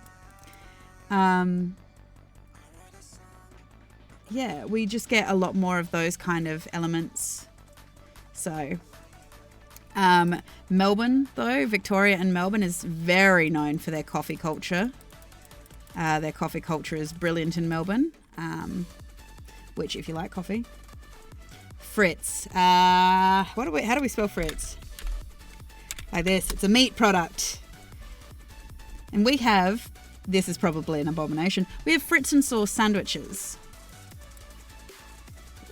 Speaker 3: Yeah, we just get a lot more of those kind of elements. So, Melbourne though, Victoria and Melbourne is very known for their coffee culture. Their coffee culture is brilliant in Melbourne, which if you like coffee. Fritz. How do we spell Fritz? Like this. It's a meat product. And we have, this is probably an abomination, we have Fritz and sauce sandwiches.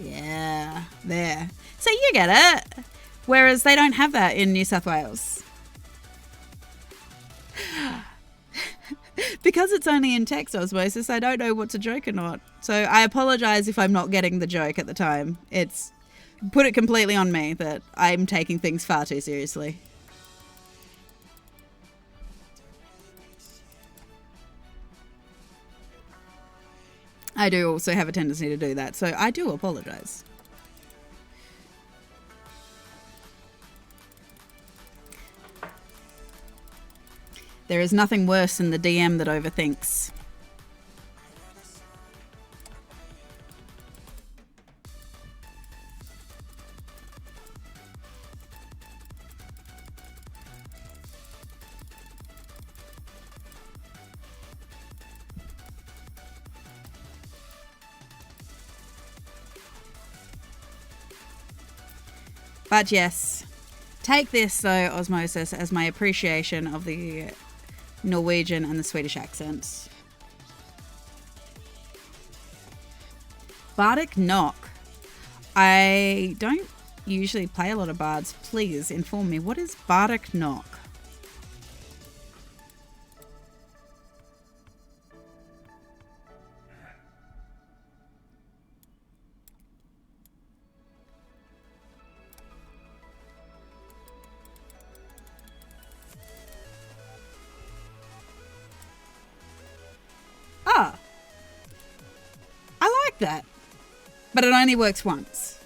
Speaker 3: Yeah, there. So you get it. Whereas they don't have that in New South Wales. Because it's only in text osmosis, I don't know what's a joke or not. So I apologise if I'm not getting the joke at the time. It's put it completely on me that I'm taking things far too seriously. I do also have a tendency to do that, so I do apologise. There is nothing worse than the DM that overthinks. But yes, take this though, Osmosis, as my appreciation of the Norwegian and the Swedish accents. Bardic Knock. I don't usually play a lot of bards. Please inform me, what is Bardic Knock? Ah, I like that, but it only works once.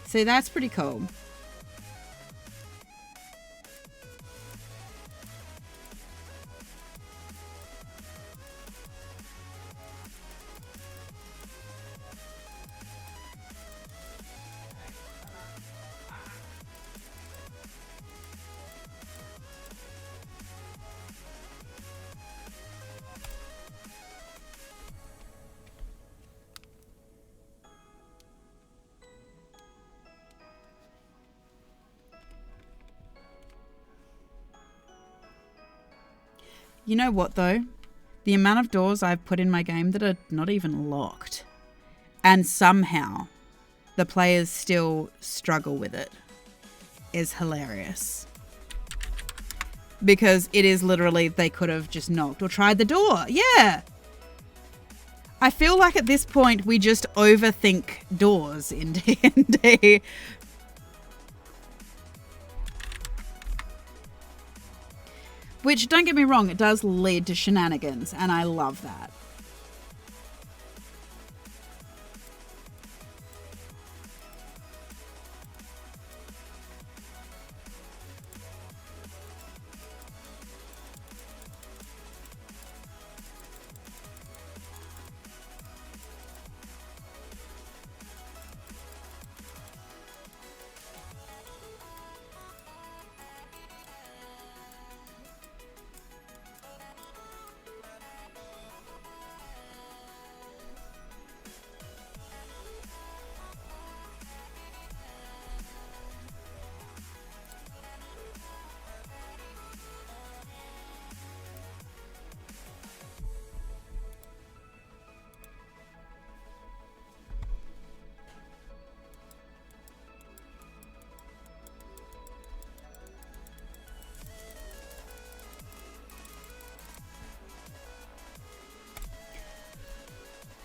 Speaker 3: See, that's pretty cool. You know what, though? The amount of doors I've put in my game that are not even locked. And somehow the players still struggle with it is hilarious. Because it is literally, they could have just knocked or tried the door. Yeah. I feel like at this point we just overthink doors in D&D. Which, don't get me wrong, it does lead to shenanigans, and I love that.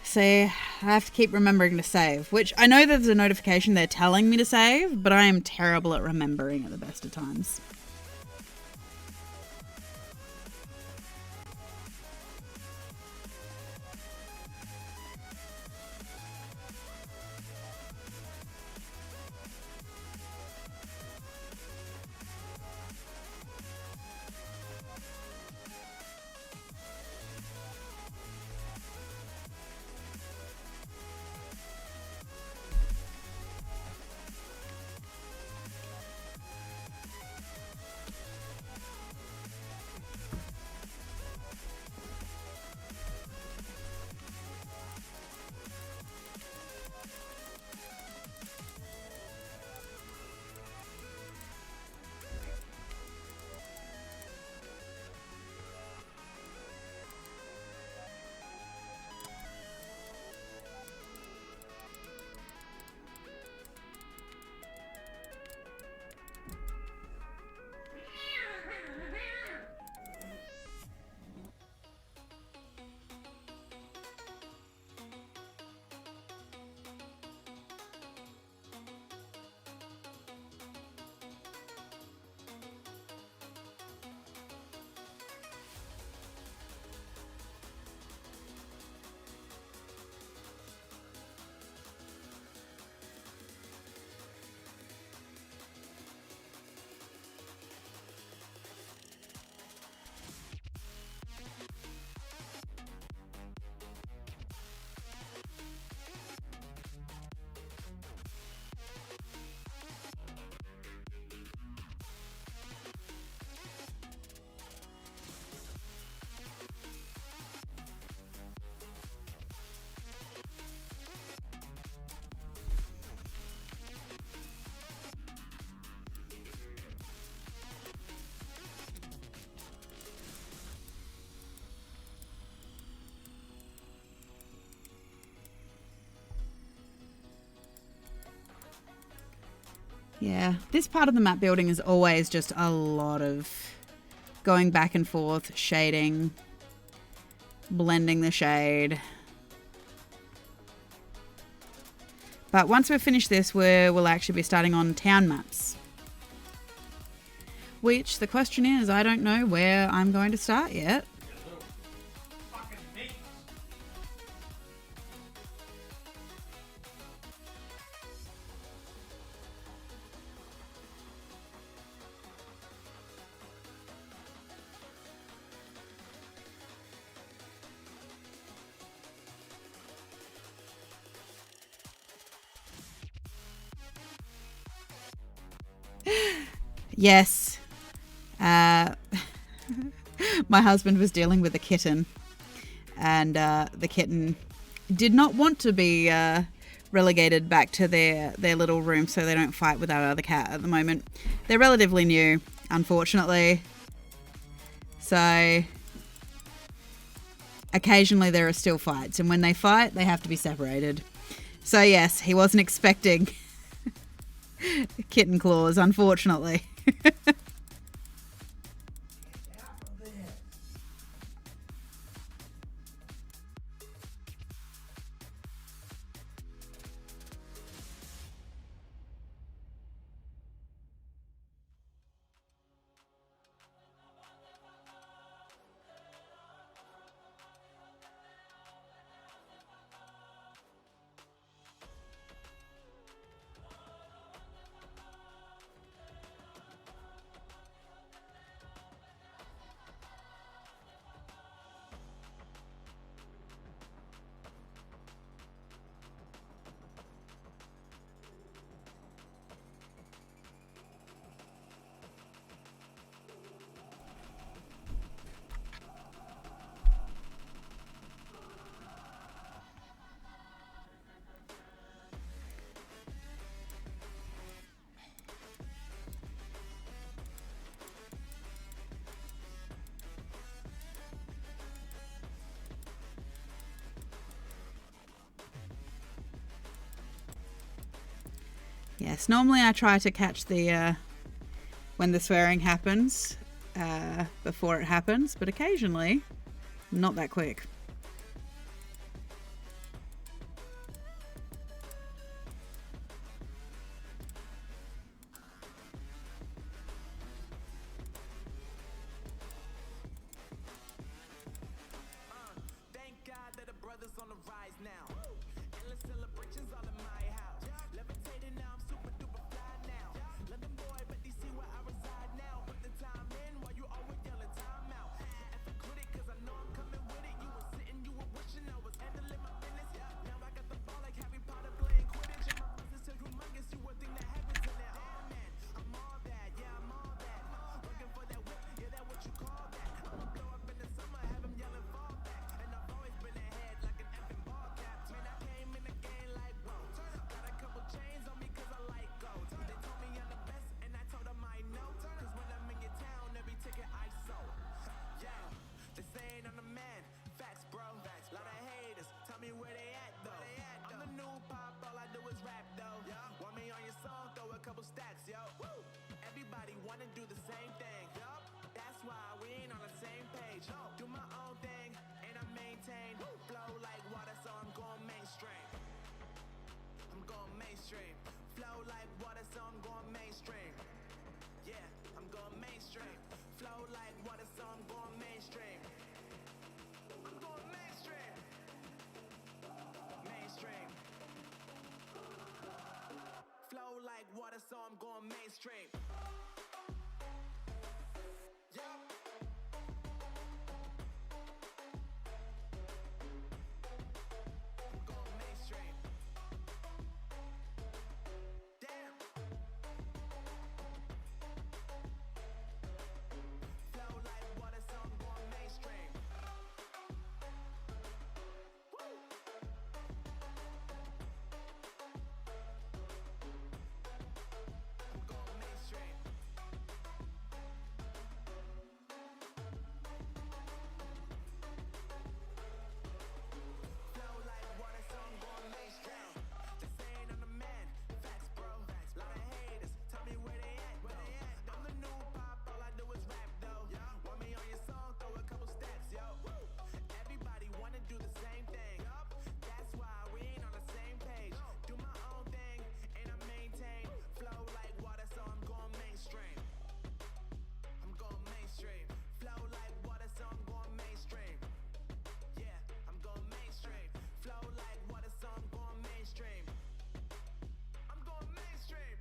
Speaker 3: See, I have to keep remembering to save, which I know there's a notification they're telling me to save, but I am terrible at remembering at the best of times. Yeah, this part of the map building is always just a lot of going back and forth, shading, blending the shade. But once we've finished this, we'll actually be starting on town maps. Which, the question is, I don't know where I'm going to start yet. Yes. My husband was dealing with a kitten, and the kitten did not want to be relegated back to their little room so they don't fight with our other cat at the moment. They're relatively new, unfortunately. So occasionally there are still fights, and when they fight, they have to be separated. So yes, he wasn't expecting kitten claws, unfortunately. Yes, normally I try to catch the when the swearing happens before it happens, but occasionally not that quick.
Speaker 4: Thank God that the brothers on the rise now. Endless celebrations all in my house. Levitating now, I'm super duper fly now. London boy, but they see where I reside now. Put the time in while you always yelling time out. And for quit it, cause I know I'm coming with it. You were sitting, you were wishing I was handling my business. Now I got the ball like Harry Potter playing Quidditch. And my business is humongous, you would think that happens in there. Oh man, I'm all that, yeah, I'm all that. Working for that whip, yeah, that what you call that. I'ma blow up in the summer, have them yelling fall back. And I've always been ahead like an effing ball cap. Man, I came in the game like, whoa. Got a couple chains on me cause I like gold. They told me I'm the best and I told them I know. Cause when I'm in your town, every ticket I sold. Yeah, they saying I'm the man. Facts, bro. Lot of haters, tell me where they at though. I'm the new pop, all I do is rap though. Want me on your song, throw a couple stacks, yo. Everybody wanna do the same thing. That's why we ain't on the same page. Do my own thing and I maintain. Flow like water, so I'm going mainstream. I'm going mainstream. Flow like water, so I'm going mainstream. Yeah, I'm going mainstream. Flow like water, so I'm going mainstream. I'm going mainstream. Mainstream. Flow like water, so I'm going mainstream. Yeah. I'm going mainstream. Damn. Flow like water, so I'm going mainstream. Woo. I'm going mainstream. Flow like water, so I'm going mainstream. They saying I'm the man. Facts, bro. Lot of haters, tell me where they at though. I'm the new pop, all I do is rap though. Want me on your song, throw a couple stacks, yo. Everybody wanna do the same thing. That's why we ain't on the same page. Do my own thing and I maintain. Flow like water, so I'm going mainstream. I'm going mainstream. Flow like water, so I'm going mainstream. Yeah, I'm going mainstream. Flow like water, so I'm going mainstream. I'm going mainstream.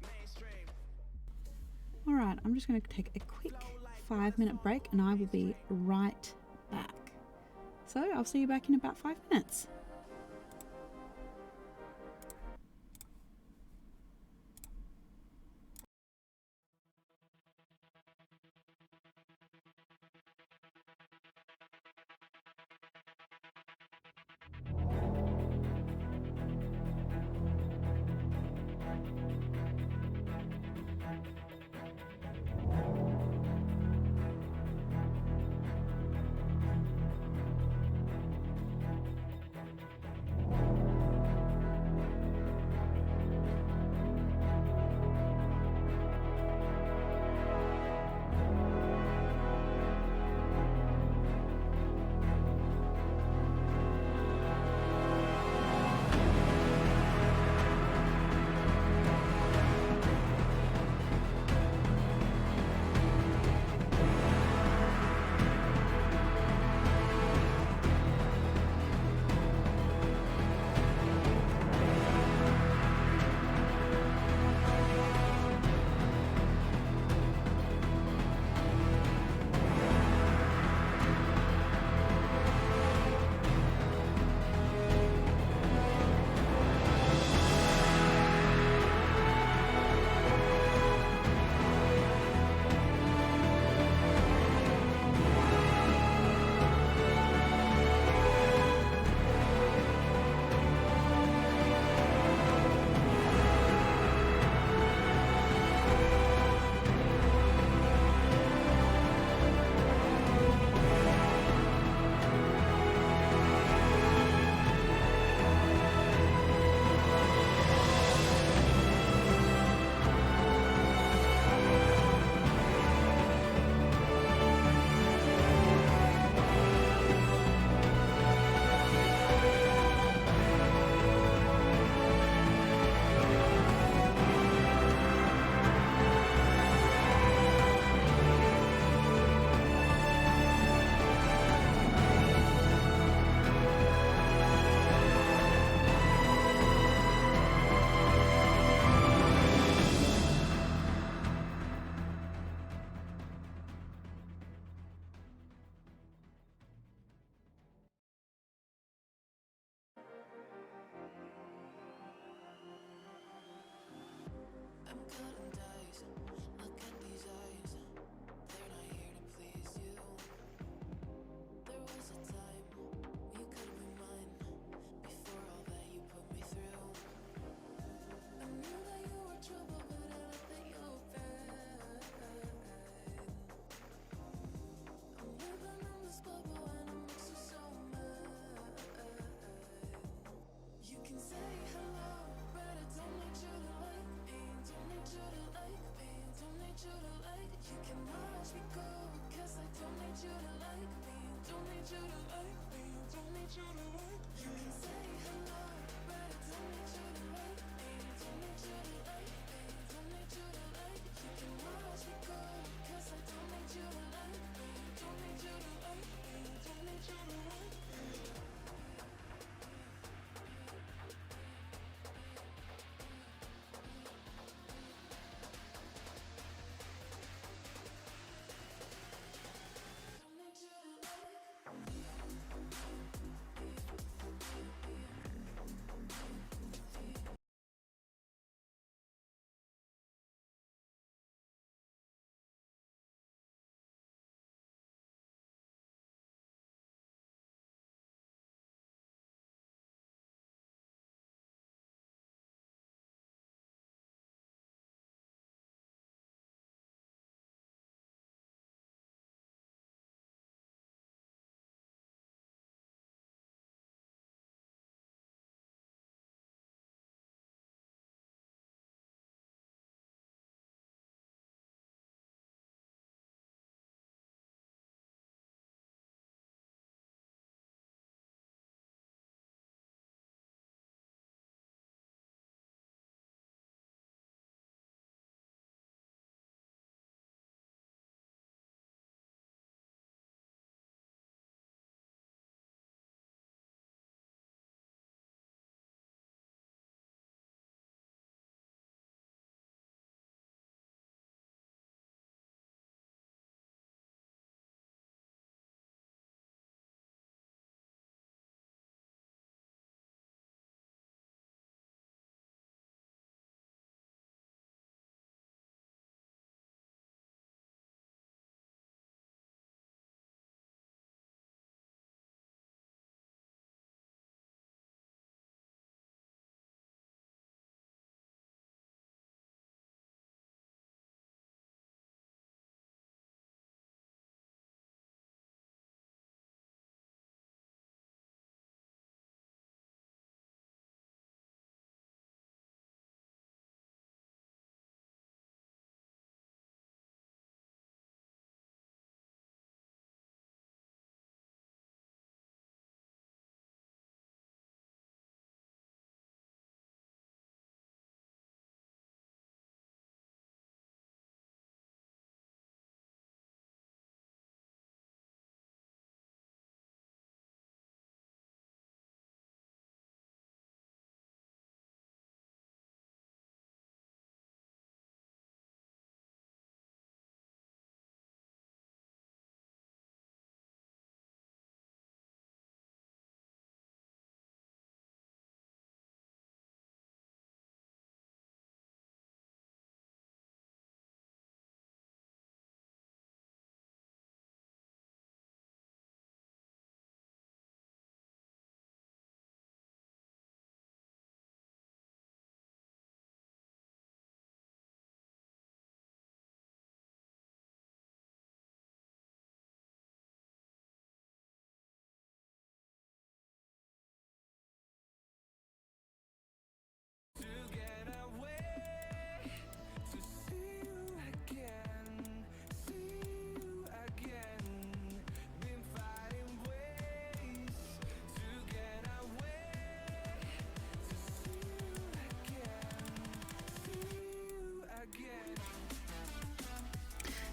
Speaker 4: Mainstream.
Speaker 3: All right, I'm just going to take a quick 5-minute break and I will be right back. So I'll see you back in about 5 minutes.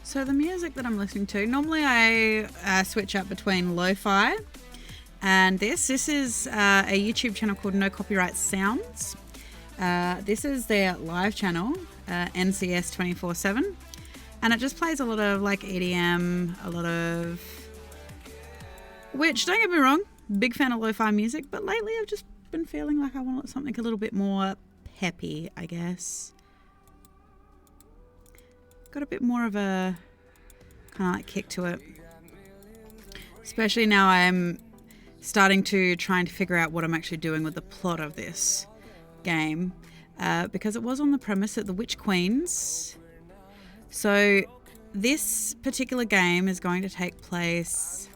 Speaker 3: So the music that I'm listening to, normally I switch up between lo-fi and this. This is a YouTube channel called No Copyright Sounds. This is their live channel, NCS 24/7, and it just plays a lot of like EDM, a lot of, which, don't get me wrong, big fan of lo-fi music, but lately I've just been feeling like I want something a little bit more peppy, I guess. Got a bit more of a kind of like kick to it. Especially now I'm starting to try and figure out what I'm actually doing with the plot of this game. Because it was on the premise that the Witch Queens. So this particular game is going to take place.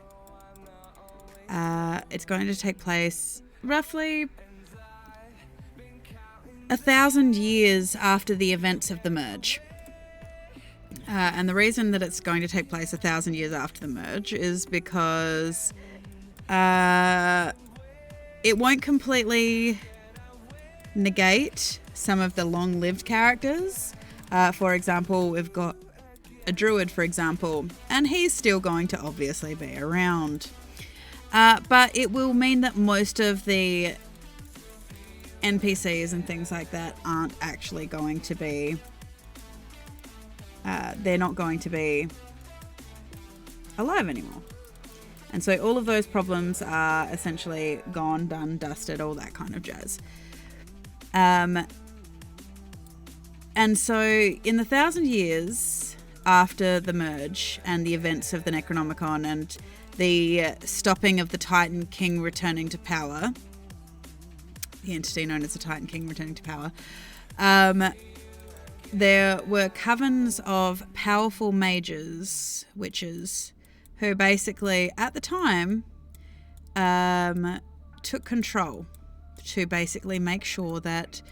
Speaker 3: It's going to take place roughly 1,000 years after the events of the merge. And the reason that it's going to take place 1,000 years after the merge is because it won't completely negate some of the long-lived characters. For example, we've got a druid, for example, and he's still going to obviously be around. But it will mean that most of the NPCs and things like that aren't actually going to be... they're not going to be alive anymore. And so all of those problems are essentially gone, done, dusted, all that kind of jazz. And so in the 1,000 years after the merge and the events of the Necronomicon and the stopping of the Titan King returning to power, the entity known as the Titan King returning to power, there were covens of powerful mages, witches, who basically, at the time, took control to basically make sure that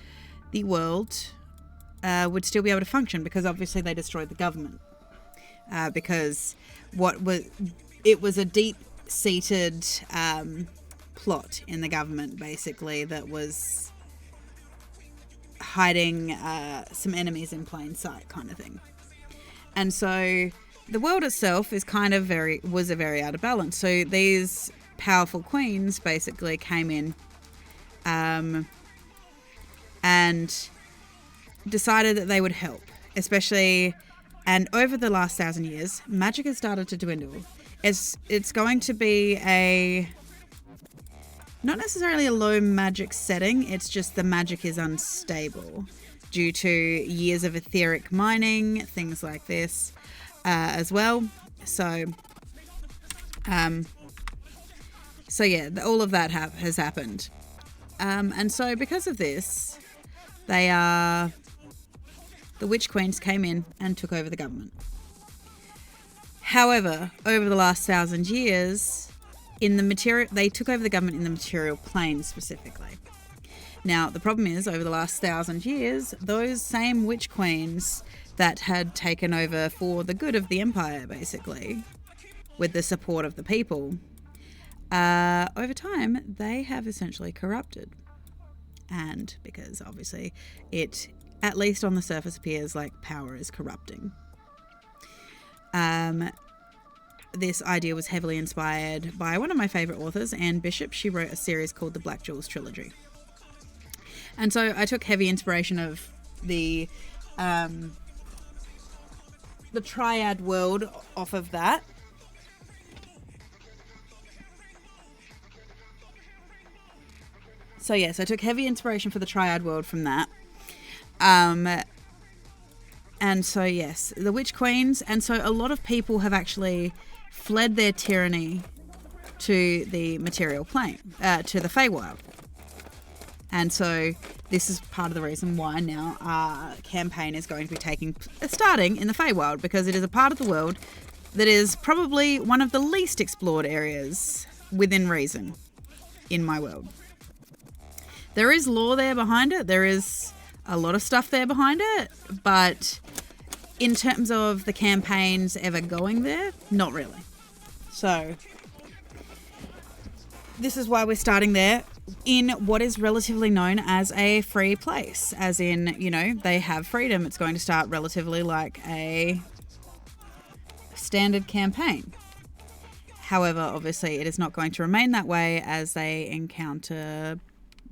Speaker 3: the world would still be able to function, because obviously they destroyed the government. Because it was a deep-seated plot in the government, basically, that was hiding some enemies in plain sight, kind of thing. And so the world itself is kind of was very out of balance. So these powerful queens basically came in and decided that they would help, especially, and over the last 1,000 years, magic has started to dwindle. It's going to be not necessarily a low magic setting, it's just the magic is unstable due to years of etheric mining, things like this as well. So yeah, all of that has happened. And so because of this, the Witch Queens came in and took over the government. However, over the last 1,000 years, they took over the government in the material plane specifically. Now, the problem is, over the last 1,000 years, those same Witch Queens that had taken over for the good of the empire, basically, with the support of the people, over time, they have essentially corrupted. And because, obviously, it, at least on the surface, appears like power is corrupting. This idea was heavily inspired by one of my favourite authors, Anne Bishop. She wrote a series called the Black Jewels Trilogy. And so I took heavy inspiration of the triad world off of that. So yes, I took heavy inspiration for the triad world from that. And so yes, the Witch Queens, and so a lot of people have actually fled their tyranny to the material plane, to the Feywild. And so this is part of the reason why now our campaign is going to be starting in the Feywild, because it is a part of the world that is probably one of the least explored areas within reason in my world. There is lore there behind it. There is a lot of stuff there behind it, but in terms of the campaigns ever going there, not really. So this is why we're starting there in what is relatively known as a free place, as in, you know, they have freedom. It's going to start relatively like a standard campaign. However, obviously, it is not going to remain that way as they encounter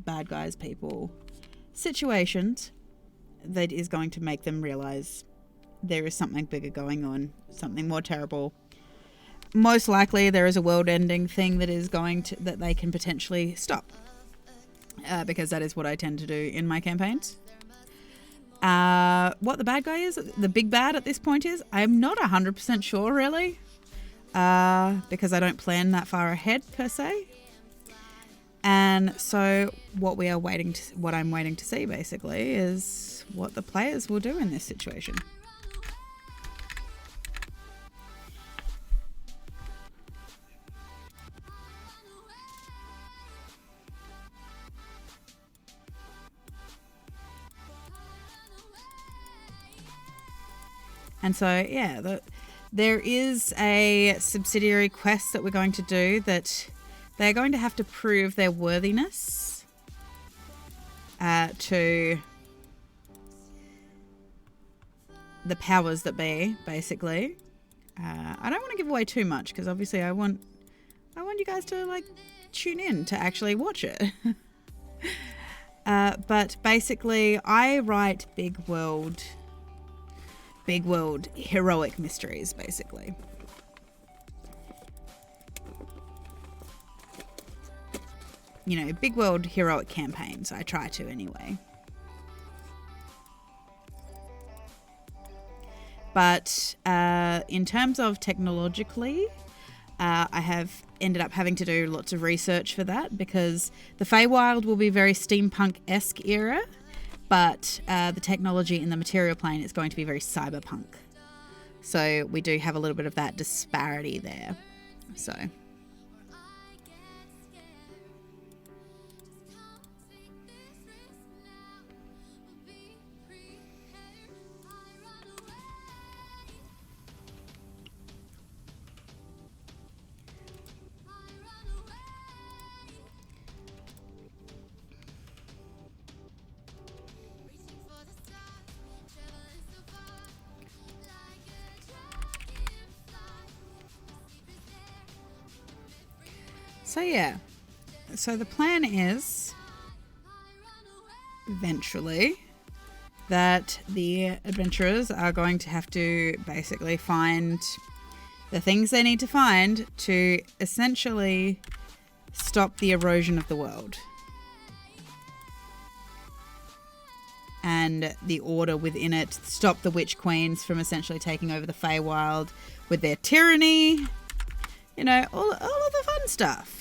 Speaker 3: bad guys, people, situations that is going to make them realize there is something bigger going on, something more terrible. Most likely, there is a world-ending thing that is that they can potentially stop, because that is what I tend to do in my campaigns. What the bad guy is, the big bad at this point is, I'm not 100% sure, really. Because I don't plan that far ahead per se. And so what I'm waiting to see basically is what the players will do in this situation. And so, yeah, there is a subsidiary quest that we're going to do that they're going to have to prove their worthiness to the powers that be, basically. I don't want to give away too much because obviously I want you guys to tune in to actually watch it. But basically, I write big world heroic mysteries, basically. Big world heroic campaigns. I try to anyway. But in terms of technologically, I have ended up having to do lots of research for that because the Feywild will be very steampunk-esque era, but the technology in the material plane is going to be very cyberpunk. So we do have a little bit of that disparity there. So... So yeah, so the plan is eventually that the adventurers are going to have to basically find the things they need to find to essentially stop the erosion of the world and the order within it, stop the witch queens from essentially taking over the Feywild with their tyranny, all of the fun stuff.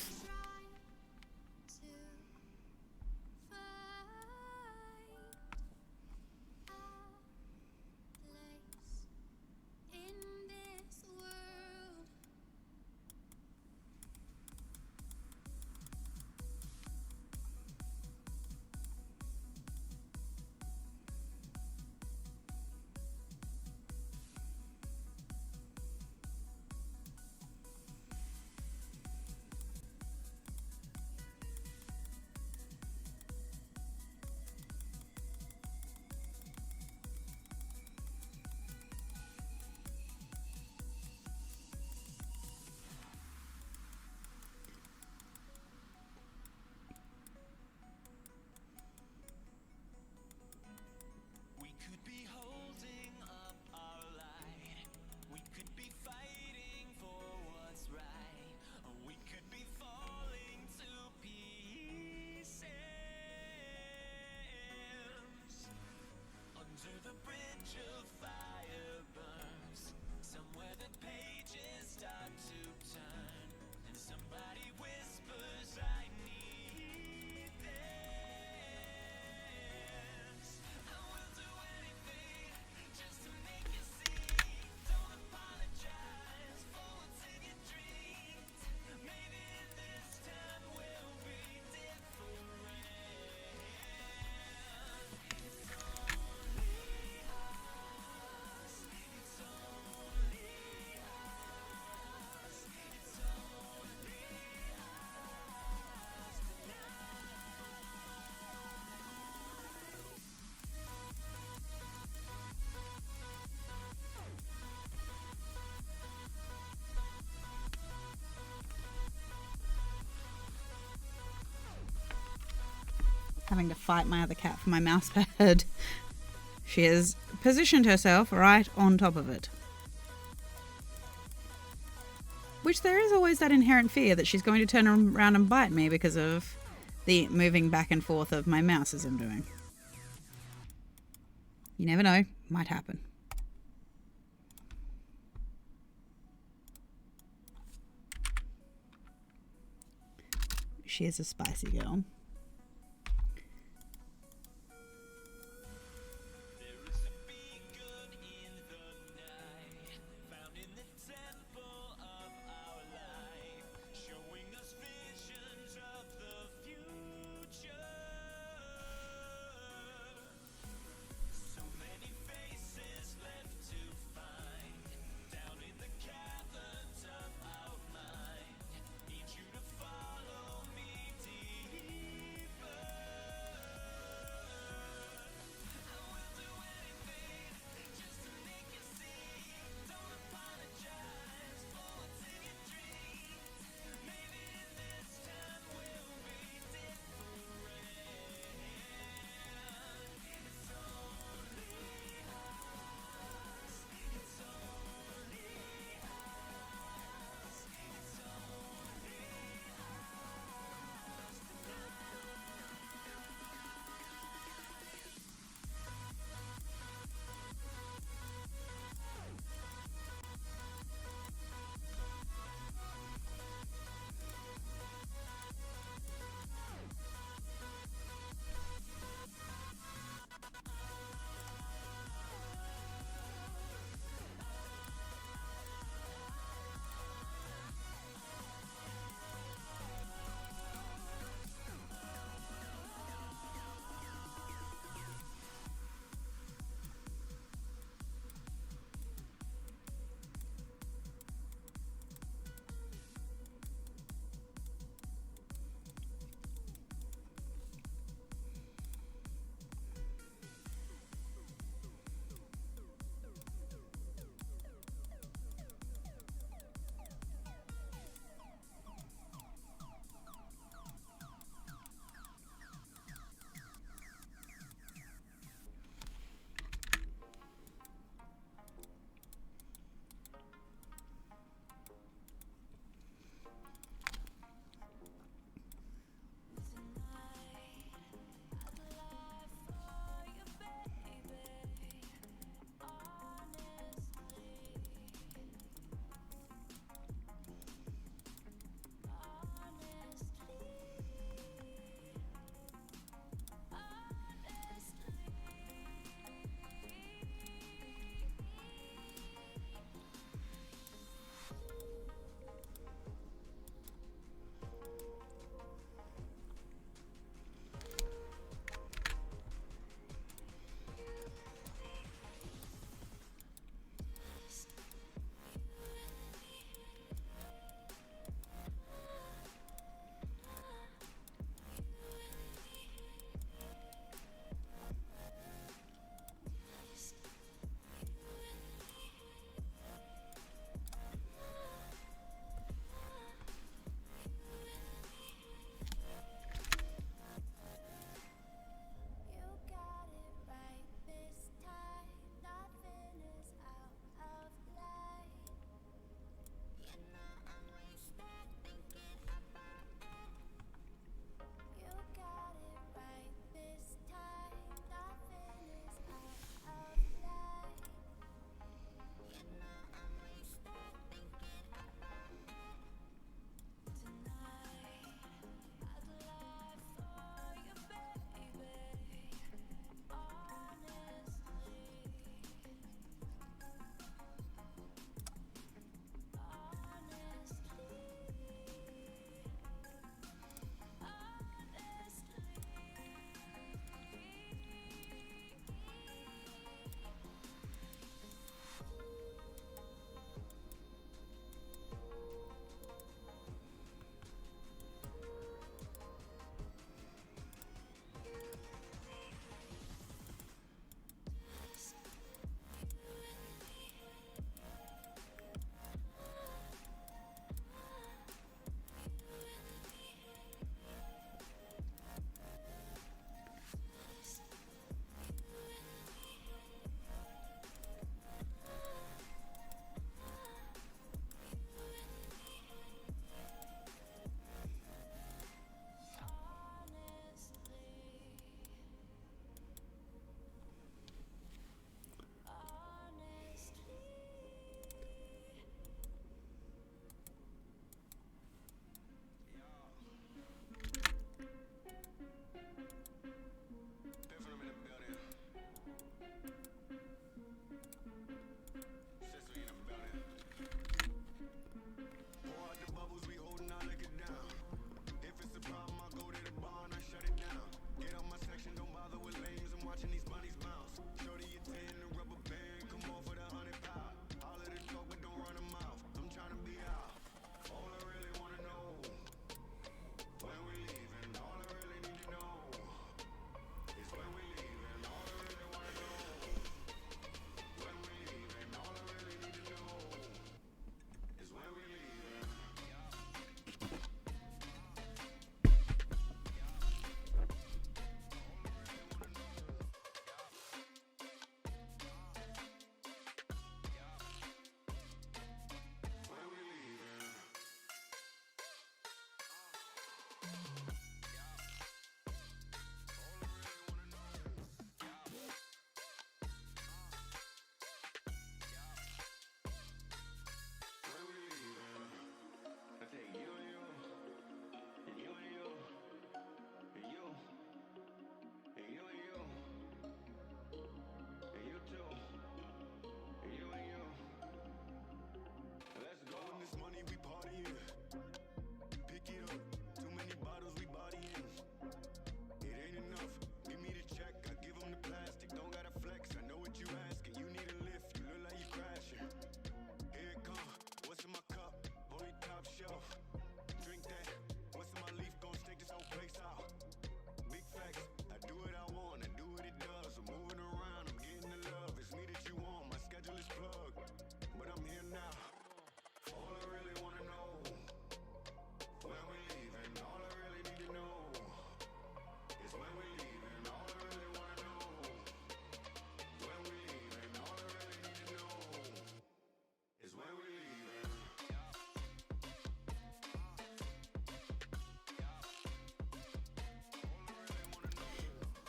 Speaker 3: having to fight my other cat for my mouse pad. She has positioned herself right on top of it. Which there is always that inherent fear that she's going to turn around and bite me because of the moving back and forth of my mouse as I'm doing. You never know, might happen. She is a spicy girl.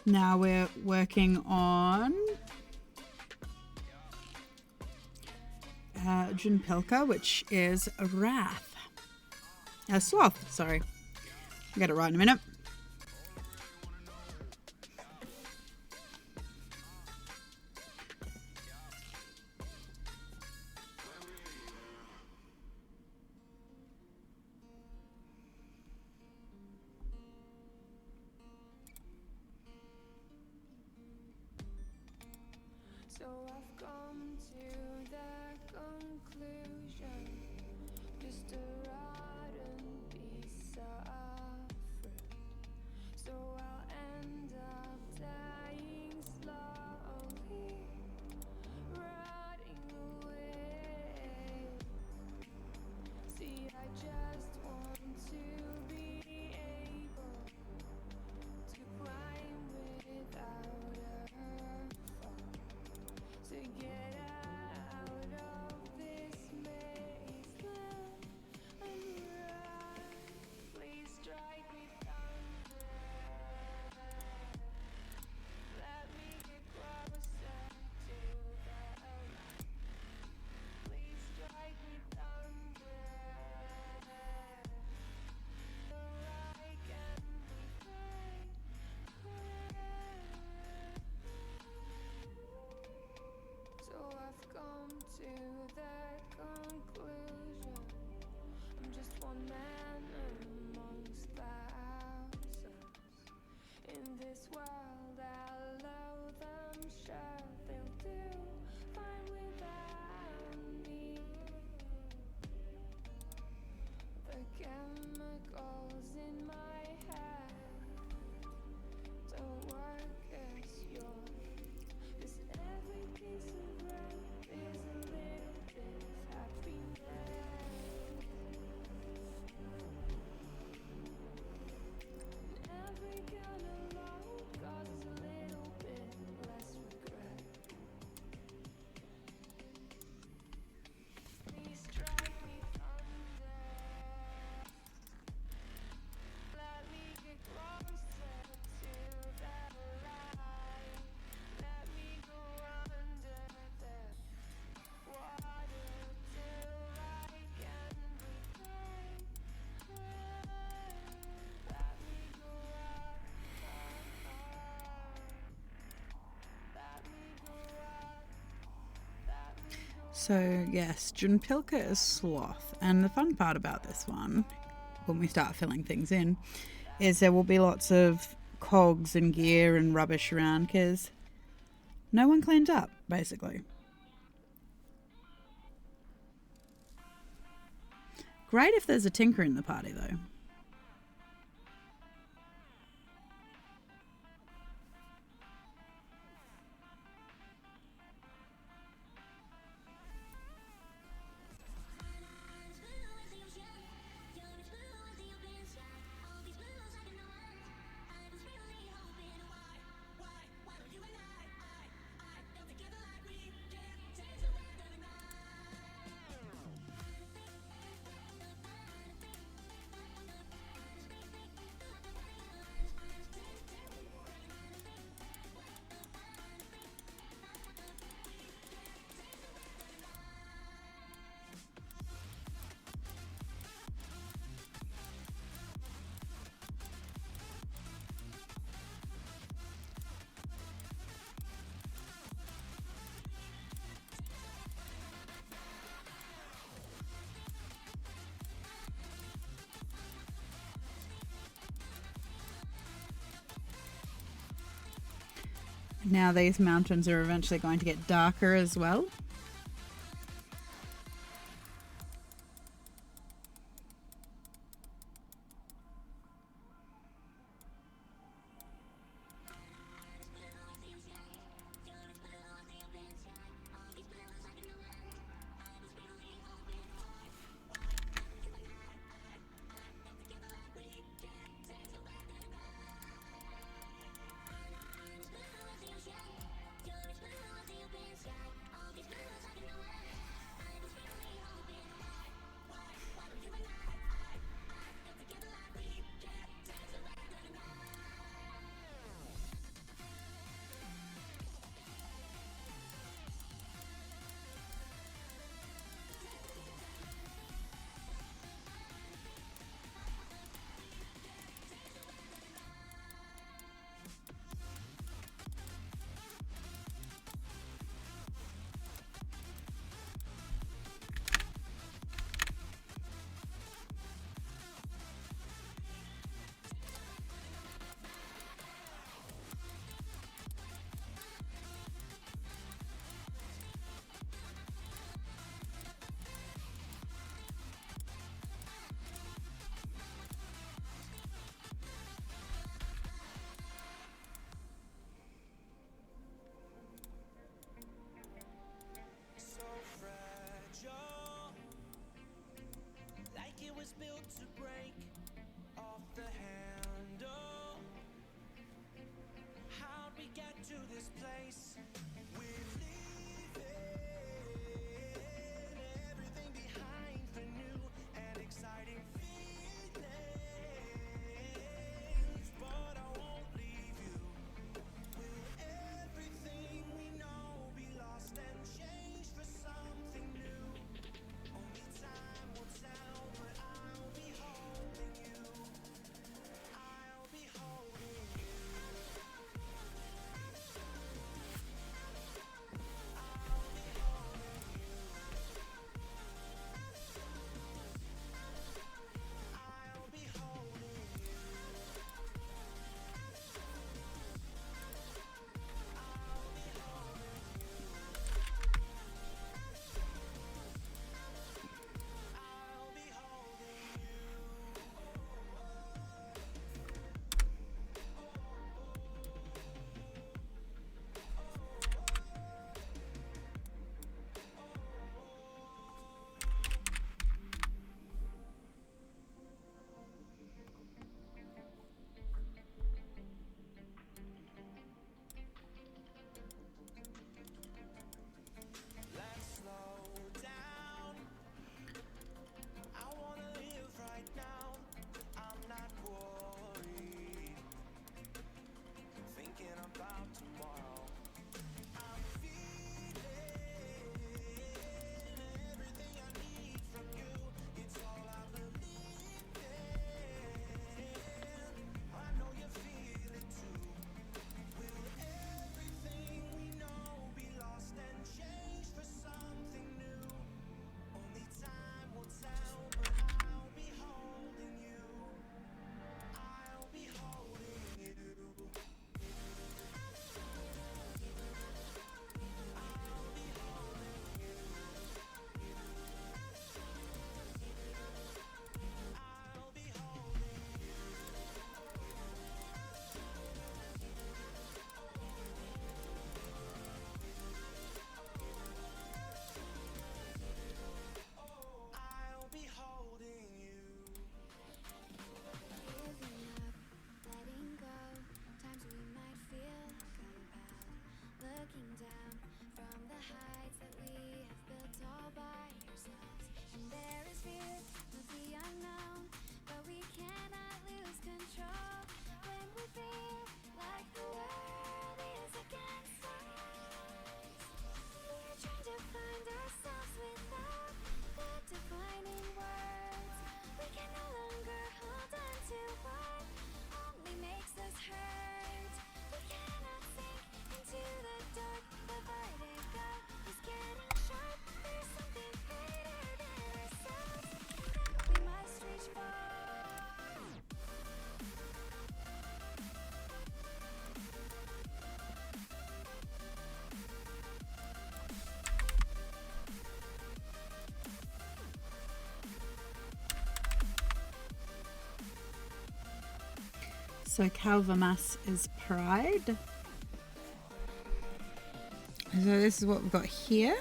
Speaker 3: Now we're working on Junpilka, which is a wrath. Sloth, sorry. I'll get it right in a minute.
Speaker 2: So I've come to the conclusion, just a rotten piece of fruit. So I'll end up dying slowly, rotting away. See, I just want to be able to climb without a fall. To get out of this maze and run. Please strike me thunder. Let me get closer to the light. Please strike me thunder. So I can be free. So I've come to the conclusion, I'm just one man amongst thousands. In this world I'll loathe them, sure they'll do fine without me. The chemicals in my head don't work as yours. 'Cause every piece of earth is a little bit of happiness. Every kind of love causes a little bit less regret. Please strike me thunder. Let me get closer to the light. Let me go under the water till I can breathe. Let me go up. Let me go up. Let me go.
Speaker 3: So yes, Junpilka is sloth, and the fun part about this one, when we start filling things in, is there will be lots of cogs and gear and rubbish around because no one cleans up, basically. Great if there's a tinker in the party, though. Now these mountains are eventually going to get darker as well. So Calvamas is pride. So this is what we've got here.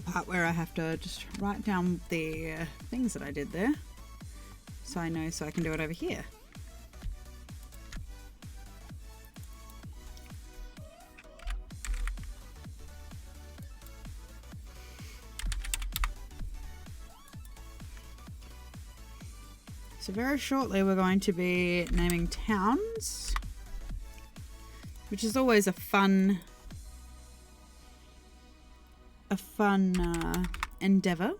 Speaker 3: part where I have to just write down the things that I did there, so I know, so I can do it over here. So very shortly we're going to be naming towns, which is always a fun endeavor.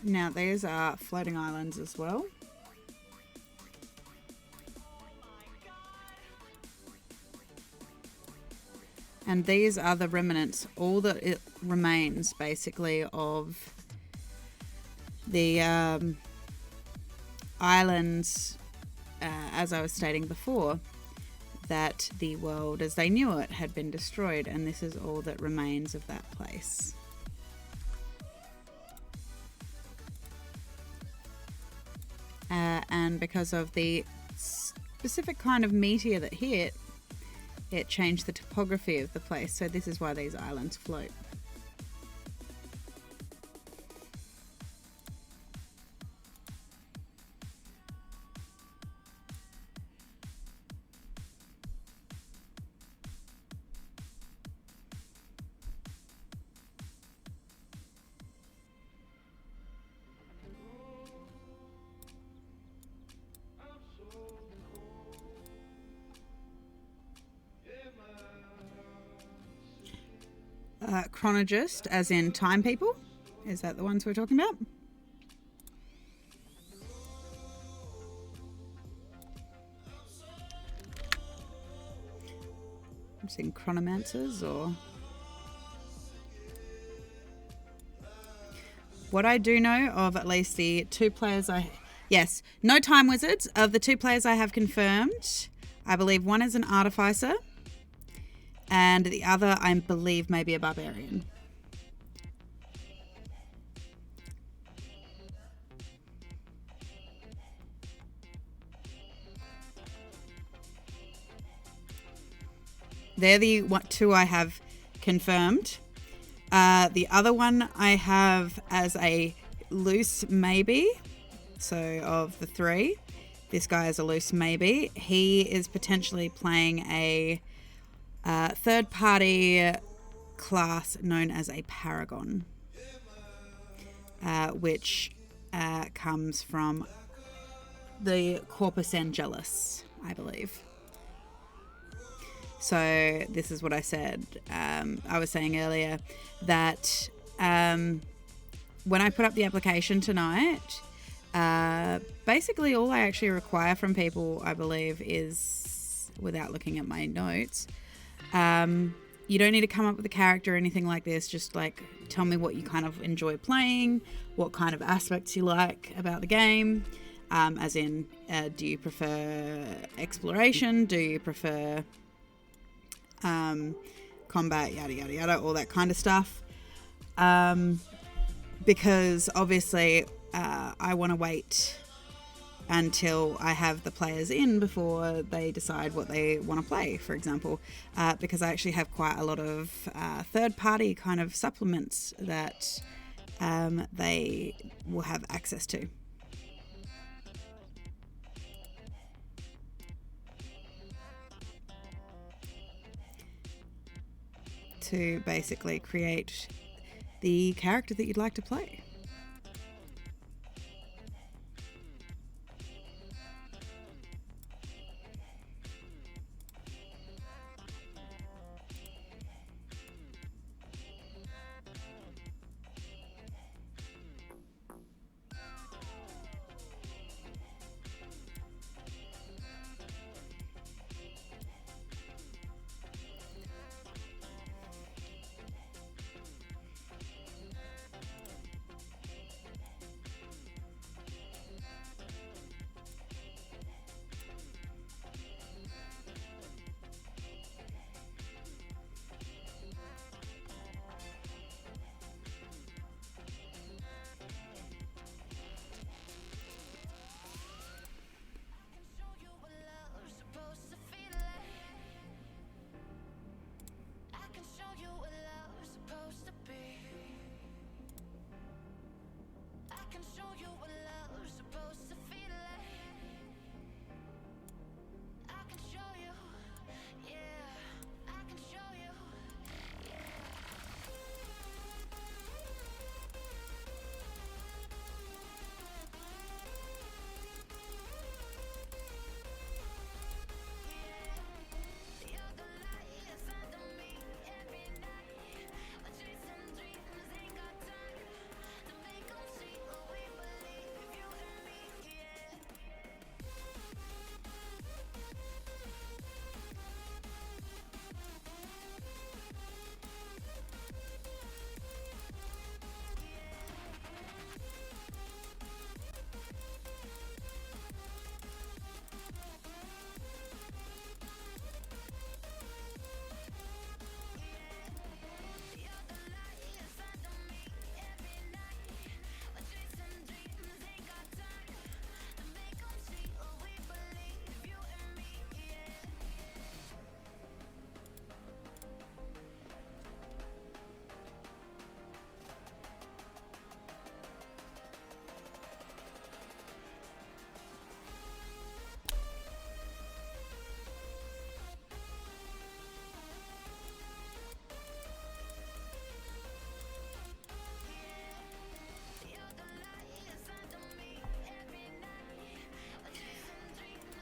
Speaker 3: Now these are floating islands as well. And these are the remnants, all that it remains basically of the islands, as I was stating before, that the world as they knew it had been destroyed, and this is all that remains of that place. And because of the specific kind of meteor that hit, it changed the topography of the place. So this is why these islands float. Chronologist, as in time people? Is that the ones we're talking about? I'm seeing chronomancers, or... What I do know of at least the two players Yes, no time wizards. Of the two players I have confirmed, I believe one is an artificer, and the other, I believe, may be a barbarian. They're the two I have confirmed. The other one I have as a loose maybe. So of the three, this guy is a loose maybe. He is potentially playing a third-party class known as a paragon, which comes from the Corpus Angelus, I believe. So this is what I said. I was saying earlier that when I put up the application tonight, basically all I actually require from people, I believe, is, without looking at my notes, you don't need to come up with a character or anything like this. Just like tell me what you kind of enjoy playing, what kind of aspects you like about the game, as in, do you prefer exploration? Do you prefer combat, yada yada yada, all that kind of stuff, because obviously I want to wait until I have the players in before they decide what they want to play, for example, because I actually have quite a lot of third-party kind of supplements that they will have access to. To basically create the character that you'd like to play.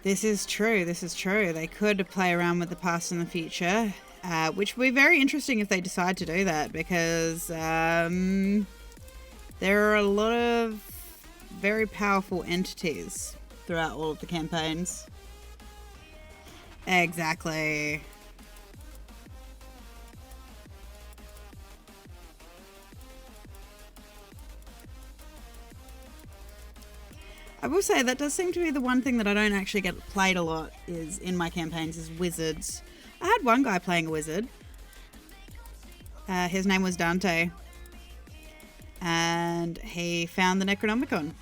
Speaker 3: This is true. This is true. They could play around with the past and the future, which would be very interesting if they decide to do that, because there are a lot of very powerful entities throughout all of the campaigns. Exactly. I will say that does seem to be the one thing that I don't actually get played a lot is in my campaigns is wizards. I had one guy playing a wizard. His name was Dante. And he found the Necronomicon.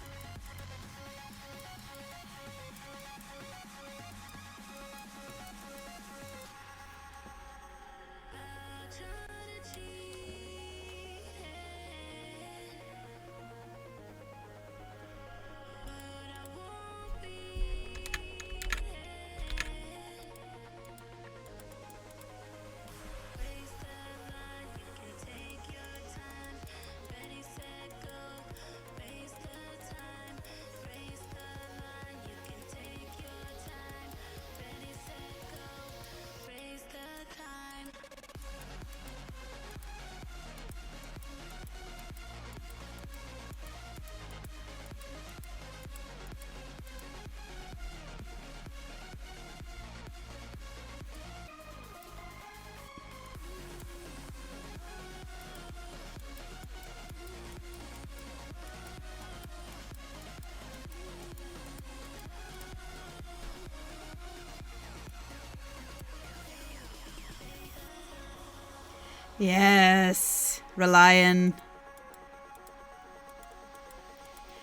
Speaker 3: Yes, Reliant.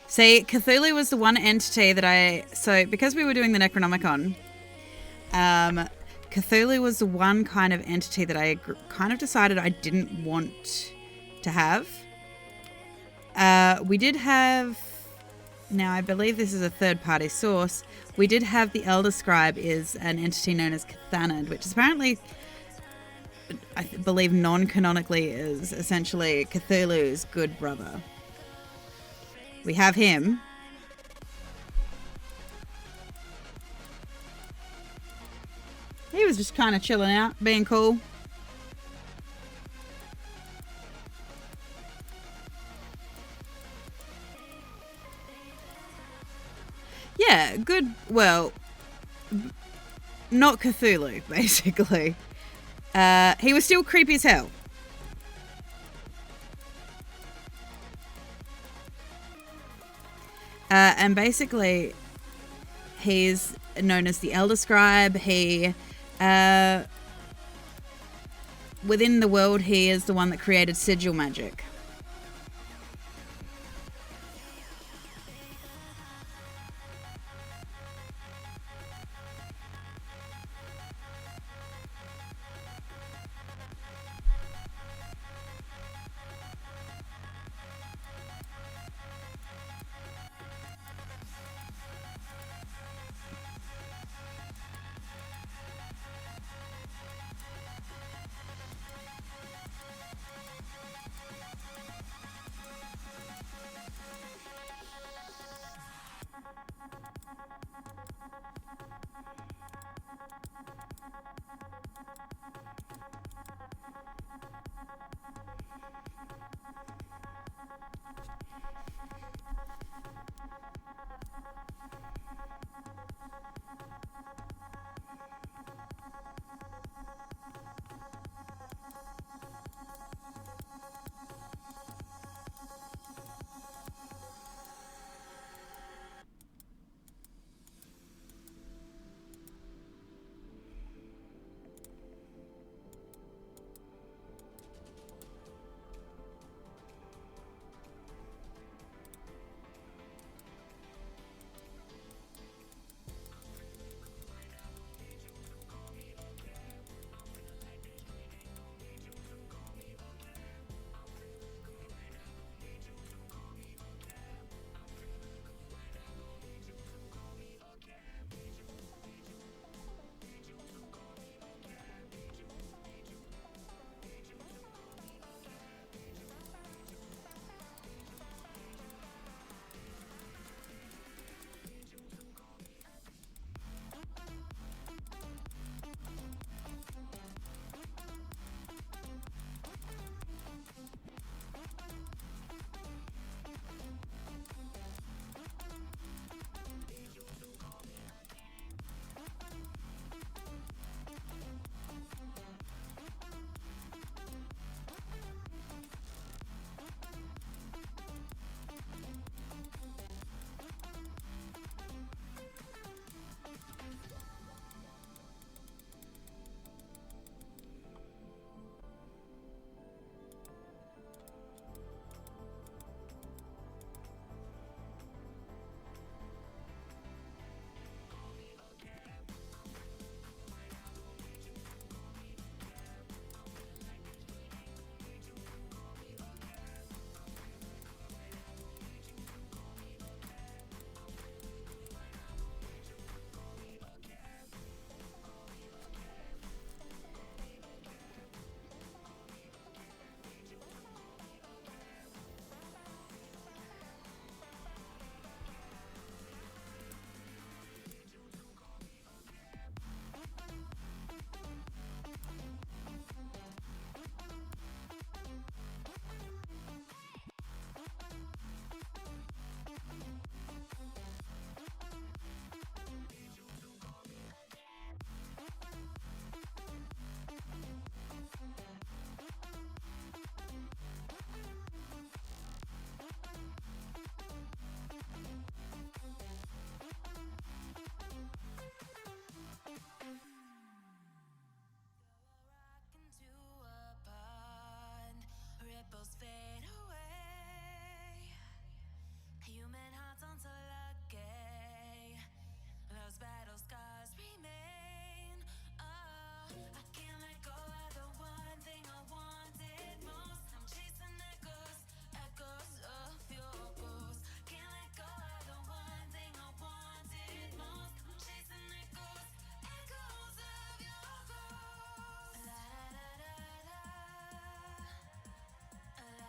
Speaker 3: See, Cthulhu was the one entity that so because we were doing the Necronomicon, Cthulhu was the one kind of entity that I kind of decided I didn't want to have. We did have, now I believe this is a third-party source, we did have the Elder Scribe is an entity known as Cathanid, which is apparently, I believe non-canonically is essentially Cthulhu's good brother. We have him. He was just kind of chilling out, being cool. Yeah, good. Well, not Cthulhu, basically. He was still creepy as hell. And basically, he's known as the Elder Scribe. He, within the world, he is the one that created sigil magic.
Speaker 2: ripples fade away. Human hearts aren't so lucky. Those battle scars remain. Oh, I can't let go of the one thing I wanted most. I'm chasing echoes, echoes of your ghost. Can't let go of the one thing I wanted most. I'm chasing echoes, echoes of your ghost. La da da da da. La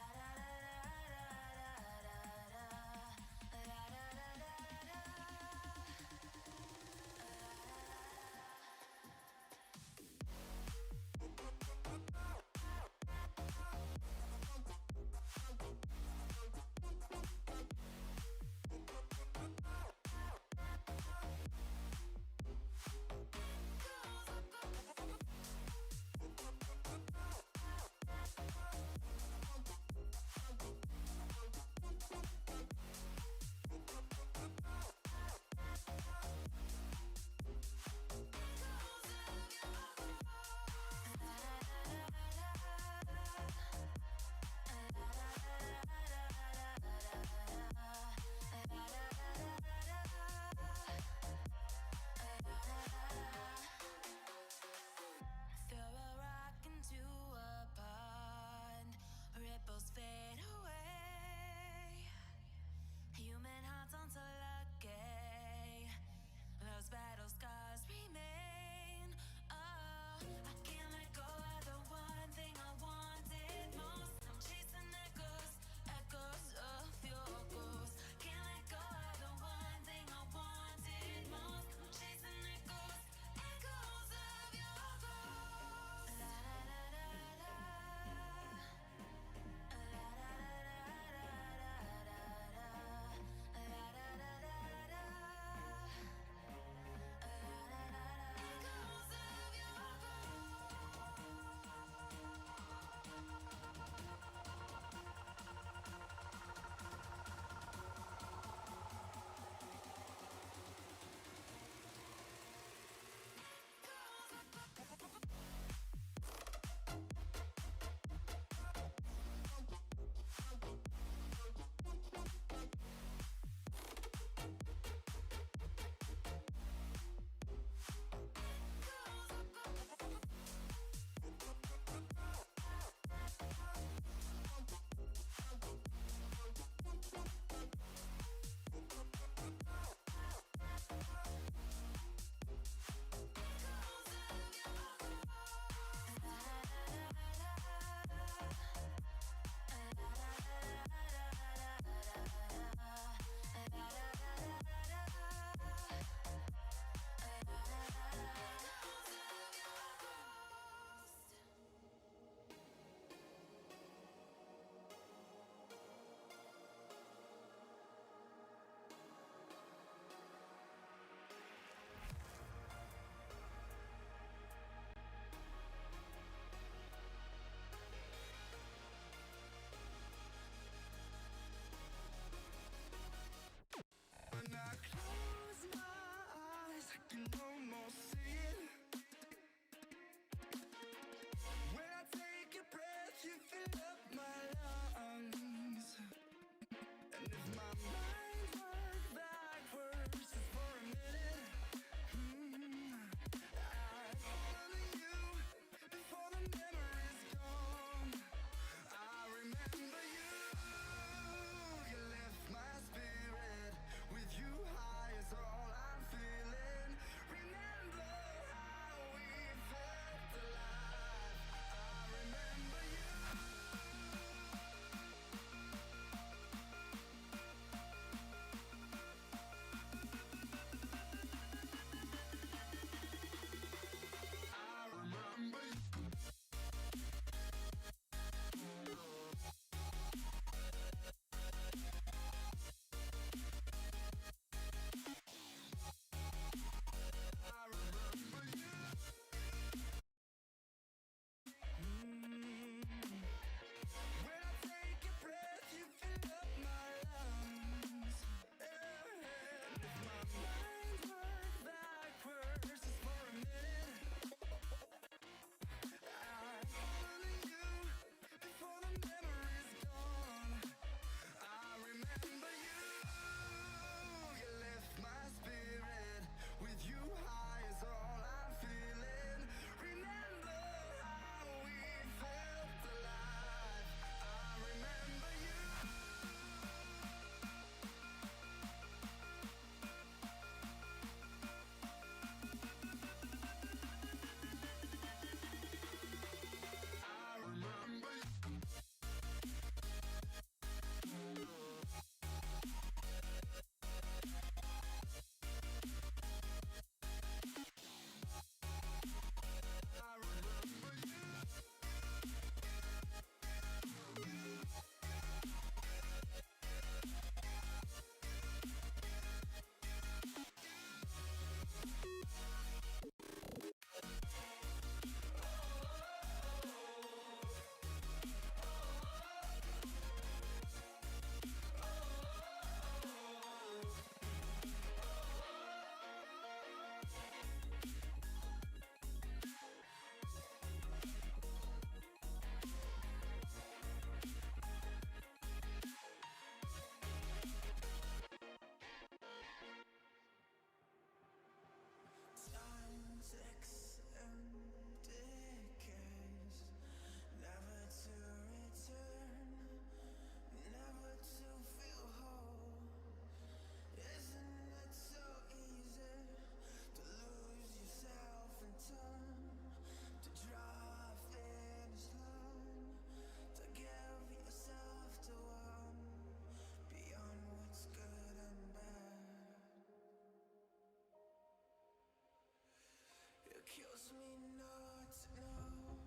Speaker 4: kills me not to know.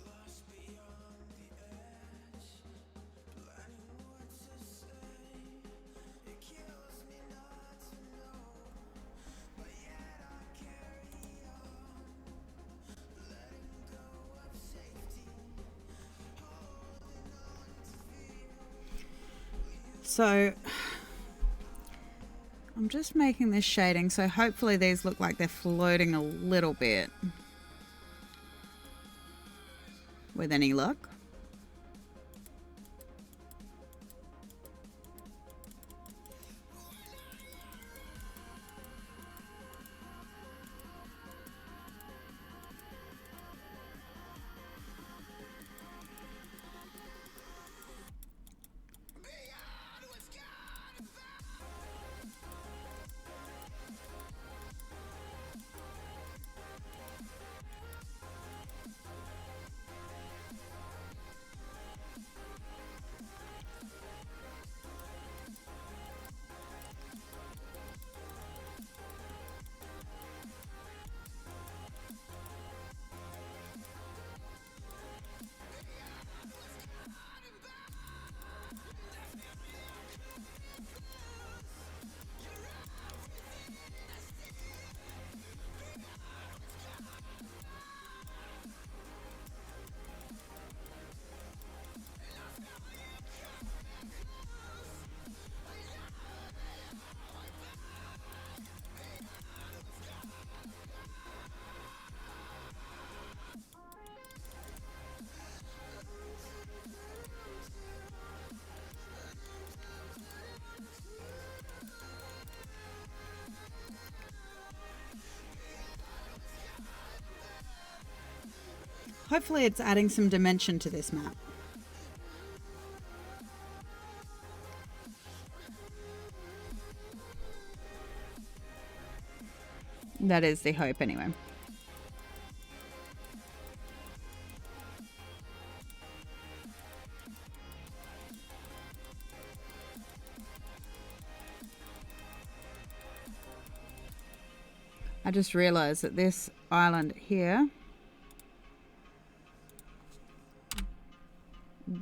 Speaker 4: Lost beyond the edge, planning what to say. It kills me not to know, but yet I carry on, letting go of safety, holding on to fear.
Speaker 3: So I'm just making this shading, so hopefully these look like they're floating a little bit. With any luck. Hopefully it's adding some dimension to this map. That is the hope anyway. I just realized that this island here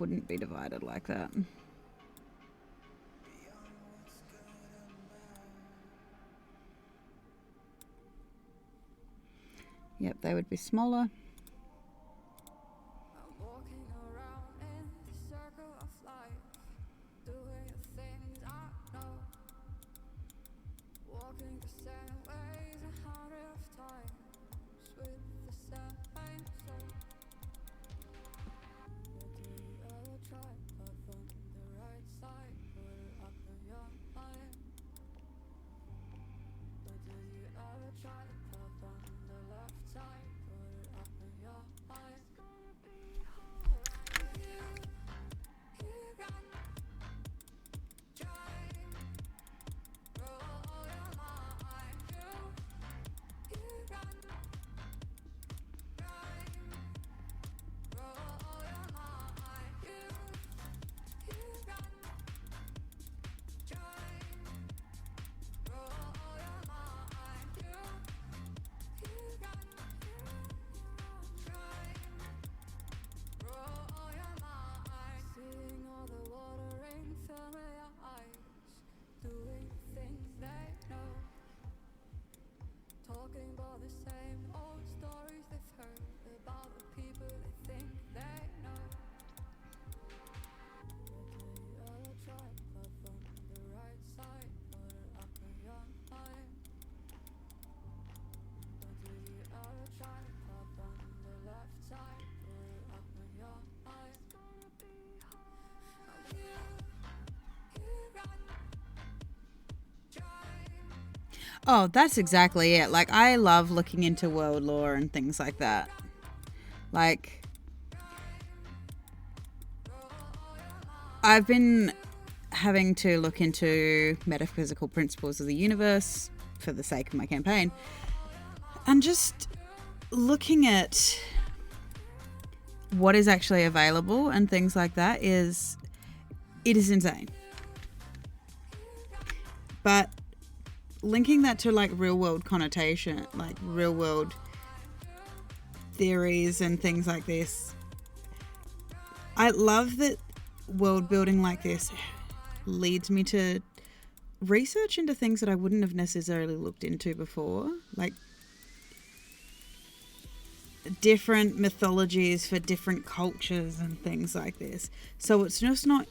Speaker 3: wouldn't be divided like that. Yep, they would be smaller.
Speaker 2: I'm walking around in the circle of life, doing the things I know, walking the same ways 100 times with the same soul. But do you ever try up on the right side, put it up in your mind? But do you ever try up on the left side, put it up in your mind? Seeing all the water rain fill your eyes, doing things they know, talking about the same old stories they've heard about the people they think they know. But do you ever try up on the right side, put it up in your mind? But do you ever try up on the left side, put it up in your mind?
Speaker 3: Oh, that's exactly it. Like, I love looking into world lore and things like that. Like, I've been having to look into metaphysical principles of the universe for the sake of my campaign, and just looking at what is actually available and things like that is insane. But linking that to like real world connotation, like real world theories and things like this, I love that world building like this leads me to research into things that I wouldn't have necessarily looked into before, like different mythologies for different cultures and things like this. So it's just not,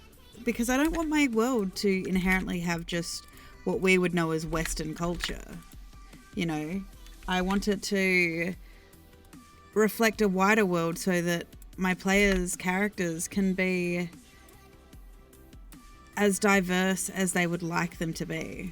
Speaker 3: because I don't want my world to inherently have just what we would know as Western culture. You know, I want it to reflect a wider world so that my players' characters can be as diverse as they would like them to be.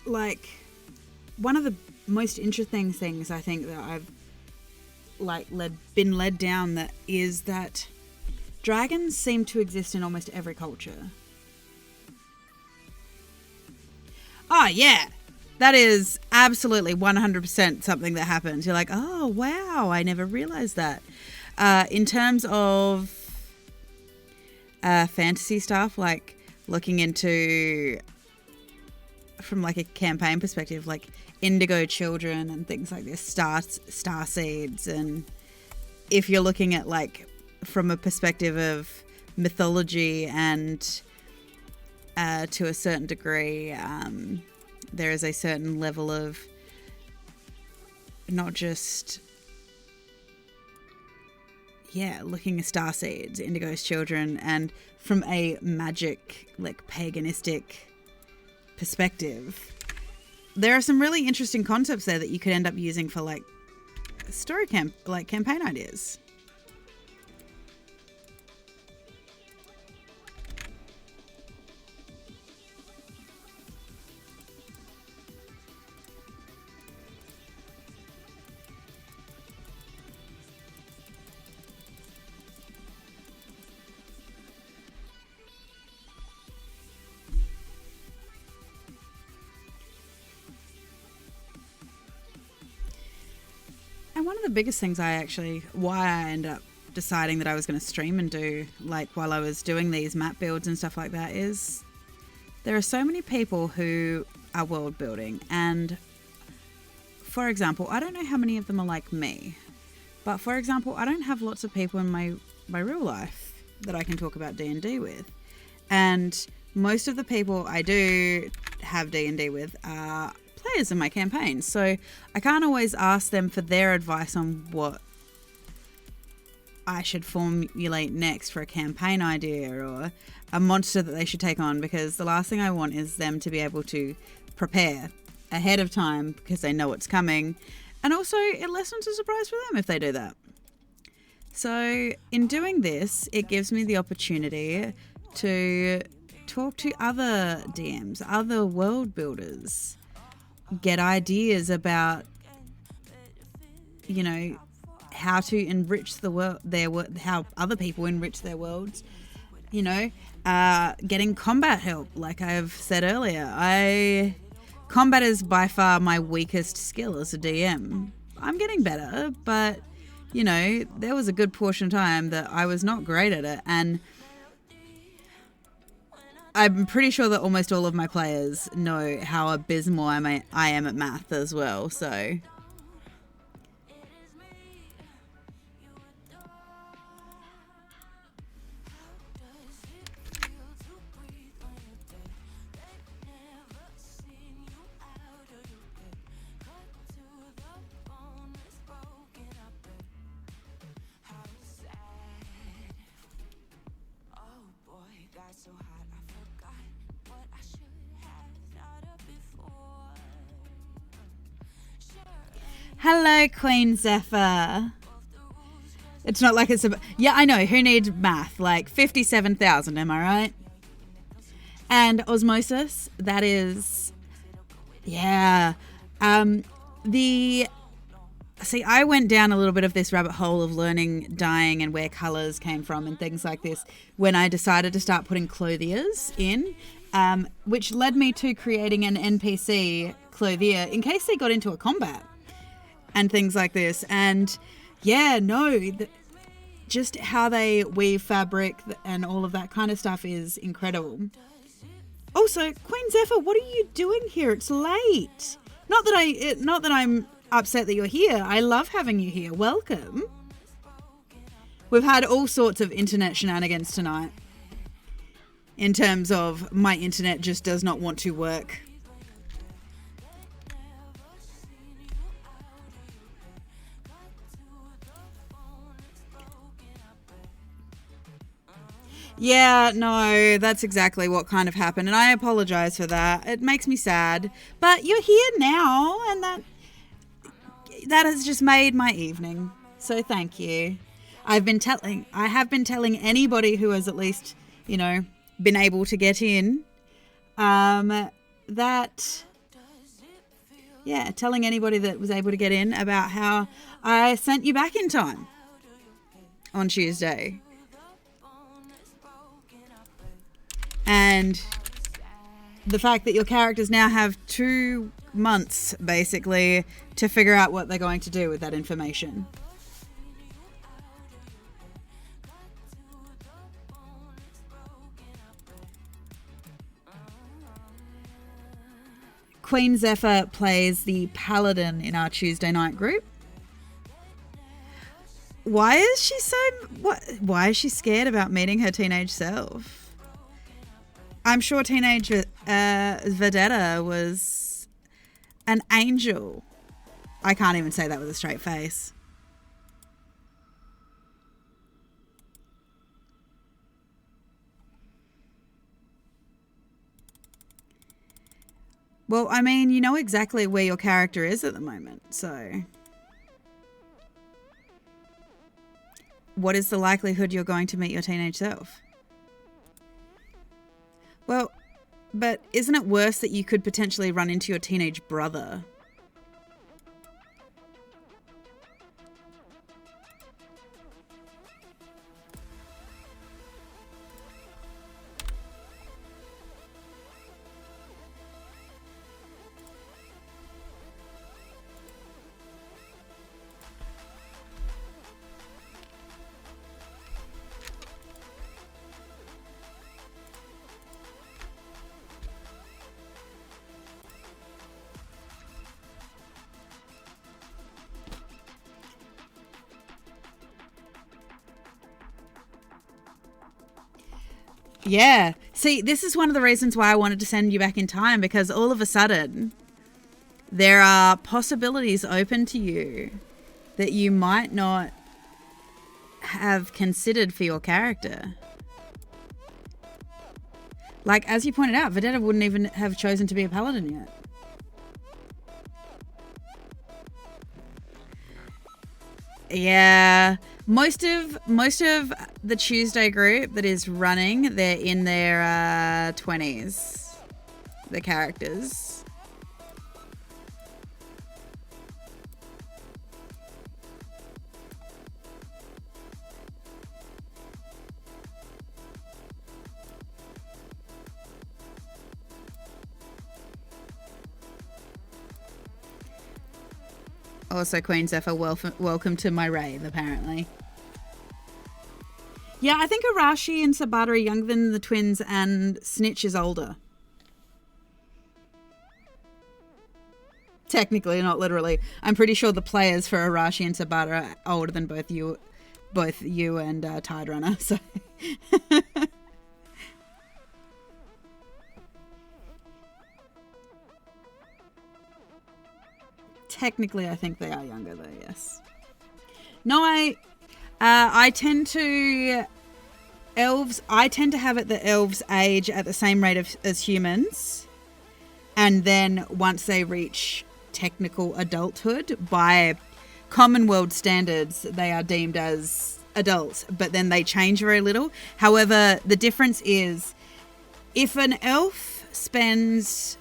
Speaker 3: Like, one of the most interesting things I think that I've been led down that is that dragons seem to exist in almost every culture. Oh yeah, that is absolutely 100% something that happens. You're like, oh wow, I never realized that. In terms of fantasy stuff, like looking into from like a campaign perspective, like indigo children and things like this, star seeds, and if you're looking at like from a perspective of mythology and to a certain degree, there is a certain level of not just looking at star seeds, indigo's children, and from a magic like paganistic perspective, there are some really interesting concepts there that you could end up using for like campaign ideas. And one of the biggest things why I ended up deciding that I was going to stream and do, like while I was doing these map builds and stuff like that, is there are so many people who are world building. And for example, I don't know how many of them are like me, but for example, I don't have lots of people in my real life that I can talk about D&D with. And most of the people I do have D&D with are players in my campaign, so I can't always ask them for their advice on what I should formulate next for a campaign idea or a monster that they should take on, because the last thing I want is them to be able to prepare ahead of time because they know what's coming, and also it lessens a surprise for them if they do that. So in doing this, it gives me the opportunity to talk to other DMs, other world builders, get ideas about, you know, how to enrich the world, how other people enrich their worlds, you know, getting combat help. Like I've said earlier, combat is by far my weakest skill as a DM. I'm getting better, but you know, there was a good portion of time that I was not great at it, and I'm pretty sure that almost all of my players know how abysmal I am at math as well, so. Hello, Queen Zephyr. It's not like it's a... Yeah, I know. Who needs math? Like 57,000, am I right? And Osmosis, that is... Yeah. See, I went down a little bit of this rabbit hole of learning dyeing and where colours came from and things like this when I decided to start putting clothiers in, which led me to creating an NPC clothier in case they got into a combat and things like this. And yeah, no, just how they weave fabric and all of that kind of stuff is incredible. Also, Queen Zephyr, what are you doing here? It's late. Not that I'm upset that you're here. I love having you here. Welcome. We've had all sorts of internet shenanigans tonight. In terms of my internet just does not want to work. Yeah, no, that's exactly what kind of happened, and I apologize for that. It makes me sad, but you're here now, and that has just made my evening. So thank you. I have been telling anybody who has at least, been able to get in, telling anybody that was able to get in about how I sent you back in time on Tuesday. And the fact that your characters now have 2 months, basically, to figure out what they're going to do with that information. Queen Zephyr plays the paladin in our Tuesday night group. Why is she scared about meeting her teenage self? I'm sure teenage Vedetta was an angel. I can't even say that with a straight face. Well, I mean, you know exactly where your character is at the moment, so... What is the likelihood you're going to meet your teenage self? Well, but isn't it worse that you could potentially run into your teenage brother? Yeah. See, this is one of the reasons why I wanted to send you back in time, because all of a sudden there are possibilities open to you that you might not have considered for your character. Like, as you pointed out, Vedetta wouldn't even have chosen to be a paladin yet. Yeah. Most of the Tuesday group that is running, they're in their 20s, the characters. Also, Queen Zephyr, welcome to my rave, apparently. Yeah, I think Arashi and Sabata are younger than the twins, and Snitch is older. Technically, not literally. I'm pretty sure the players for Arashi and Sabata are older than both you and Tide Runner. So. Technically, I think they are younger, though. Yes. No, I tend to have it the elves age at the same rate as humans, and then once they reach technical adulthood. By common world standards, they are deemed as adults, but then they change very little. However, the difference is if an elf spends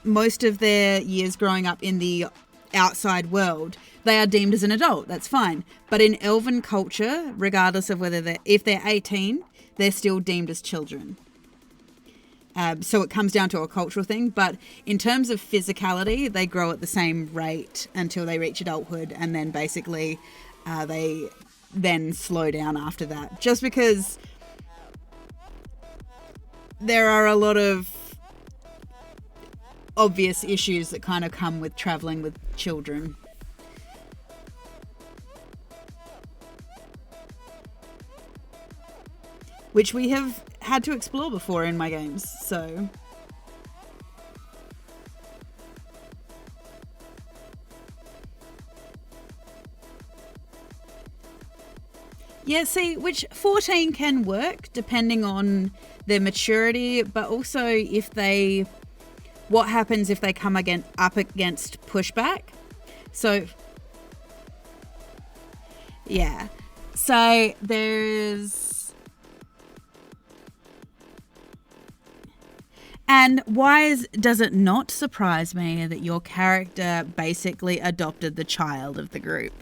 Speaker 3: most of their years growing up in the outside world, they are deemed as an adult. That's fine. But in elven culture, regardless of whether if they're 18, they're still deemed as children. So it comes down to a cultural thing. But in terms of physicality, they grow at the same rate until they reach adulthood, and then basically they then slow down after that. Just because there are a lot of obvious issues that kind of come with traveling with children. Which we have had to explore before in my games, so... Yeah, see, which 14 can work depending on their maturity, but also if they... What happens if they come up against pushback? So... Yeah. So there's... And does it not surprise me that your character basically adopted the child of the group?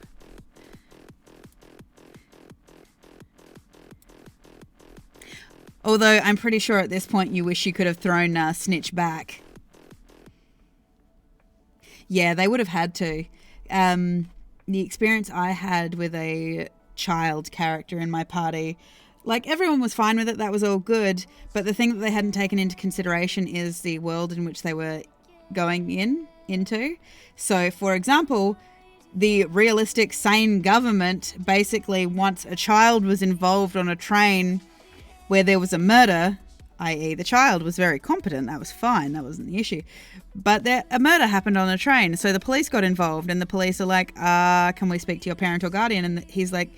Speaker 3: Although I'm pretty sure at this point you wish you could have thrown Snitch back. Yeah, they would have had to. The experience I had with a child character in my party, like, everyone was fine with it. That was all good. But the thing that they hadn't taken into consideration is the world in which they were going into. So, for example, the realistic, sane government basically, once a child was involved on a train where there was a murder, i.e. the child was very competent, that was fine, that wasn't the issue. But a murder happened on a train, so the police got involved, and the police are like, can we speak to your parent or guardian? And he's like,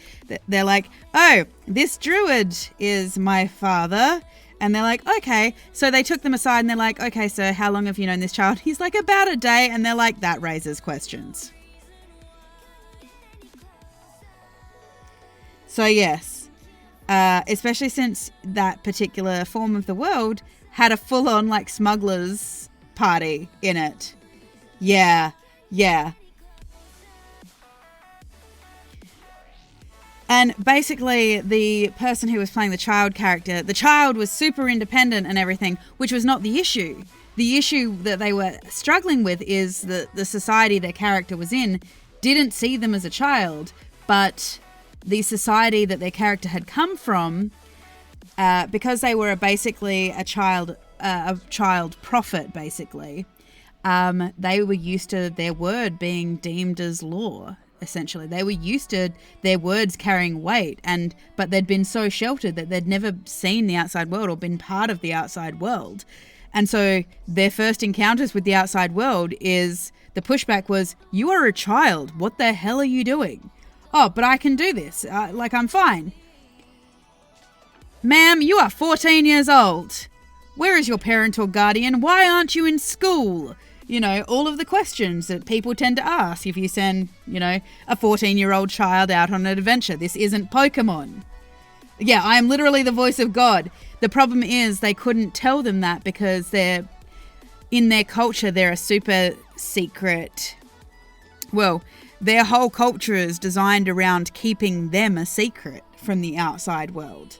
Speaker 3: they're like, oh, this druid is my father. And they're like, okay. So they took them aside and they're like, okay, so how long have you known this child? He's like, about a day. And they're like, that raises questions. So yes, especially since that particular form of the world had a full-on like smugglers party in it. Yeah. And basically the person who was playing the child character, the child was super independent and everything, which was not the issue. The issue that they were struggling with is that the society their character was in didn't see them as a child, but the society that their character had come from, because they were basically a child prophet, basically, they were used to their word being deemed as law. Essentially, they were used to their words carrying weight, but they'd been so sheltered that they'd never seen the outside world or been part of the outside world. And so their first encounters with the outside world is the pushback was, you are a child. What the hell are you doing? Oh, but I can do this. I'm fine. Ma'am, you are 14 years old. Where is your parent or guardian? Why aren't you in school? You know, all of the questions that people tend to ask if you send, a 14-year-old child out on an adventure. This isn't Pokemon. Yeah, I am literally the voice of God. The problem is they couldn't tell them that because in their culture, they're a super secret. Well, their whole culture is designed around keeping them a secret from the outside world.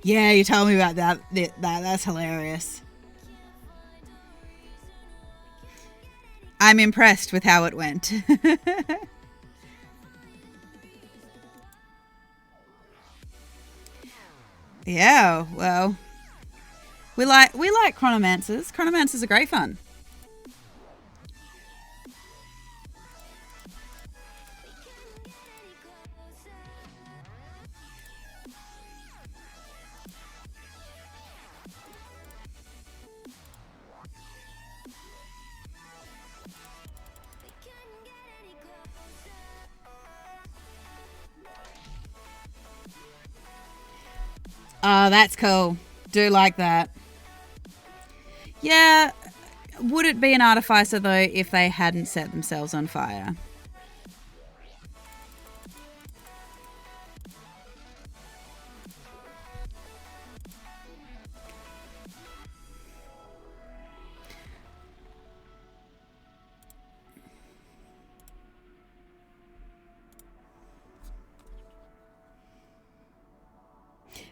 Speaker 3: Yeah, you told me about that. That's hilarious. I'm impressed with how it went. Yeah, well, we like chronomancers. Chronomancers are great fun. Oh, that's cool. Do like that. Yeah. Would it be an artificer, though, if they hadn't set themselves on fire?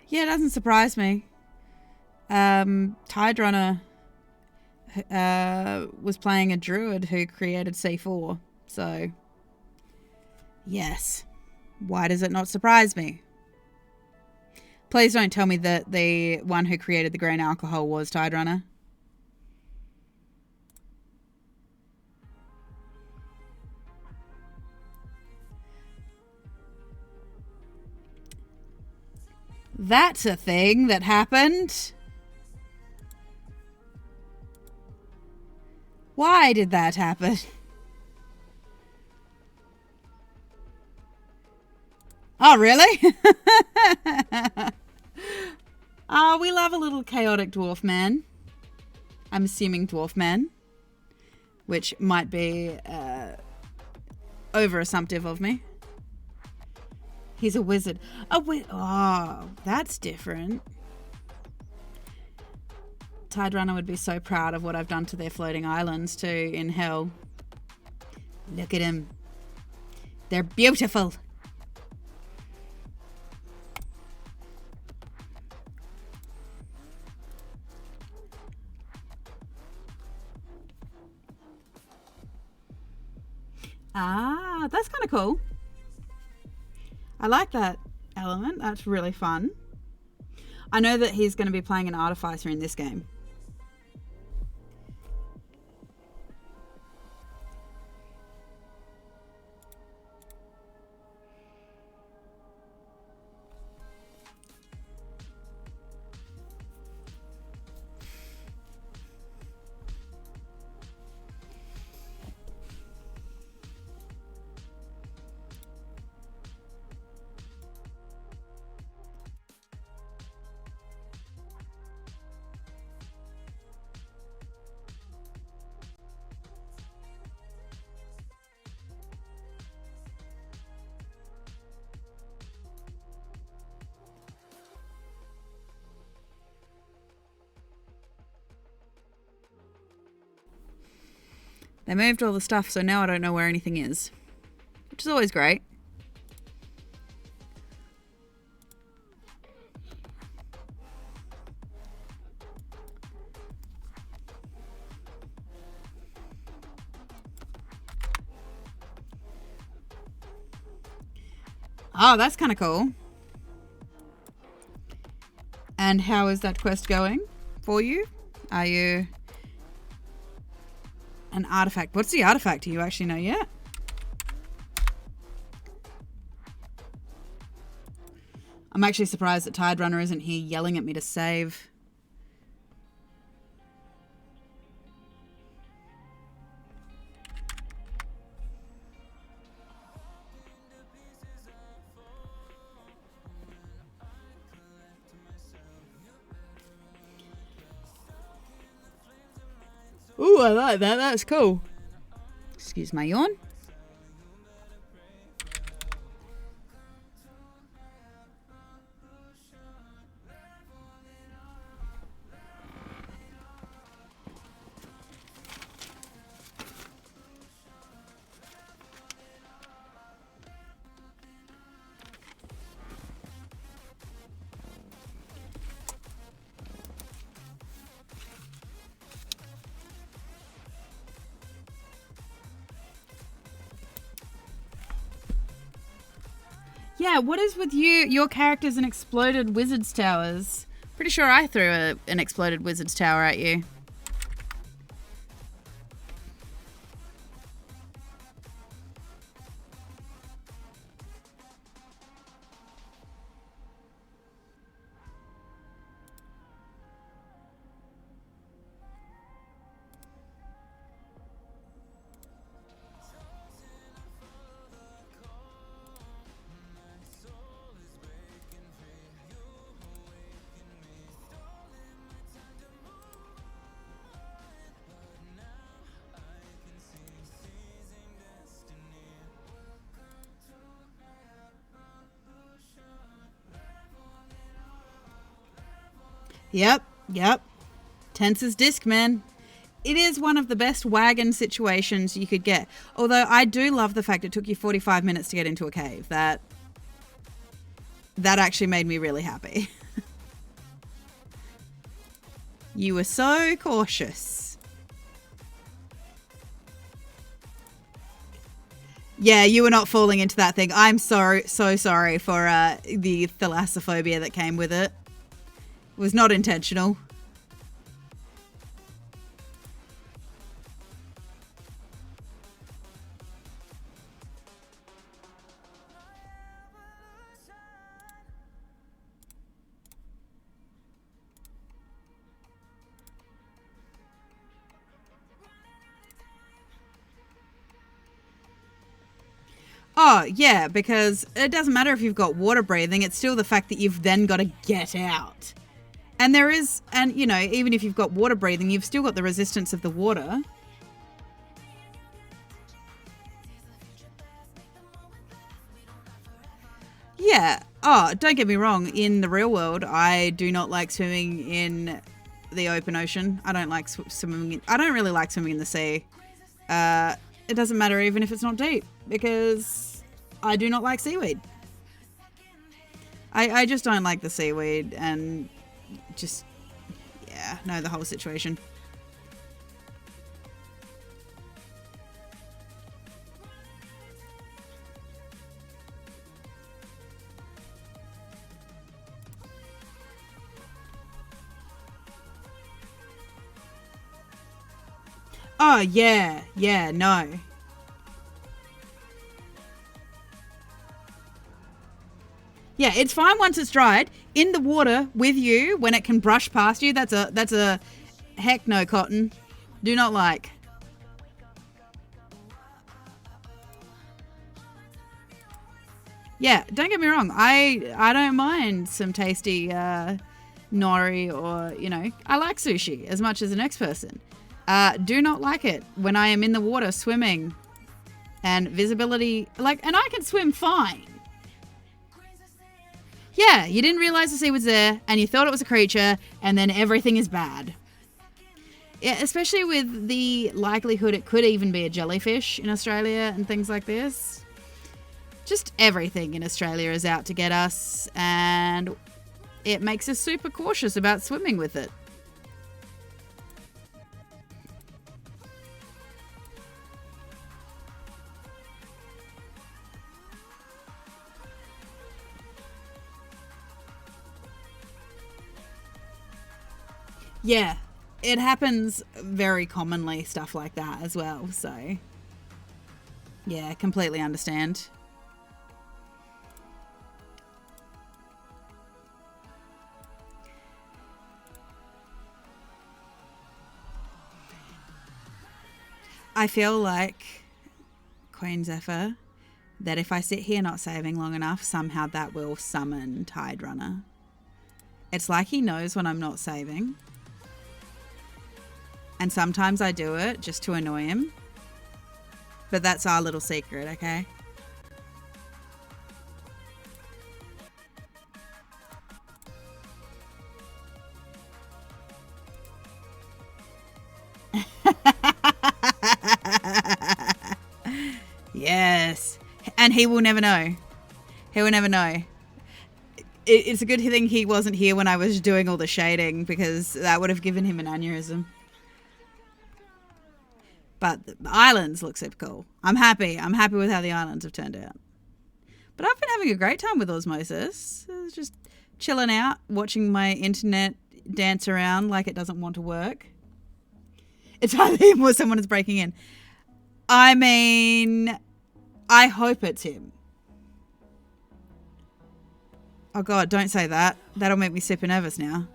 Speaker 3: Yeah, it doesn't surprise me. Tide Runner was playing a druid who created C4. So, yes. Why does it not surprise me? Please don't tell me that the one who created the grain alcohol was Tide Runner. That's a thing that happened. Why did that happen? Oh, really? Oh, we love a little chaotic dwarf man. I'm assuming dwarf man. Which might be over-assumptive of me. He's a wizard. Oh, that's different. Tide Runner would be so proud of what I've done to their floating islands too in hell. Look at him. They're beautiful. Ah, that's kind of cool. I like that element. That's really fun. I know that he's going to be playing an artificer in this game. They moved all the stuff, so now I don't know where anything is. Which is always great. Oh, that's kind of cool. And how is that quest going for you? Are you an artifact? What's the artifact? Do you actually know yet? I'm actually surprised that Tide Runner isn't here yelling at me to save. Ooh, I like that. That's cool. Excuse my yawn. Yeah, what is with you? Your character's an exploded wizard's towers. Pretty sure I threw an exploded wizard's tower at you. Yep. Tense as disc, man. It is one of the best wagon situations you could get. Although I do love the fact it took you 45 minutes to get into a cave. That actually made me really happy. You were so cautious. Yeah, you were not falling into that thing. I'm so sorry for the thalassophobia that came with it. It was not intentional. Oh, yeah, because it doesn't matter if you've got water breathing, it's still the fact that you've then got to get out. And there is, and you know, even if you've got water breathing, you've still got the resistance of the water. Yeah. Oh, don't get me wrong. In the real world, I do not like swimming in the open ocean. I don't like swimming. I don't really like swimming in the sea. It doesn't matter even if it's not deep, because I do not like seaweed. I just don't like the seaweed, and just, yeah, no, the whole situation. Oh, yeah, no. Yeah, it's fine once it's dried. In the water with you, when it can brush past you, that's a heck no, Cotton. Do not like. Yeah, don't get me wrong. I don't mind some tasty nori, or, you know, I like sushi as much as the next person. Do not like it when I am in the water swimming and visibility, like, and I can swim fine. Yeah, you didn't realize the sea was there and you thought it was a creature, and then everything is bad. Yeah, especially with the likelihood it could even be a jellyfish in Australia and things like this. Just everything in Australia is out to get us, and it makes us super cautious about swimming with it. Yeah, it happens very commonly, stuff like that as well. So, yeah, completely understand. I feel like, Queen Zephyr, that if I sit here not saving long enough, somehow that will summon Tide Runner. It's like he knows when I'm not saving. And sometimes I do it just to annoy him. But that's our little secret, okay? Yes. And he will never know. He will never know. It's a good thing he wasn't here when I was doing all the shading, because that would have given him an aneurysm. But the islands look super cool. I'm happy. I'm happy with how the islands have turned out. But I've been having a great time with Osmosis. I was just chilling out, watching my internet dance around like it doesn't want to work. It's either him or someone is breaking in. I mean, I hope it's him. Oh God, don't say that. That'll make me super nervous now.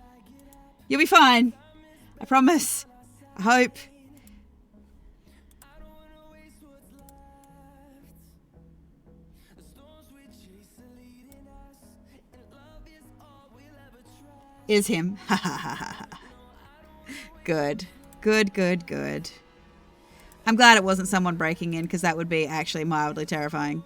Speaker 3: You'll be fine. I promise. I hope. Is him. Good. Good. I'm glad it wasn't someone breaking in, because that would be actually mildly terrifying.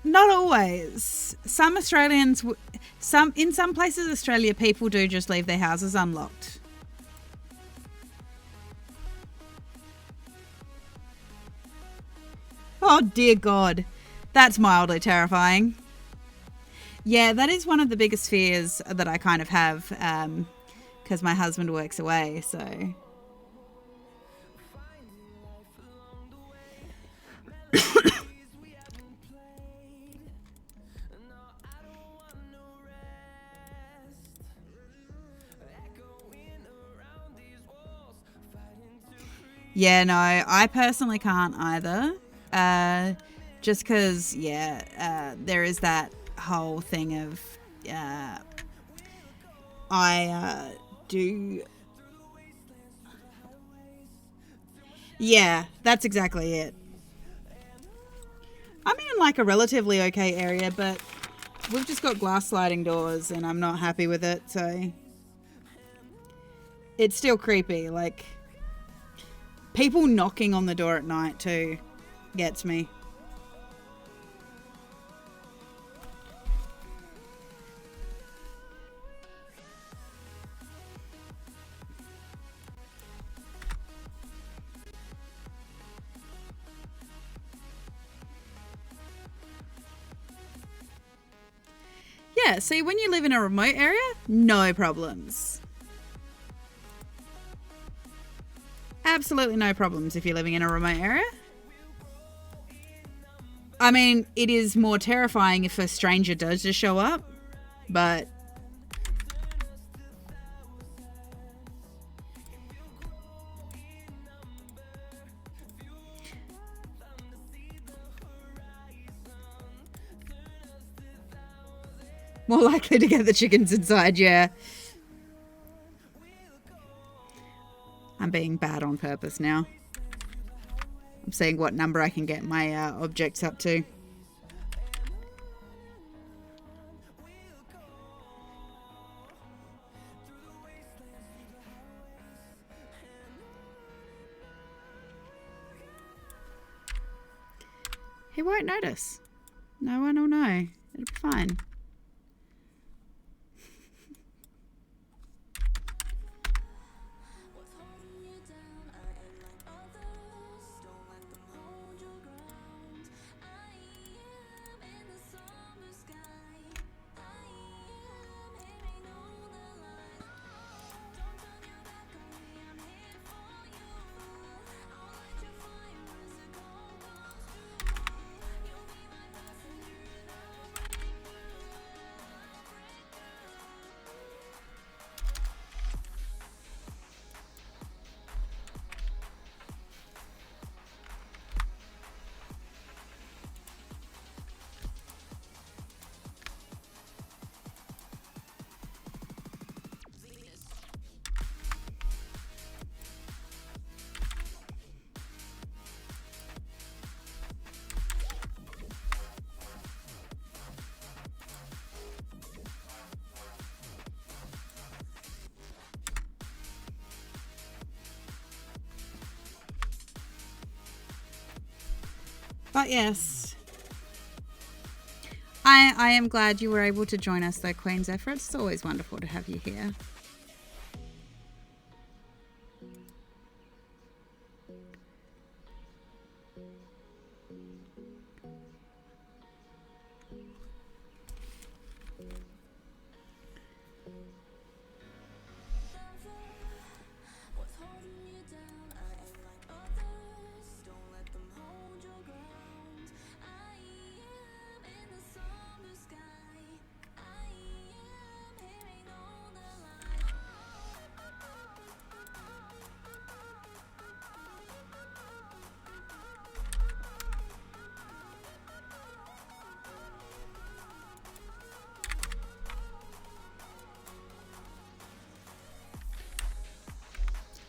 Speaker 3: Not always. Some Australians, in some places in Australia, people do just leave their houses unlocked. Oh dear God, that's mildly terrifying. Yeah, that is one of the biggest fears that I kind of have, because my husband works away, so. Yeah, no, I personally can't either. Just because, there is that whole thing of, I do. Yeah, that's exactly it. I'm in like a relatively okay area, but we've just got glass sliding doors and I'm not happy with it, so it's still creepy. Like, people knocking on the door at night too gets me. Yeah, see, when you live in a remote area, no problems. Absolutely no problems if you're living in a remote area. I mean, it is more terrifying if a stranger does just show up, but more likely to get the chickens inside, yeah. I'm being bad on purpose now. I'm seeing what number I can get my objects up to. He won't notice. No one will know. It'll be fine. But yes, I am glad you were able to join us though, Queen Zephyr. It's always wonderful to have you here.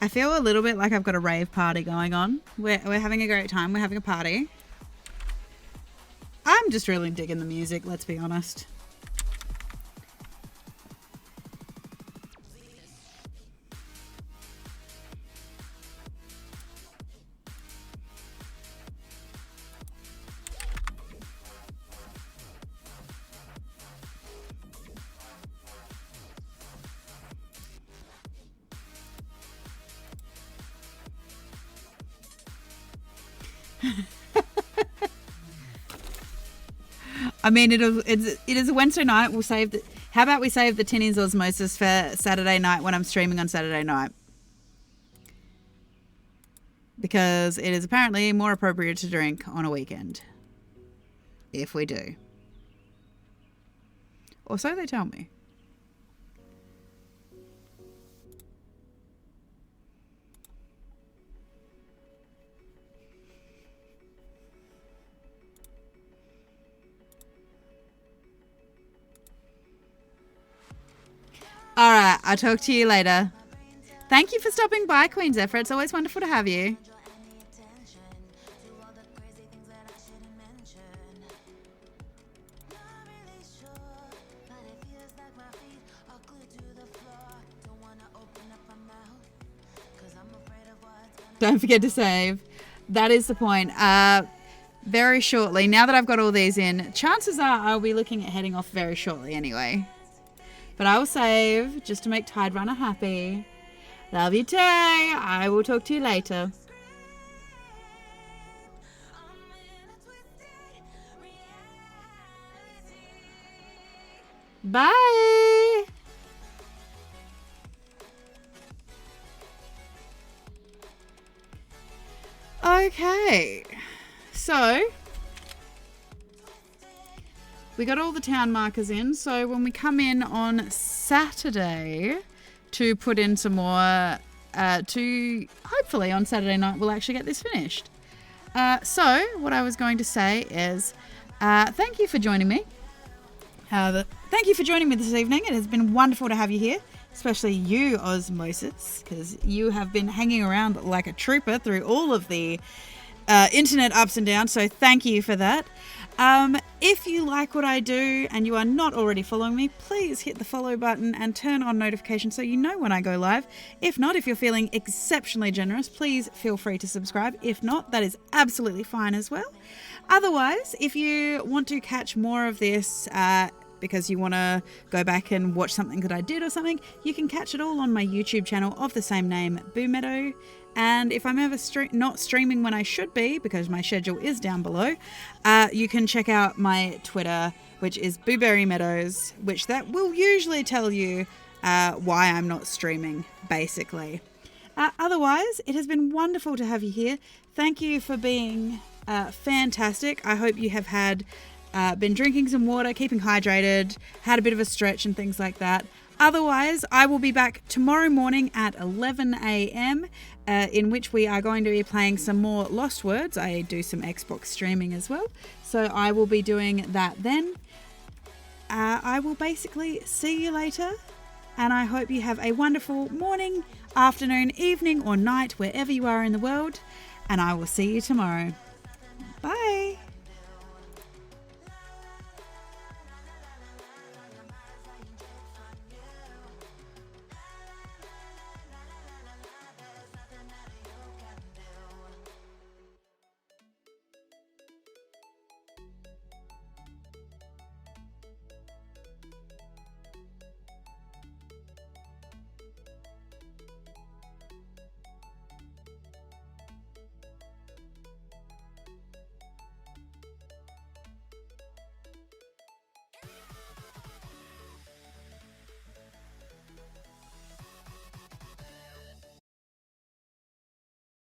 Speaker 3: I feel a little bit like I've got a rave party going on. We're having a great time. We're having a party. I'm just really digging the music, let's be honest. I mean, it is a Wednesday night. We'll save the. How about we save the Tinnies Osmosis for Saturday night when I'm streaming on Saturday night? Because it is apparently more appropriate to drink on a weekend. If we do. Or so they tell me. All right, I'll talk to you later. Thank you for stopping by, Queen Zephyr. It's always wonderful to have you. Don't forget to save. That is the point. Very shortly, now that I've got all these in, chances are I'll be looking at heading off very shortly anyway. But I will save just to make Tide Runner happy. Love you, Tay. I will talk to you later. Bye. Okay. So we got all the town markers in, so when we come in on Saturday to put in some more, to hopefully on Saturday night we'll actually get this finished. So what I was going to say is thank you for joining me. Thank you for joining me this evening. It has been wonderful to have you here, especially you, Osmosis, because you have been hanging around like a trooper through all of the internet ups and downs, so thank you for that. If you like what I do and you are not already following me, please hit the follow button and turn on notifications so you know when I go live. If not, if you're feeling exceptionally generous, please feel free to subscribe. If not, that is absolutely fine as well. Otherwise, if you want to catch more of this because you want to go back and watch something that I did or something, you can catch it all on my YouTube channel of the same name, Boomeadow. And if I'm ever not streaming when I should be, because my schedule is down below, you can check out my Twitter, which is Booberry Meadows, which that will usually tell you why I'm not streaming, basically. Otherwise, it has been wonderful to have you here. Thank you for being fantastic. I hope you have been drinking some water, keeping hydrated, had a bit of a stretch and things like that. Otherwise, I will be back tomorrow morning at 11 a.m, in which we are going to be playing some more Lost Words. I do some Xbox streaming as well, so I will be doing that then. I will basically see you later, and I hope you have a wonderful morning, afternoon, evening, or night, wherever you are in the world, and I will see you tomorrow.